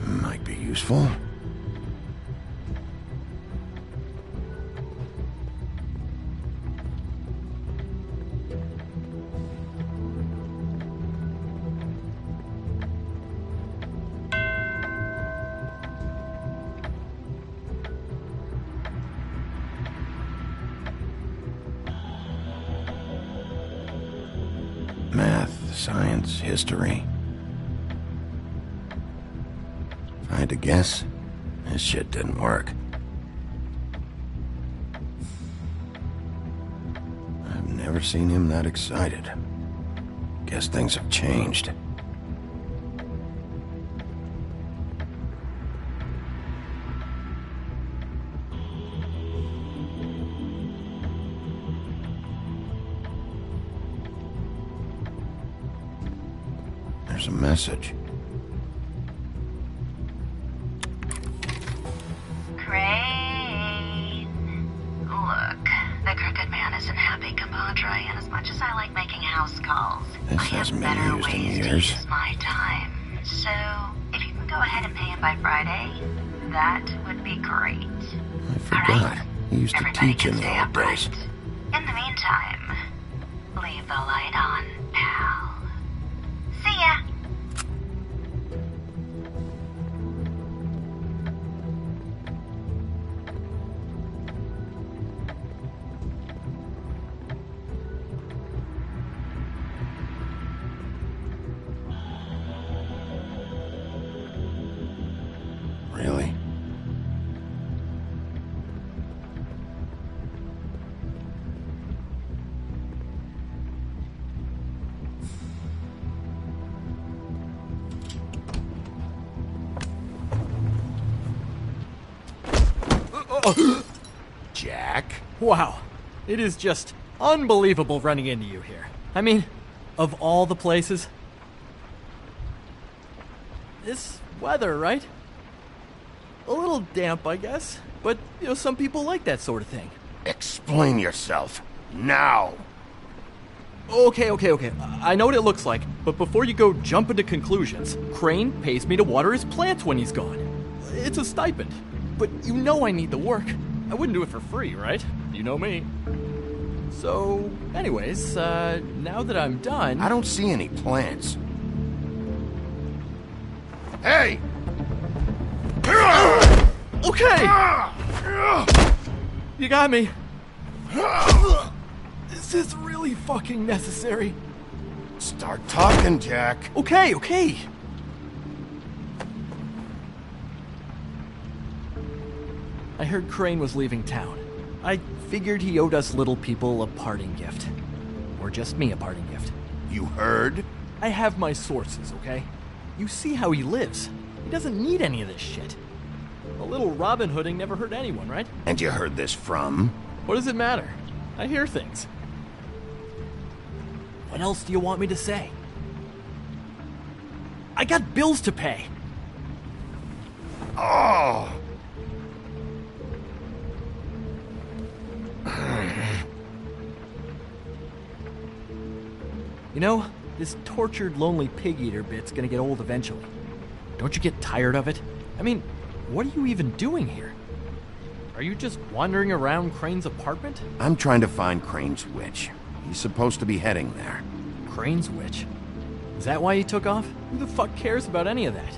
Might be useful. Math, science, history. If I had to guess, this shit didn't work. I've never seen him that excited. Guess things have changed. There's a message. Crane. Look, the Crooked Man isn't happy, compadre, and as much as I like making house calls, This I have hasn't been better used in ways to years. use my time. So, if you can go ahead and pay him by Friday, that would be great. I forgot. He used to teach in the old days. In the meantime, leave the light on, pal. See ya! Really? Jack? Wow. It is just unbelievable running into you here. I mean, of all the places. This weather, right? A little damp, I guess. But, some people like that sort of thing. Explain yourself. Now! Okay. I know what it looks like, but before you go jumping to conclusions, Crane pays me to water his plants when he's gone. It's a stipend. But I need the work. I wouldn't do it for free, right? You know me. So, anyways, now that I'm done... I don't see any plants. Hey! Okay! You got me. Is this really fucking necessary? Start talking, Jack. Okay. I heard Crane was leaving town. I figured he owed us little people a parting gift. Or just me a parting gift. You heard? I have my sources, okay? You see how he lives. He doesn't need any of this shit. A little Robin Hooding never hurt anyone, right? And you heard this from? What does it matter? I hear things. What else do you want me to say? I got bills to pay. Oh! This tortured, lonely pig-eater bit's gonna get old eventually. Don't you get tired of it? I mean, what are you even doing here? Are you just wandering around Crane's apartment? I'm trying to find Crane's witch. He's supposed to be heading there. Crane's witch? Is that why he took off? Who the fuck cares about any of that?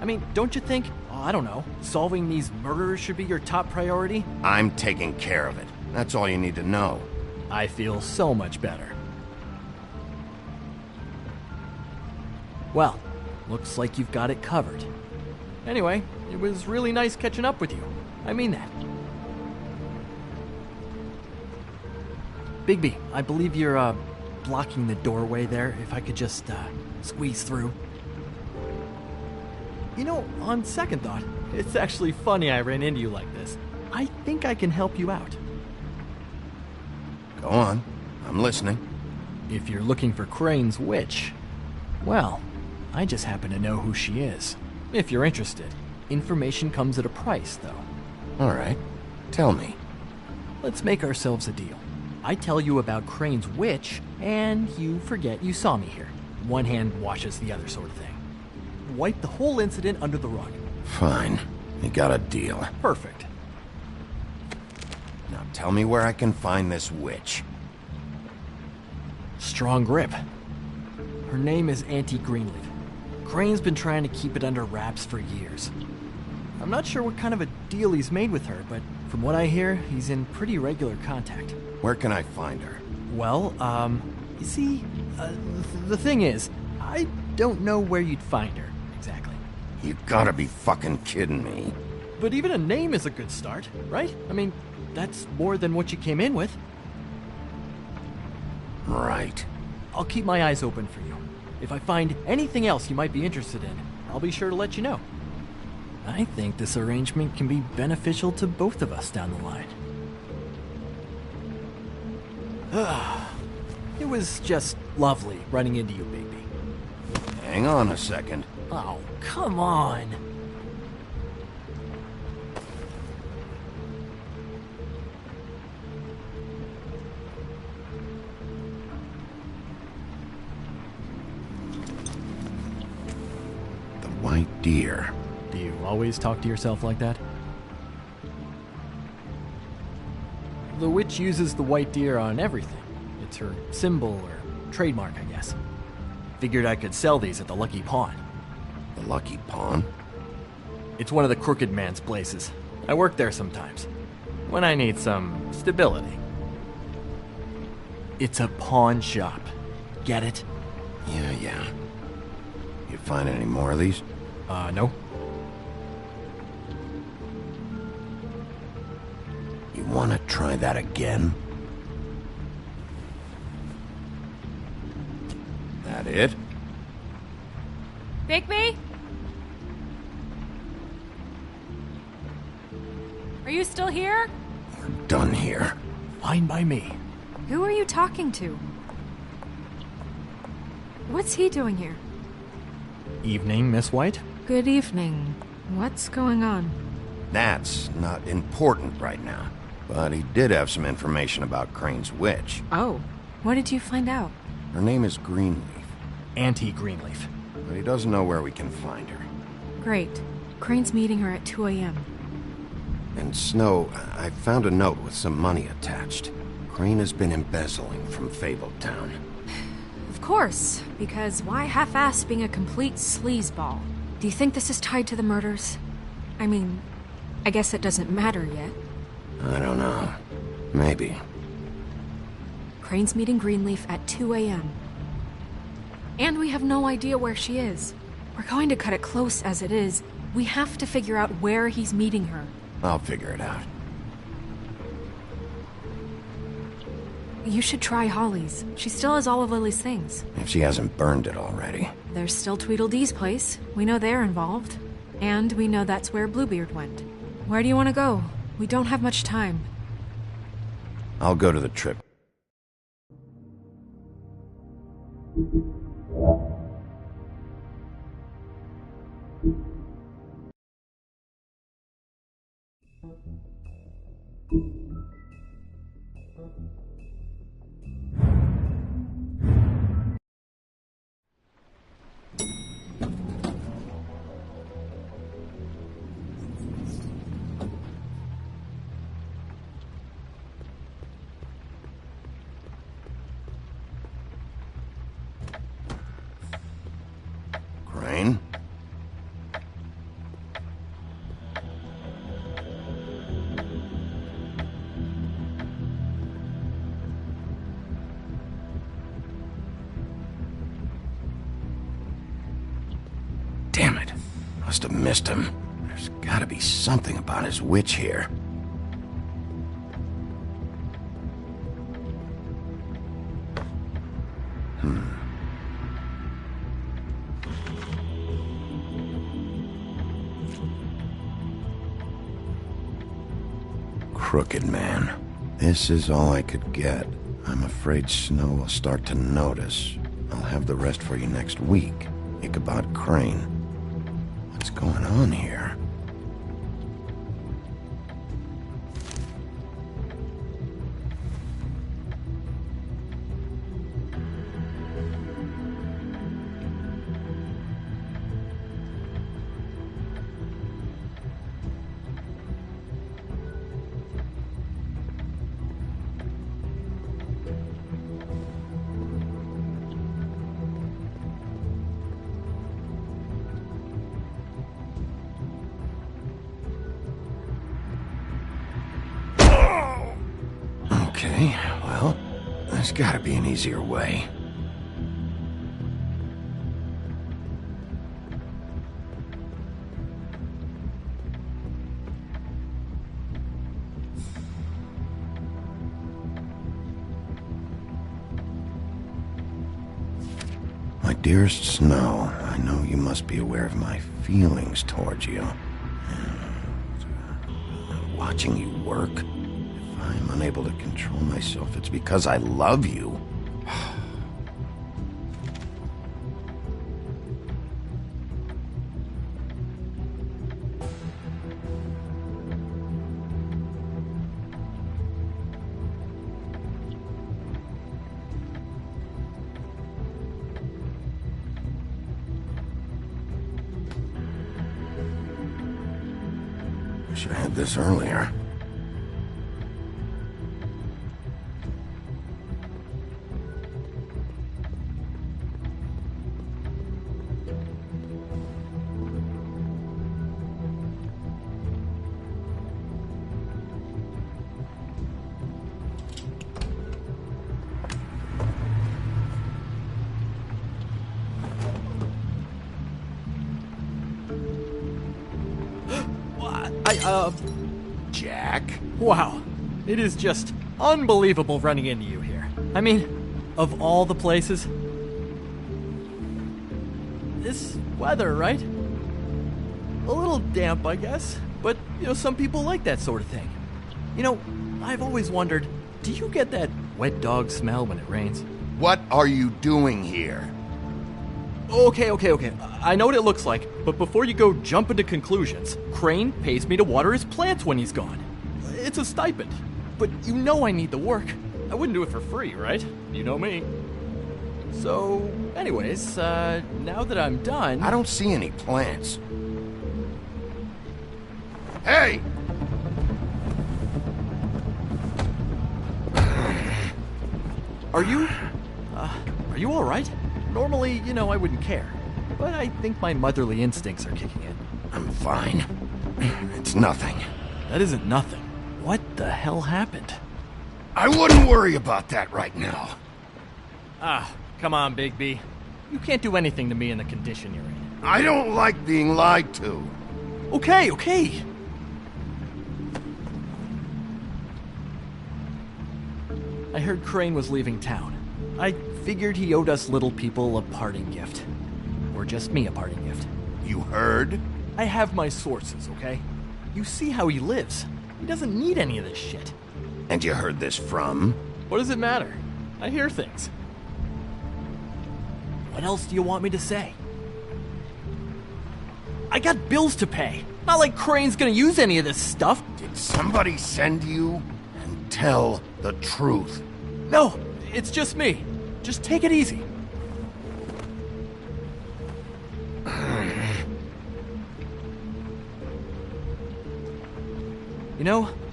I mean, don't you think, I don't know, solving these murders should be your top priority? I'm taking care of it. That's all you need to know. I feel so much better. Well, looks like you've got it covered. Anyway, it was really nice catching up with you. I mean that. Bigby, I believe you're, blocking the doorway there. If I could just, squeeze through. On second thought, it's actually funny I ran into you like this. I think I can help you out. Go on. I'm listening. If you're looking for Crane's witch, well, I just happen to know who she is. If you're interested. Information comes at a price, though. All right. Tell me. Let's make ourselves a deal. I tell you about Crane's witch, and you forget you saw me here. One hand washes the other sort of thing. Wipe the whole incident under the rug. Fine. You got a deal. Perfect. Now tell me where I can find this witch. Strong grip. Her name is Auntie Greenleaf. Crane's been trying to keep it under wraps for years. I'm not sure what kind of a deal he's made with her, but from what I hear, he's in pretty regular contact. Where can I find her? Well, you see, the thing is, I don't know where you'd find her, exactly. You gotta be fucking kidding me. But even a name is a good start, right? I mean, that's more than what you came in with. Right. I'll keep my eyes open for you. If I find anything else you might be interested in, I'll be sure to let you know. I think this arrangement can be beneficial to both of us down the line. It was just lovely running into you, baby. Hang on a second. Oh, come on. The white deer. Do you always talk to yourself like that? The witch uses the white deer on everything. It's her symbol or trademark, I guess. Figured I could sell these at the Lucky Pawn. The Lucky Pawn? It's one of the Crooked Man's places. I work there sometimes, when I need some stability. It's a pawn shop. Get it? Yeah. You find any more of these? No. You want to try that again? That it? Bigby? Are you still here? We're done here. Fine by me. Who are you talking to? What's he doing here? Evening, Miss White? Good evening. What's going on? That's not important right now. But he did have some information about Crane's witch. Oh, what did you find out? Her name is Greenleaf. Auntie Greenleaf. But he doesn't know where we can find her. Great. Crane's meeting her at 2 a.m. And Snow, I found a note with some money attached. Crane has been embezzling from Fabletown. Of course, because why half-ass being a complete sleazeball? Do you think this is tied to the murders? I mean, I guess it doesn't matter yet. I don't know. Maybe. Crane's meeting Greenleaf at 2 a.m. And we have no idea where she is. We're going to cut it close as it is. We have to figure out where he's meeting her. I'll figure it out. You should try Holly's. She still has all of Lily's things. If she hasn't burned it already. There's still Tweedledee's place. We know they're involved. And we know that's where Bluebeard went. Where do you want to go? We don't have much time. I'll go to the trip. Crane? Damn it. Must have missed him. There's gotta be something about his witch here. Crooked Man. This is all I could get. I'm afraid Snow will start to notice. I'll have the rest for you next week. Ichabod Crane. What's going on here? Okay, well, there's gotta be an easier way. My dearest Snow, I know you must be aware of my feelings towards you. Watching you work, if I'm unable to control myself, it's because I love you. Wish I had this earlier. Jack? Wow. It is just unbelievable running into you here. I mean, of all the places. This weather, right? A little damp, I guess. But, some people like that sort of thing. I've always wondered, do you get that wet dog smell when it rains? What are you doing here? Okay. I know what it looks like, but before you go jump into conclusions, Crane pays me to water his plants when he's gone. It's a stipend, but I need the work. I wouldn't do it for free, right? You know me. So, anyways, now that I'm done... I don't see any plants. Hey! Are you all right? Normally, I wouldn't care. But I think my motherly instincts are kicking in. I'm fine. It's nothing. That isn't nothing. What the hell happened? I wouldn't worry about that right now. Come on, Big B. You can't do anything to me in the condition you're in. I don't like being lied to. Okay. I heard Crane was leaving town. I figured he owed us little people a parting gift. Or just me a parting gift. You heard? I have my sources, okay? You see how he lives. He doesn't need any of this shit. And you heard this from? What does it matter? I hear things. What else do you want me to say? I got bills to pay. Not like Crane's gonna use any of this stuff. Did somebody send you? And tell the truth. No, it's just me. Just take it easy.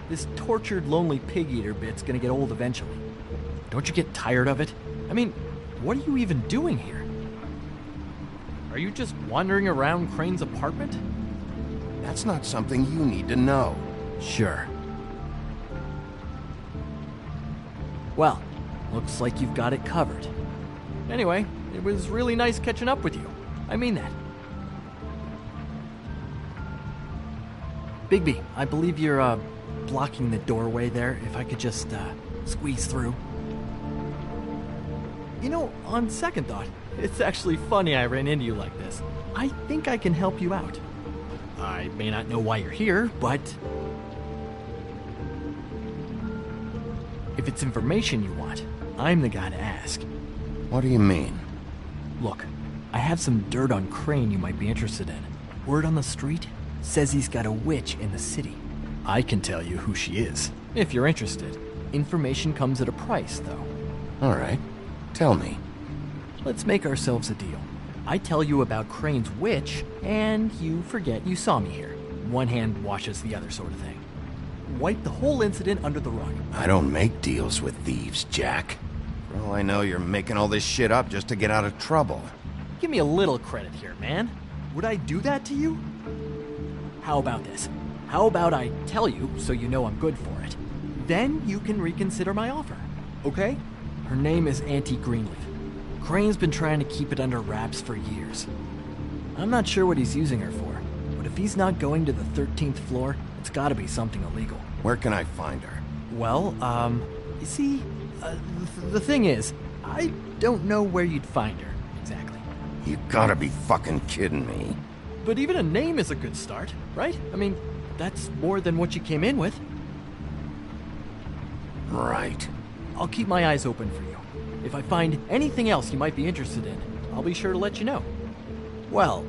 This tortured, lonely pig-eater bit's gonna get old eventually. Don't you get tired of it? I mean, what are you even doing here? Are you just wandering around Crane's apartment? That's not something you need to know. Sure. Well, looks like you've got it covered. Anyway, it was really nice catching up with you. I mean that. Bigby, I believe you're, blocking the doorway there. If I could just, squeeze through. On second thought, it's actually funny I ran into you like this. I think I can help you out. I may not know why you're here, but... if it's information you want, I'm the guy to ask. What do you mean? Look, I have some dirt on Crane you might be interested in. Word on the street says he's got a witch in the city. I can tell you who she is, if you're interested. Information comes at a price, though. All right. Tell me. Let's make ourselves a deal. I tell you about Crane's witch, and you forget you saw me here. One hand washes the other sort of thing. Wipe the whole incident under the rug. I don't make deals with thieves, Jack. For all I know, you're making all this shit up just to get out of trouble. Give me a little credit here, man. Would I do that to you? How about this? How about I tell you so you know I'm good for it? Then you can reconsider my offer, okay? Her name is Auntie Greenleaf. Crane's been trying to keep it under wraps for years. I'm not sure what he's using her for, but if he's not going to the 13th floor, it's gotta be something illegal. Where can I find her? Well, you see, the thing is, I don't know where you'd find her, exactly. You gotta be fucking kidding me. But even a name is a good start, right? I mean, that's more than what you came in with. Right. I'll keep my eyes open for you. If I find anything else you might be interested in, I'll be sure to let you know. Well,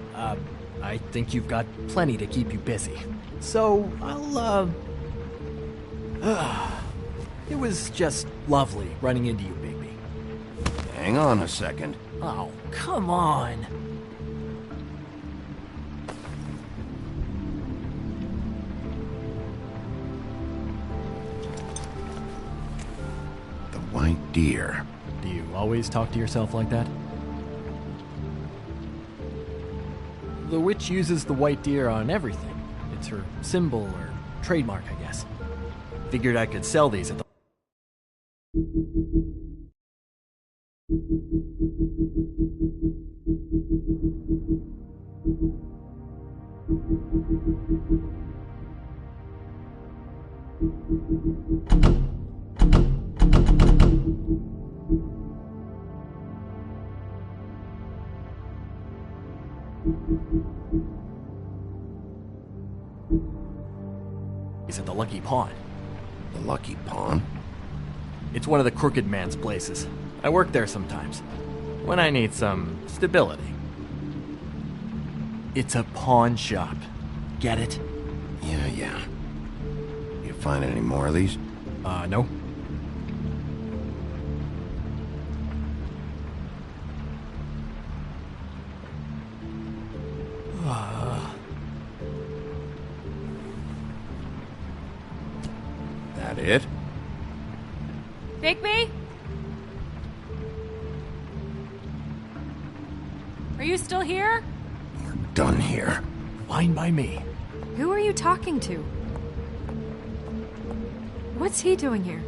I think you've got plenty to keep you busy. So, it was just lovely running into you, Bigby. Hang on a second. Oh, come on. White deer. Do you always talk to yourself like that? The witch uses the white deer on everything. It's her symbol or trademark, I guess. Figured I could sell these at the... Is at the Lucky Pawn. The Lucky Pawn? It's one of the Crooked Man's places. I work there sometimes, when I need some stability. It's a pawn shop. Get it? Yeah. You find any more of these? No. That it? Bigby? Are you still here? Done here. Fine by me. Who are you talking to? What's he doing here?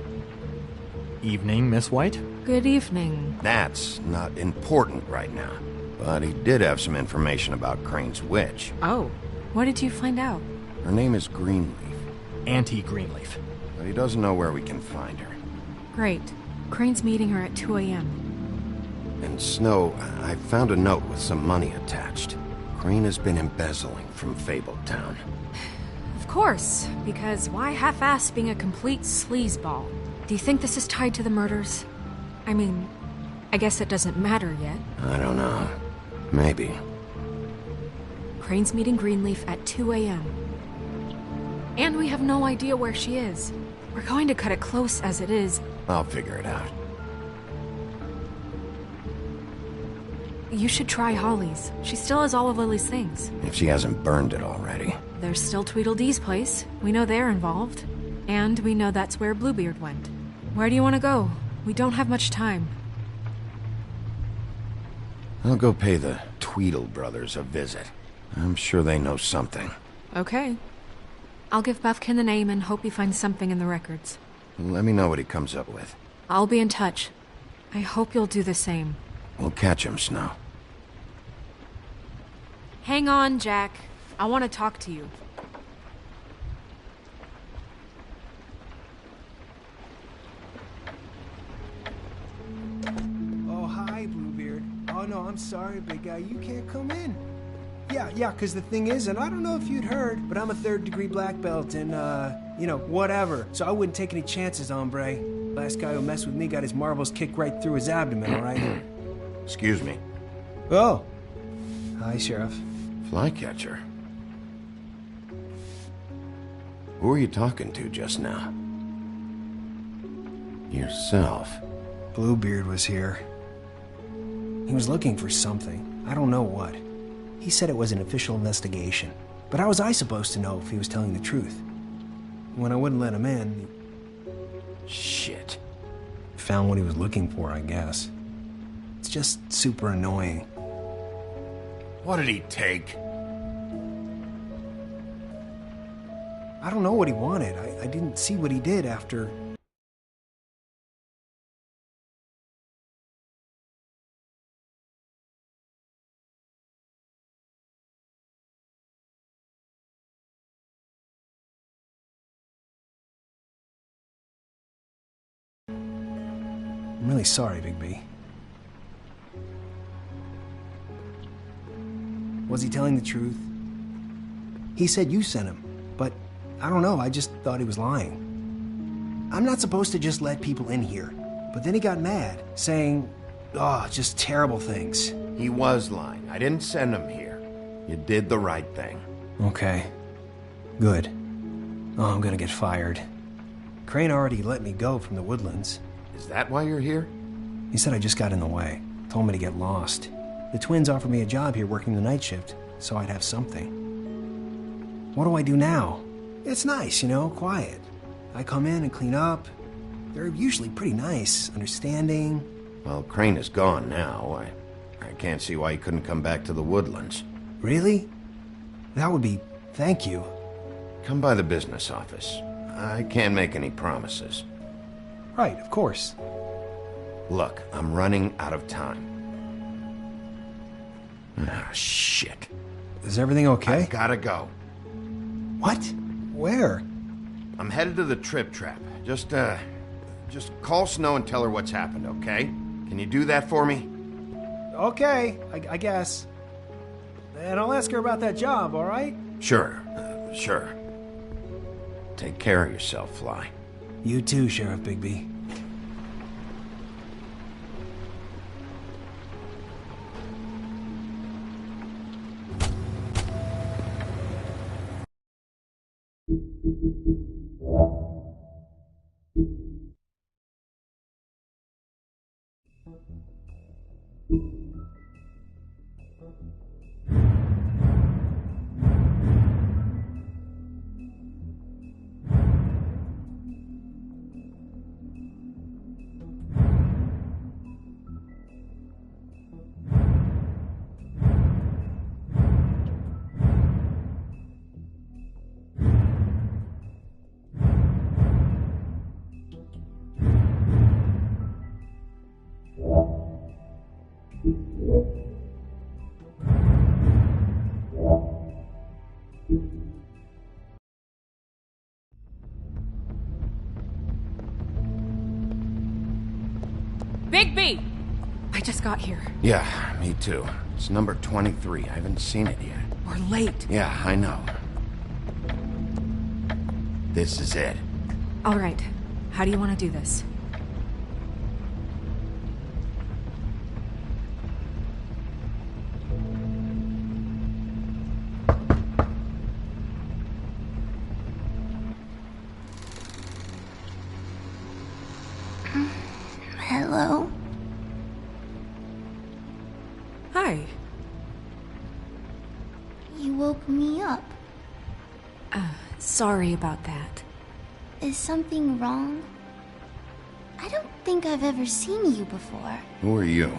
Evening, Miss White? Good evening. That's not important right now. But he did have some information about Crane's witch. Oh, what did you find out? Her name is Greenleaf. Auntie Greenleaf. But he doesn't know where we can find her. Great. Crane's meeting her at 2 a.m. And Snow, I found a note with some money attached. Crane has been embezzling from Fabletown. Of course, because why half-ass being a complete sleazeball? Do you think this is tied to the murders? I mean, I guess it doesn't matter yet. I don't know. Maybe. Crane's meeting Greenleaf at 2 a.m. And we have no idea where she is. We're going to cut it close as it is. I'll figure it out. You should try Holly's. She still has all of Lily's things. If she hasn't burned it already. There's still Tweedledee's place. We know they're involved. And we know that's where Bluebeard went. Where do you want to go? We don't have much time. I'll go pay the Tweedle brothers a visit. I'm sure they know something. Okay. I'll give Buffkin the name and hope he finds something in the records. Let me know what he comes up with. I'll be in touch. I hope you'll do the same. We'll catch him, Snow. Hang on, Jack. I want to talk to you. Oh, hi, Bluebeard. Oh, no, I'm sorry, big guy. You can't come in. Yeah, because the thing is, and I don't know if you'd heard, but I'm a third-degree black belt and, whatever. So I wouldn't take any chances, hombre. Last guy who messed with me got his marbles kicked right through his abdomen, all right? Excuse me. Oh. Hi, Sheriff. Flycatcher. Who were you talking to just now? Yourself. Bluebeard was here. He was looking for something. I don't know what. He said it was an official investigation. But how was I supposed to know if he was telling the truth? When I wouldn't let him in... Shit. Found what he was looking for, I guess. It's just super annoying. What did he take? I don't know what he wanted. I didn't see what he did after... I'm really sorry, Bigby. Was he telling the truth? He said you sent him, but I don't know, I just thought he was lying. I'm not supposed to just let people in here, but then he got mad, saying, just terrible things. He was lying. I didn't send him here. You did the right thing. Okay. Good. Oh, I'm gonna get fired. Crane already let me go from the Woodlands. Is that why you're here? He said I just got in the way. Told me to get lost. The twins offered me a job here working the night shift, so I'd have something. What do I do now? It's nice, quiet. I come in and clean up. They're usually pretty nice, understanding. Well, Crane is gone now. I can't see why he couldn't come back to the Woodlands. Really? That would be... thank you. Come by the business office. I can't make any promises. Right, of course. Look, I'm running out of time. Ah, shit. Is everything okay? I've gotta go. What? Where? I'm headed to the Trip Trap. Just call Snow and tell her what's happened, okay? Can you do that for me? Okay, I guess. And I'll ask her about that job, all right? Sure, sure. Take care of yourself, Fly. You too, Sheriff Bigby. Bigby! I just got here. Yeah, me too. It's number 23. I haven't seen it yet. We're late. Yeah, I know. This is it. All right. How do you want to do this? Hello? Hi. You woke me up. Sorry about that. Is something wrong? I don't think I've ever seen you before. Who are you?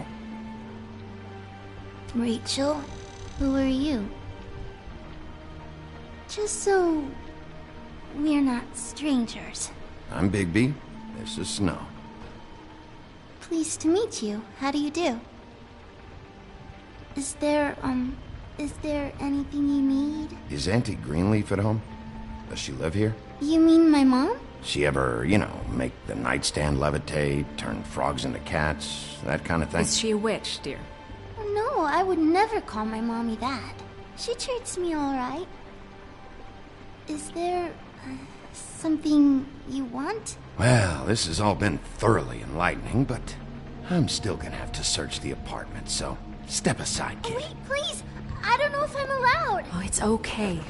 Rachel, who are you? Just so we're not strangers. I'm Bigby. This is Snow. Pleased to meet you. How do you do? Is there anything you need? Is Auntie Greenleaf at home? Does she live here? You mean my mom? She ever, make the nightstand levitate, turn frogs into cats, that kind of thing? Is she a witch, dear? No, I would never call my mommy that. She treats me all right. Is there something you want? Well, this has all been thoroughly enlightening, but I'm still gonna have to search the apartment, so step aside, kid. Wait, please! I don't know if I'm allowed! Oh, it's okay.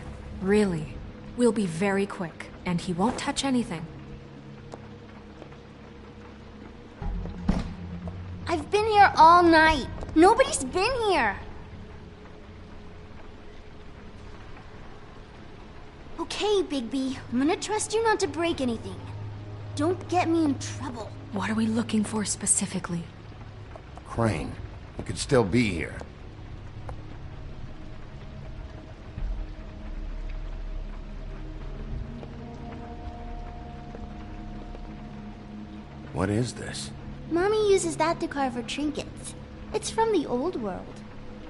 Really. We'll be very quick, and he won't touch anything. I've been here all night. Nobody's been here. Okay, Bigby. I'm gonna trust you not to break anything. Don't get me in trouble. What are we looking for specifically? Crane. He could still be here. What is this? Mommy uses that to carve her trinkets. It's from the old world.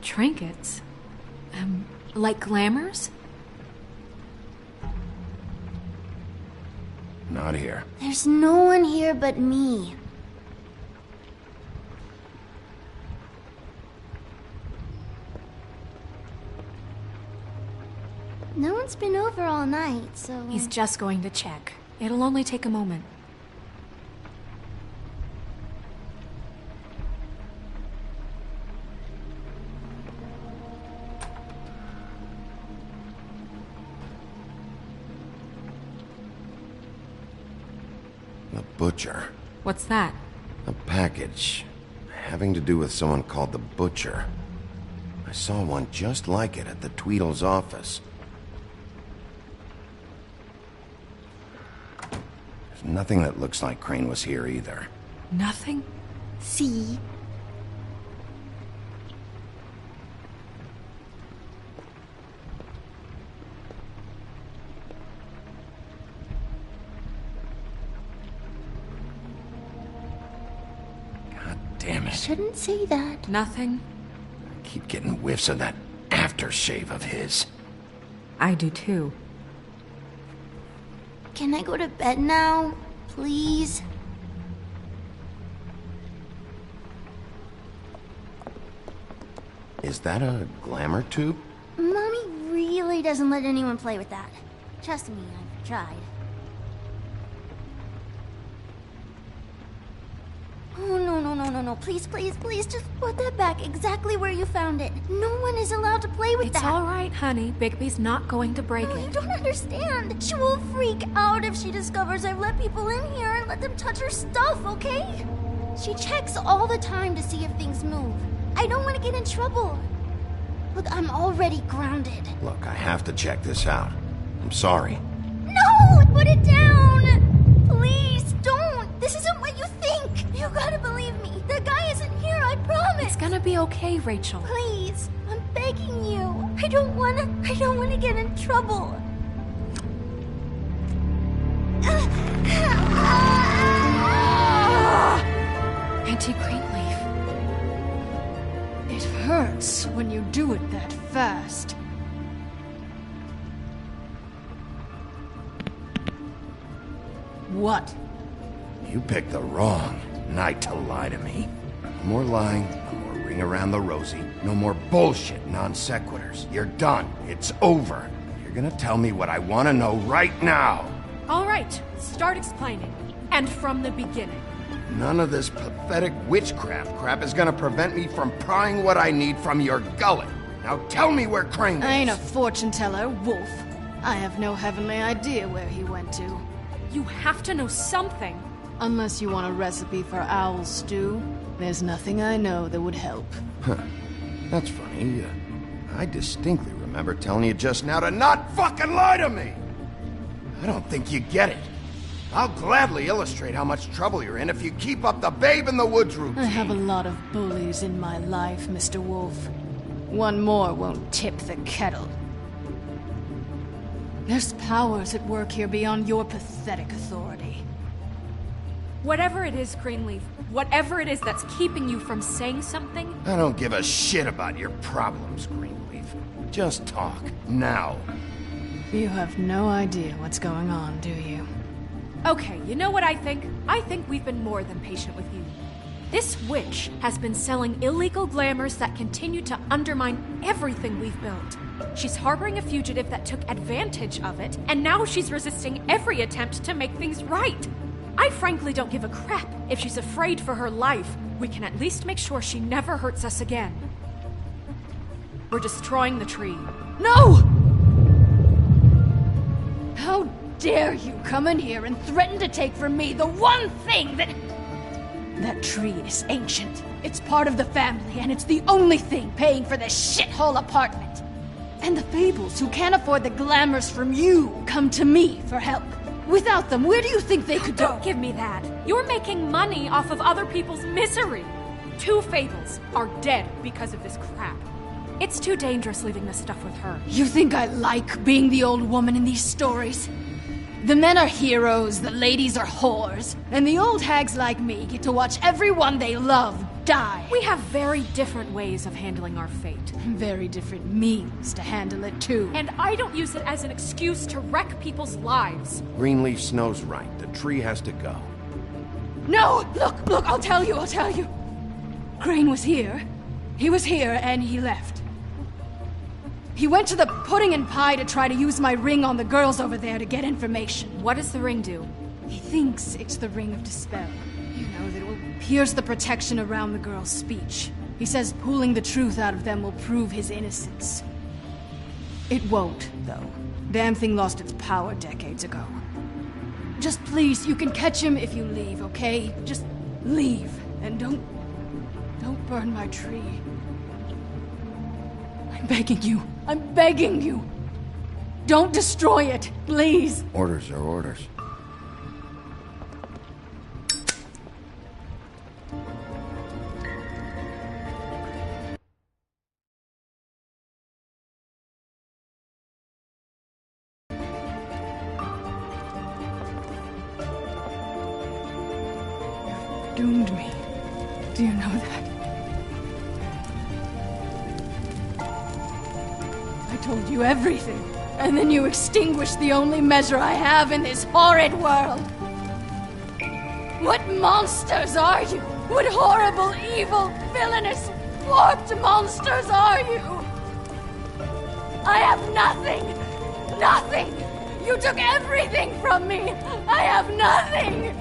Trinkets? Like glamours? Not here. There's no one here but me. No one's been over all night, so... He's just going to check. It'll only take a moment. The Butcher. What's that? A package. Having to do with someone called the Butcher. I saw one just like it at the Tweedle's office. There's nothing that looks like Crane was here either. Nothing? See? Damn it. Shouldn't say that. Nothing? I keep getting whiffs of that aftershave of his. I do too. Can I go to bed now? Please? Is that a glamour tube? Mommy really doesn't let anyone play with that. Trust me, I've tried. Oh, no. Please, just put that back exactly where you found it. No one is allowed to play with that. It's all right, honey. Bigby's not going to break it. You don't understand. She will freak out if she discovers I've let people in here and let them touch her stuff, okay? She checks all the time to see if things move. I don't want to get in trouble. Look, I'm already grounded. Look, I have to check this out. I'm sorry. No! Put it down! Please, don't! This isn't what you think! You gotta believe me. The guy isn't here, I promise! It's gonna be okay, Rachel. Please, I'm begging you. I don't wanna get in trouble. Auntie Greenleaf. It hurts when you do it that fast. What? You picked the wrong night to lie to me. No more lying, no more ring around the rosy, no more bullshit non sequiturs. You're done. It's over. You're gonna tell me what I want to know right now. All right, start explaining. And from the beginning. None of this pathetic witchcraft crap is gonna prevent me from prying what I need from your gullet. Now tell me where Crane is. I ain't a fortune teller, Wolf. I have no heavenly idea where he went to. You have to know something. Unless you want a recipe for owl stew, there's nothing I know that would help. Huh. That's funny. I distinctly remember telling you just now to not fucking lie to me! I don't think you get it. I'll gladly illustrate how much trouble you're in if you keep up the Babe in the Woods routine. I have a lot of bullies in my life, Mr. Wolf. One more won't tip the kettle. There's powers at work here beyond your pathetic authority. Whatever it is, Greenleaf, whatever it is that's keeping you from saying something... I don't give a shit about your problems, Greenleaf. Just talk, now. You have no idea what's going on, do you? Okay, you know what I think? I think we've been more than patient with you. This witch has been selling illegal glamours that continue to undermine everything we've built. She's harboring a fugitive that took advantage of it, and now she's resisting every attempt to make things right. I frankly don't give a crap if she's afraid for her life. We can at least make sure she never hurts us again. We're destroying the tree. No! How dare you come in here and threaten to take from me the one thing that... That tree is ancient. It's part of the family, and it's the only thing paying for this shithole apartment. And the Fables, who can't afford the glamours from you, come to me for help. Without them, where do you think they could go? Don't give me that. You're making money off of other people's misery. 2 Fables are dead because of this crap. It's too dangerous leaving this stuff with her. You think I like being the old woman in these stories? The men are heroes, the ladies are whores, and the old hags like me get to watch everyone they love die. We have very different ways of handling our fate. Very different means to handle it, too. And I don't use it as an excuse to wreck people's lives. Greenleaf Snow's right. The tree has to go. No! Look, I'll tell you. Crane was here. He was here, and he left. He went to the pudding and pie to try to use my ring on the girls over there to get information. What does the ring do? He thinks it's the Ring of Dispel. You know, that it will pierce the protection around the girls' speech. He says pulling the truth out of them will prove his innocence. It won't, though. Damn thing lost its power decades ago. Just please, you can catch him if you leave, okay? Just leave, and don't burn my tree. I'm begging you. Don't destroy it, please. Orders are orders. doomed me. Do you know that? I told you everything, and then you extinguished the only measure I have in this horrid world. What monsters are you? What horrible, evil, villainous, warped monsters are you? I have nothing! Nothing! You took everything from me! I have nothing!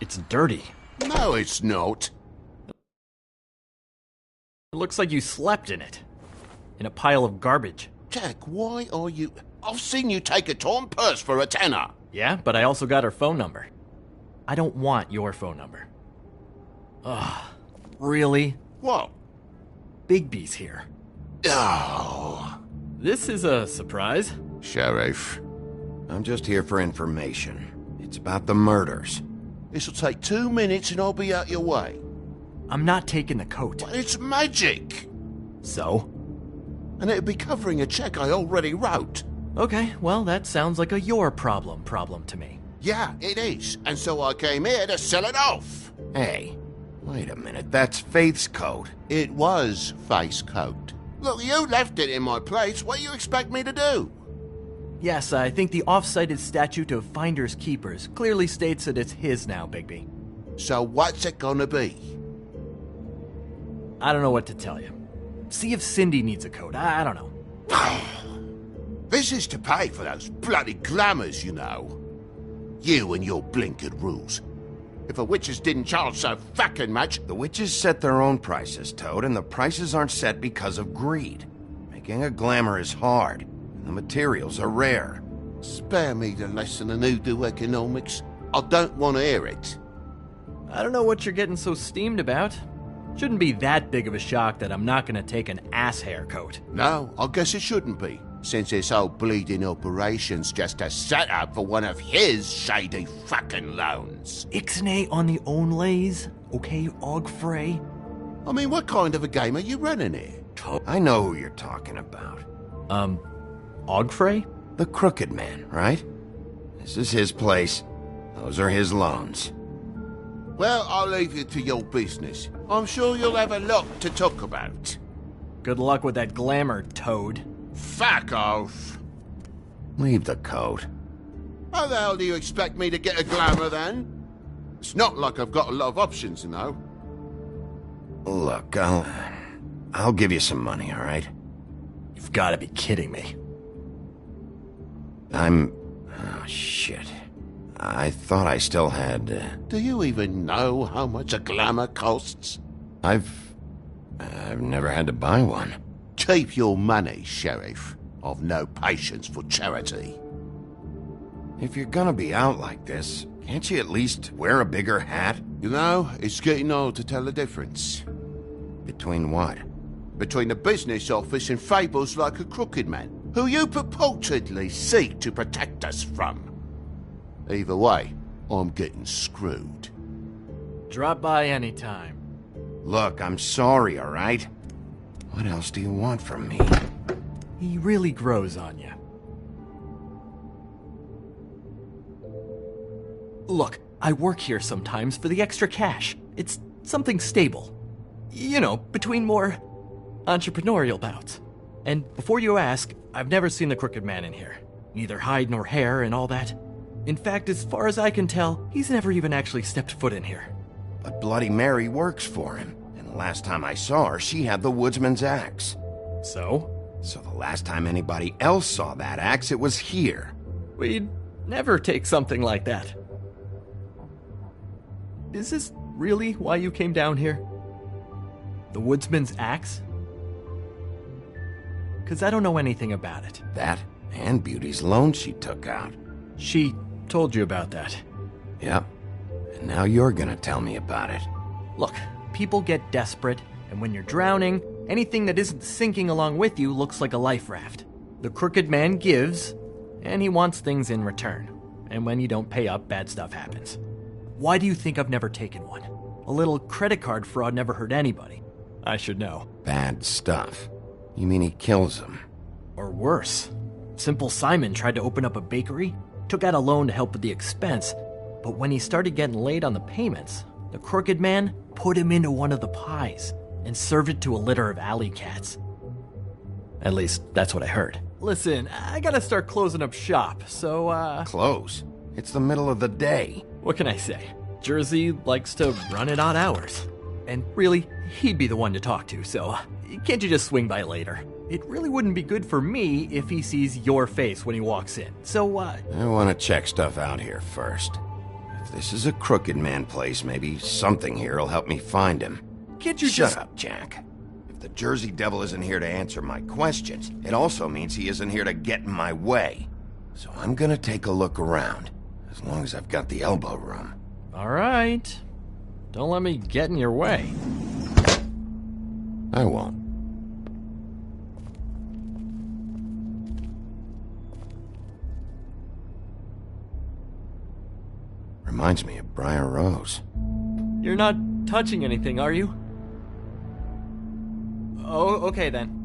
It's dirty. No, it's not. It looks like you slept in it. In a pile of garbage. Jack, why are you... I've seen you take a torn purse for a tenner. Yeah, but I also got her phone number. I don't want your phone number. Ugh. Really? What? Bigby's here. Oh. This is a surprise. Sheriff, I'm just here for information. It's about the murders. This'll take 2 minutes and I'll be out your way. I'm not taking the coat. But it's magic. So? And it'd be covering a check I already wrote. Okay, well, that sounds like a your problem to me. Yeah, it is. And so I came here to sell it off. Hey, wait a minute. That's Faith's coat. It was Faith's coat. Look, you left it in my place. What do you expect me to do? Yes, I think the off-cited statute of Finders Keepers clearly states that it's his now, Bigby. So what's it gonna be? I don't know what to tell you. See if Cindy needs a coat. I don't know. This is to pay for those bloody glamours, you know. You and your blinkered rules. If the witches didn't charge so fucking much... The witches set their own prices, Toad, and the prices aren't set because of greed. Making a glamour is hard. The materials are rare. Spare me the lesson in hoodoo economics. I don't want to hear it. I don't know what you're getting so steamed about. Shouldn't be that big of a shock that I'm not gonna take an ass haircoat. No, I guess it shouldn't be, since this whole bleeding operation's just a setup for one of his shady fucking loans. Ixnay on the onlays, okay, Ogfrey? I mean, what kind of a game are you running here? I know who you're talking about. Ogfrey? The Crooked Man, right? This is his place. Those are his loans. Well, I'll leave you to your business. I'm sure you'll have a lot to talk about. Good luck with that glamour, Toad. Fuck off. Leave the coat. How the hell do you expect me to get a glamour then? It's not like I've got a lot of options, you know. Look, I'll give you some money, all right? You've got to be kidding me. Oh, shit. I thought I still had... Do you even know how much a glamour costs? I've never had to buy one. Keep your money, Sheriff. I've no patience for charity. If you're gonna be out like this, can't you at least wear a bigger hat? You know, it's getting old to tell the difference. Between what? Between the business office and fables like a Crooked Man, who you purportedly seek to protect us from. Either way, I'm getting screwed. Drop by anytime. Look, I'm sorry, all right? What else do you want from me? He really grows on you. Look, I work here sometimes for the extra cash. It's something stable. You know, between more entrepreneurial bouts. And before you ask, I've never seen the Crooked Man in here. Neither hide nor hair and all that. In fact, as far as I can tell, he's never even actually stepped foot in here. But Bloody Mary works for him. And the last time I saw her, she had the woodsman's axe. So? So the last time anybody else saw that axe, it was here. We'd never take something like that. Is this really why you came down here? The woodsman's axe? 'Cause I don't know anything about it. That and Beauty's loan she took out. She told you about that. Yep. And now you're gonna tell me about it. Look, people get desperate, and when you're drowning, anything that isn't sinking along with you looks like a life raft. The Crooked Man gives, and he wants things in return. And when you don't pay up, bad stuff happens. Why do you think I've never taken one? A little credit card fraud never hurt anybody. I should know. Bad stuff? You mean he kills them? Or worse. Simple Simon tried to open up a bakery, took out a loan to help with the expense, but when he started getting late on the payments, the Crooked Man put him into one of the pies and served it to a litter of alley cats. At least, that's what I heard. Listen, I gotta start closing up shop, so, Close? It's the middle of the day. What can I say? Jersey likes to run at odd hours. And really, he'd be the one to talk to, so can't you just swing by later? It really wouldn't be good for me if he sees your face when he walks in, so, I want to check stuff out here first. If this is a Crooked Man place, maybe something here will help me find him. Can't you Shut just... up, Jack. If the Jersey Devil isn't here to answer my questions, it also means he isn't here to get in my way. So I'm gonna take a look around, as long as I've got the elbow room. All right. Don't let me get in your way. I won't. Reminds me of Briar Rose. You're not touching anything, are you? Oh, okay then.